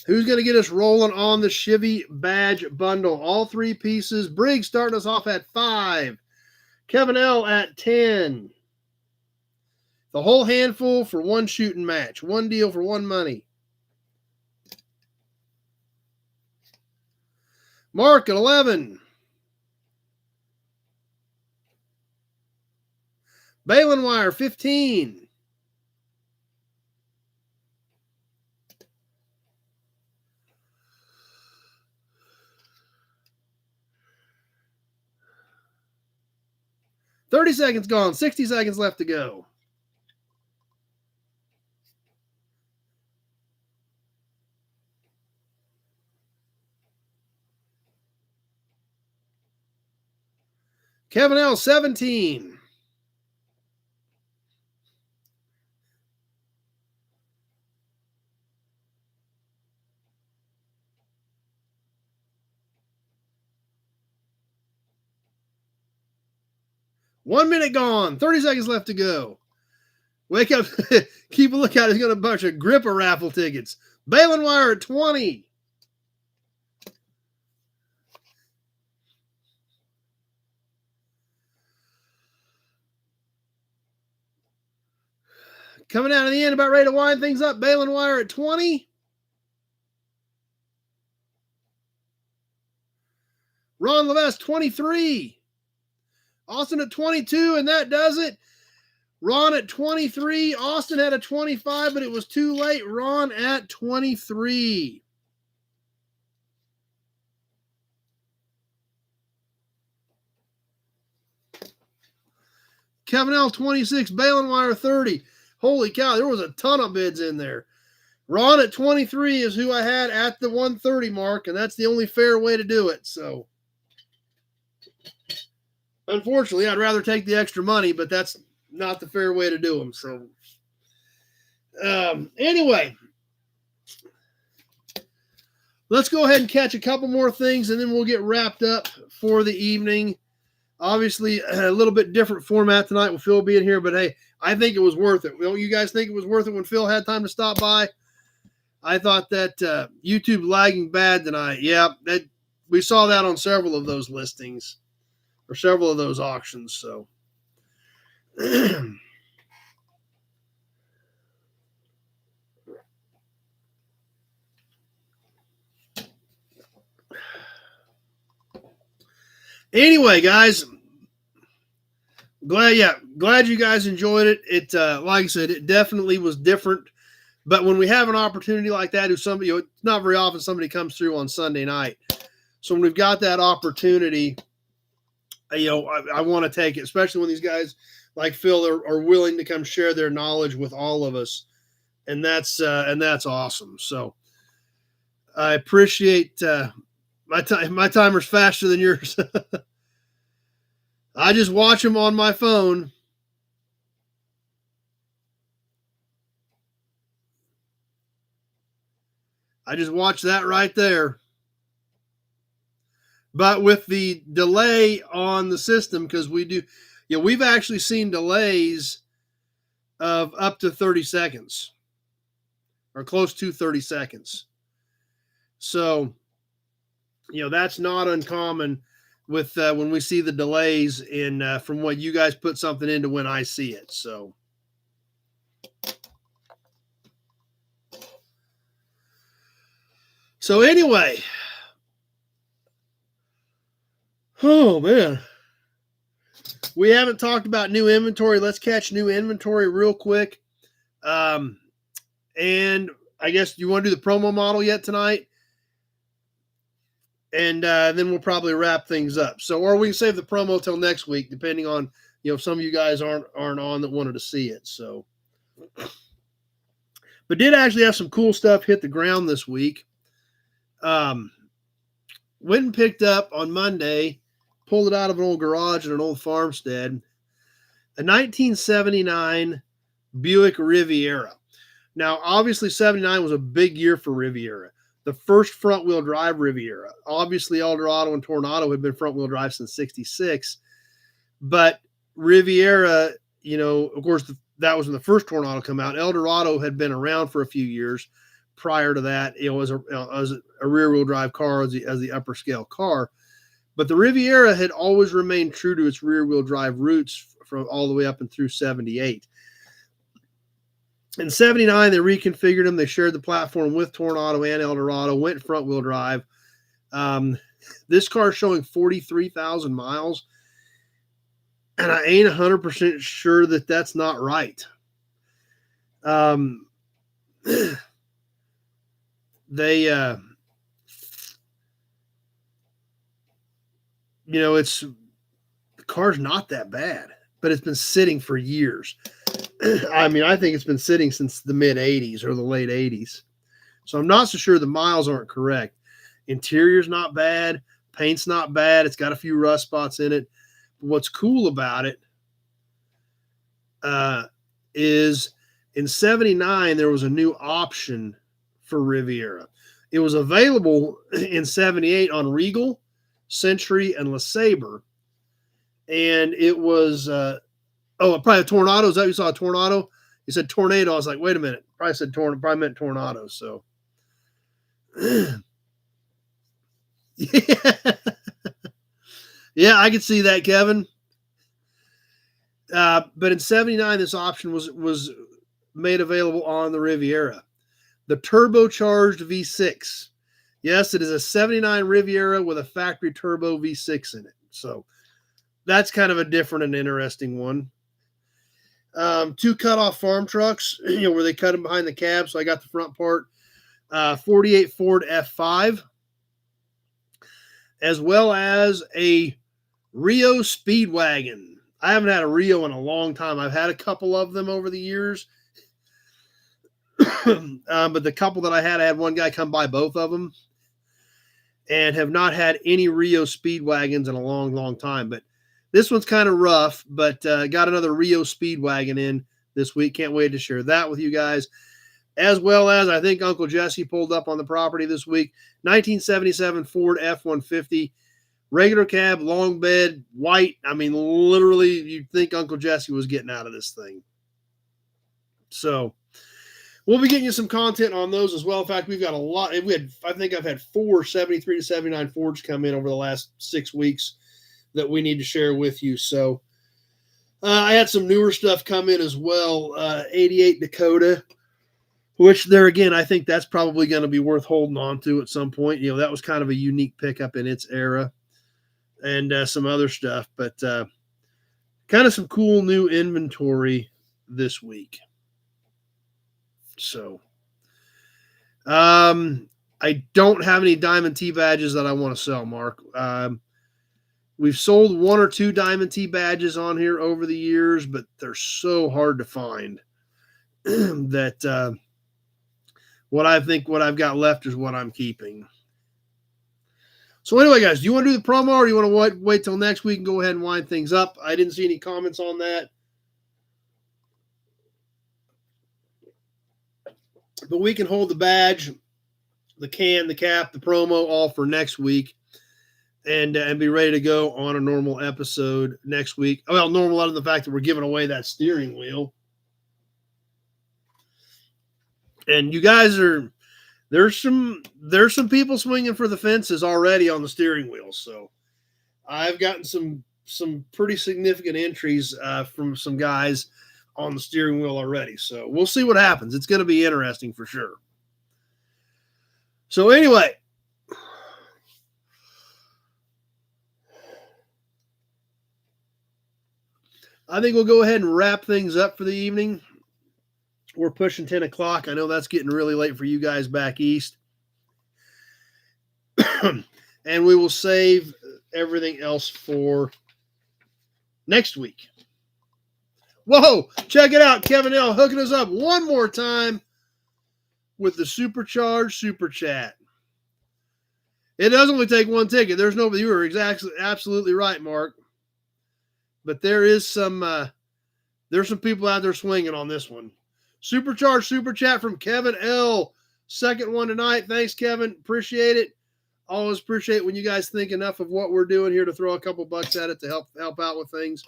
Who's going to get us rolling on the Chevy badge bundle? All three pieces. Briggs starting us off at 5. Kevin L at 10. The whole handful for one shooting match. One deal for one money. Mark at 11. Balin wire 15. $30 seconds gone. 60 seconds left to go. Kevin L 17. One minute gone. 30 seconds left to go. Wake up. Keep a lookout. He's got a bunch of gripper raffle tickets. Balin wire at 20. Coming out of the end, about ready to wind things up. Balin wire at 20. Ron Levesque, 23. Austin at 22, and that does it. Ron at 23. Austin had a 25, but it was too late. Ron at 23. Kevin L, 26. Balin wire, 30. Holy cow, there was a ton of bids in there. Ron at 23 is who I had at the 130 mark, and that's the only fair way to do it. So, unfortunately, I'd rather take the extra money, but that's not the fair way to do them. So, anyway, let's go ahead and catch a couple more things, and then we'll get wrapped up for the evening. Obviously, a little bit different format tonight with Phil being here, but hey, I think it was worth it. Don't you guys think it was worth it when Phil had time to stop by? I thought that YouTube lagging bad tonight. Yeah, we saw that on several of those listings or several of those auctions. So, anyway, guys, glad you guys enjoyed it. It like I said, it definitely was different. But when we have an opportunity like that, it's not very often somebody comes through on Sunday night. So when we've got that opportunity, I want to take it, especially when these guys like Phil are willing to come share their knowledge with all of us, and that's awesome. So I appreciate my time. My timer's faster than yours. I just watch them on my phone. I just watch that right there. But with the delay on the system, because we've actually seen delays of up to 30 seconds or close to 30 seconds. So, that's not uncommon with when we see the delays in from when you guys put something into when I see it. So anyway, oh man, we haven't talked about new inventory. Let's catch new inventory real quick. And I guess you want to do the promo model yet tonight? And then we'll probably wrap things up. So, or we can save the promo till next week, depending on, if some of you guys aren't on that wanted to see it. So, but did actually have some cool stuff hit the ground this week. Went and picked up on Monday, pulled it out of an old garage in an old farmstead. a 1979 Buick Riviera. Now, obviously, 79 was a big year for Riviera. The first front-wheel drive Riviera. Obviously, Eldorado and Tornado had been front-wheel drive since 66. But Riviera, of course, that was when the first Tornado came out. Eldorado had been around for a few years prior to that, as a rear-wheel drive car, as the upper-scale car. But the Riviera had always remained true to its rear-wheel drive roots from all the way up and through 78. In 79, they reconfigured them. They shared the platform with Tornado and Eldorado, went front-wheel drive. This car is showing 43,000 miles, and I ain't 100% sure that that's not right. The car's not that bad, but it's been sitting for years. I mean, I think it's been sitting since the mid 80s or the late 80s. So I'm not so sure the miles aren't correct. Interior's not bad. Paint's not bad. It's got a few rust spots in it. But what's cool about it is in 79, there was a new option for Riviera. It was available in 78 on Regal, Century, and LeSabre. And it was... probably a Tornado. Is that you saw a Tornado? You said Tornado. I was like, wait a minute. Probably meant Tornado. So, yeah, I could see that, Kevin. But in 79, this option was made available on the Riviera. The turbocharged V6. Yes, it is a 79 Riviera with a factory turbo V6 in it. So that's kind of a different and interesting one. 2 cut-off farm trucks, where they cut them behind the cab. So I got the front part. 48 Ford F5, as well as a Rio Speedwagon. I haven't had a Rio in a long time. I've had a couple of them over the years. But the couple that I had one guy come by both of them, and have not had any Rio Speedwagons in a long, long time. But this one's kind of rough, but got another Rio Speedwagon in this week. Can't wait to share that with you guys. As well as, I think Uncle Jesse pulled up on the property this week, 1977 Ford F-150, regular cab, long bed, white. I mean, literally, you'd think Uncle Jesse was getting out of this thing. So we'll be getting you some content on those as well. In fact, we've got a lot. I think I've had 4 73 to 79 Fords come in over the last 6 weeks that we need to share with you. So I had some newer stuff come in as well. 88 Dakota, which there again, I think that's probably going to be worth holding on to at some point. That was kind of a unique pickup in its era, and some other stuff, but kind of some cool new inventory this week. So I don't have any Diamond T badges that I want to sell, Mark. We've sold 1 or 2 Diamond T badges on here over the years, but they're so hard to find that what I've got left is what I'm keeping. So anyway, guys, do you want to do the promo, or do you want to wait till next week and go ahead and wind things up? I didn't see any comments on that. But we can hold the badge, the can, the cap, the promo, all for next week. And be ready to go on a normal episode next week. Well, normal out of the fact that we're giving away that steering wheel. And you guys there's some people swinging for the fences already on the steering wheel. So I've gotten some pretty significant entries from some guys on the steering wheel already. So we'll see what happens. It's going to be interesting for sure. So anyway, I think we'll go ahead and wrap things up for the evening. We're pushing 10 o'clock. I know that's getting really late for you guys back east. And we will save everything else for next week. Whoa, check it out. Kevin L. hooking us up one more time with the Supercharged Super Chat. It does only take 1 ticket. You were absolutely right, Mark. But there is some There's some people out there swinging on this one. Supercharged super chat from Kevin L. Second one tonight. Thanks, Kevin. Appreciate it. Always appreciate when you guys think enough of what we're doing here to throw a couple bucks at it to help out with things.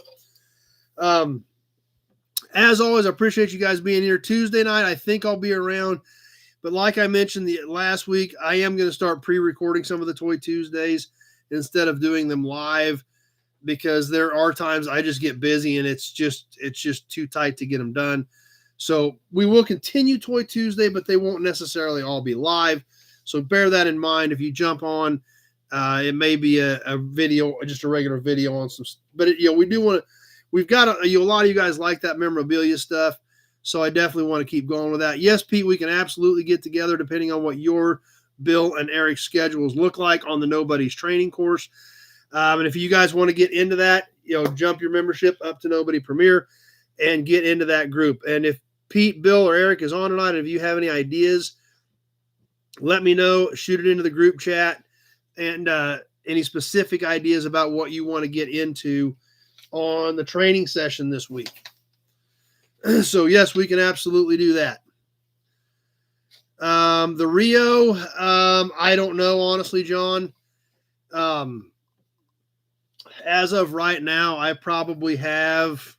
As always, I appreciate you guys being here. Tuesday night, I think I'll be around. But like I mentioned last week, I am going to start pre-recording some of the Toy Tuesdays instead of doing them live, because there are times I just get busy and it's just too tight to get them done. So we will continue Toy Tuesday, but they won't necessarily all be live. So bear that in mind. If you jump on, it may be a video, just a regular video on some, but we do want to, we've got a lot of you guys like that memorabilia stuff. So I definitely want to keep going with that. Yes, Pete, we can absolutely get together depending on what your, Bill, and Eric's schedules look like on the Nobody's training course. And if you guys want to get into that, jump your membership up to Nobody Premier and get into that group. And if Pete, Bill, or Eric is on tonight, and if you have any ideas, let me know. Shoot it into the group chat, and any specific ideas about what you want to get into on the training session this week. So yes, we can absolutely do that. The Rio, I don't know, honestly, John. As of right now, I probably have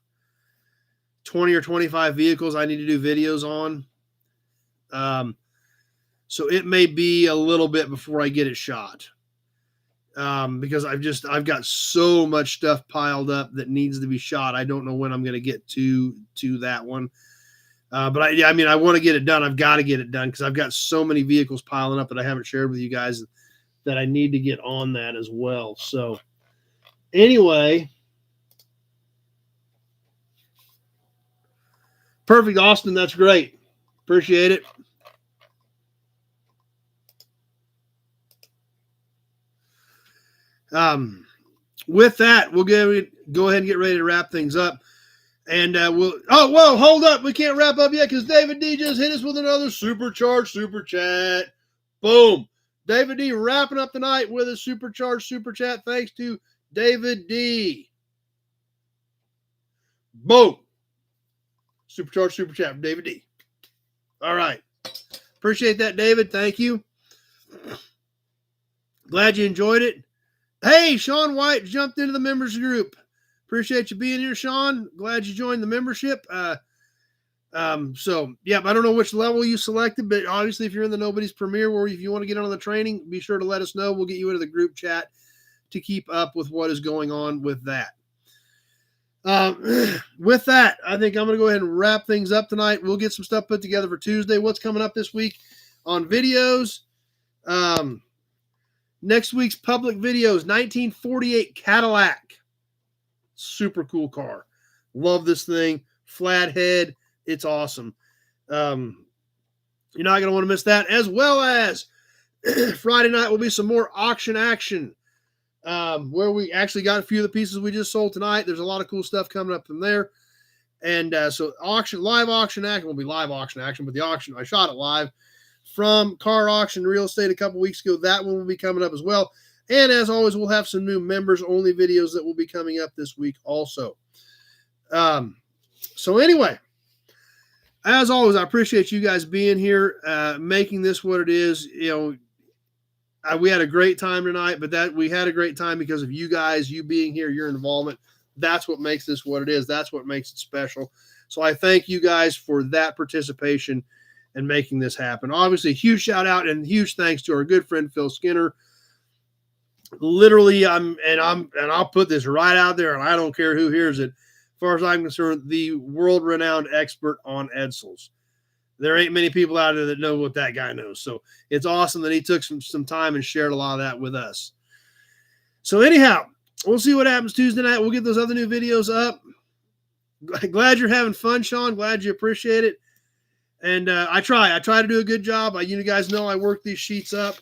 20 or 25 vehicles I need to do videos on. So it may be a little bit before I get it shot. Because I've got so much stuff piled up that needs to be shot. I don't know when I'm going to get to that one. But I want to get it done. I've got to get it done because I've got so many vehicles piling up that I haven't shared with you guys that I need to get on that as well. So anyway, perfect, Austin. That's great. Appreciate it. With that, we'll go ahead and get ready to wrap things up. And whoa, hold up. We can't wrap up yet because David D just hit us with another supercharged super chat. Boom. David D wrapping up the night with a supercharged super chat. Thanks to David D. Boom. Supercharged super chat from David D. All right. Appreciate that, David. Thank you. Glad you enjoyed it. Hey, Sean White jumped into the members group. Appreciate you being here, Sean. Glad you joined the membership. So, yeah, I don't know which level you selected, but obviously if you're in the Nobody's Premier or if you want to get on the training, be sure to let us know. We'll get you into the group chat to keep up with what is going on with that. With that, I think I'm going to go ahead and wrap things up tonight. We'll get some stuff put together for Tuesday. What's coming up this week on videos? Next week's public videos, 1948 Cadillac. Super cool car. Love this thing. Flat head. It's awesome. You're not going to want to miss that. As well as Friday night will be some more auction action. Where we actually got a few of the pieces we just sold tonight. There's a lot of cool stuff coming up from there. And so live auction action will be live auction action, but the auction, I shot it live from Car Auction Real Estate a couple weeks ago. That one will be coming up as well. And as always, we'll have some new members only videos that will be coming up this week also. So anyway, as always, I appreciate you guys being here, making this what it is. We had a great time tonight, but we had a great time because of you guys, you being here, your involvement. That's what makes this what it is. That's what makes it special. So I thank you guys for that participation and making this happen. Obviously, a huge shout out and huge thanks to our good friend Phil Skinner. Literally, I'll put this right out there, and I don't care who hears it. As far as I'm concerned, the world-renowned expert on Edsels. There ain't many people out there that know what that guy knows. So it's awesome that he took some time and shared a lot of that with us. So anyhow, we'll see what happens Tuesday night. We'll get those other new videos up. Glad you're having fun, Sean. Glad you appreciate it. And I try to do a good job. You guys know I work these sheets up.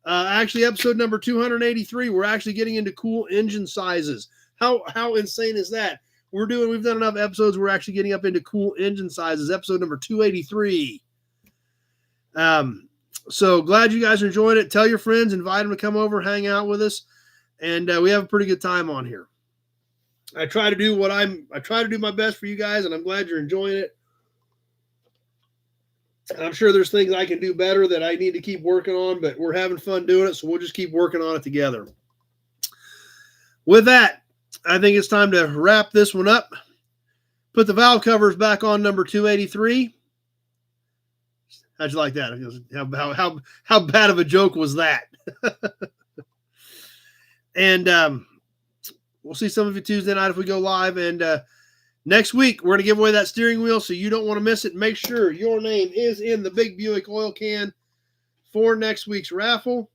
Actually, episode number 283, we're actually getting into cool engine sizes. How insane is that? We've done enough episodes. We're actually getting up into cool engine sizes. Episode number 283. So glad you guys are enjoying it. Tell your friends, invite them to come over, hang out with us. And we have a pretty good time on here. I try to do my best for you guys, and I'm glad you're enjoying it. I'm sure there's things I can do better that I need to keep working on, but we're having fun doing it, so we'll just keep working on it together. With that, I think it's time to wrap this one up. Put the valve covers back on number 283. How'd you like that? How bad of a joke was that? And we'll see some of you Tuesday night if we go live. And next week, we're going to give away that steering wheel, so you don't want to miss it. Make sure your name is in the Big Buick oil can for next week's raffle.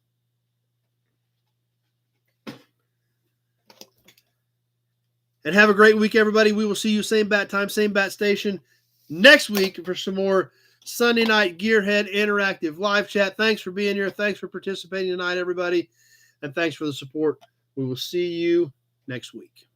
And have a great week, everybody. We will see you same bat time, same bat station next week for some more Sunday night Gearhead interactive live chat. Thanks for being here. Thanks for participating tonight, everybody. And thanks for the support. We will see you next week.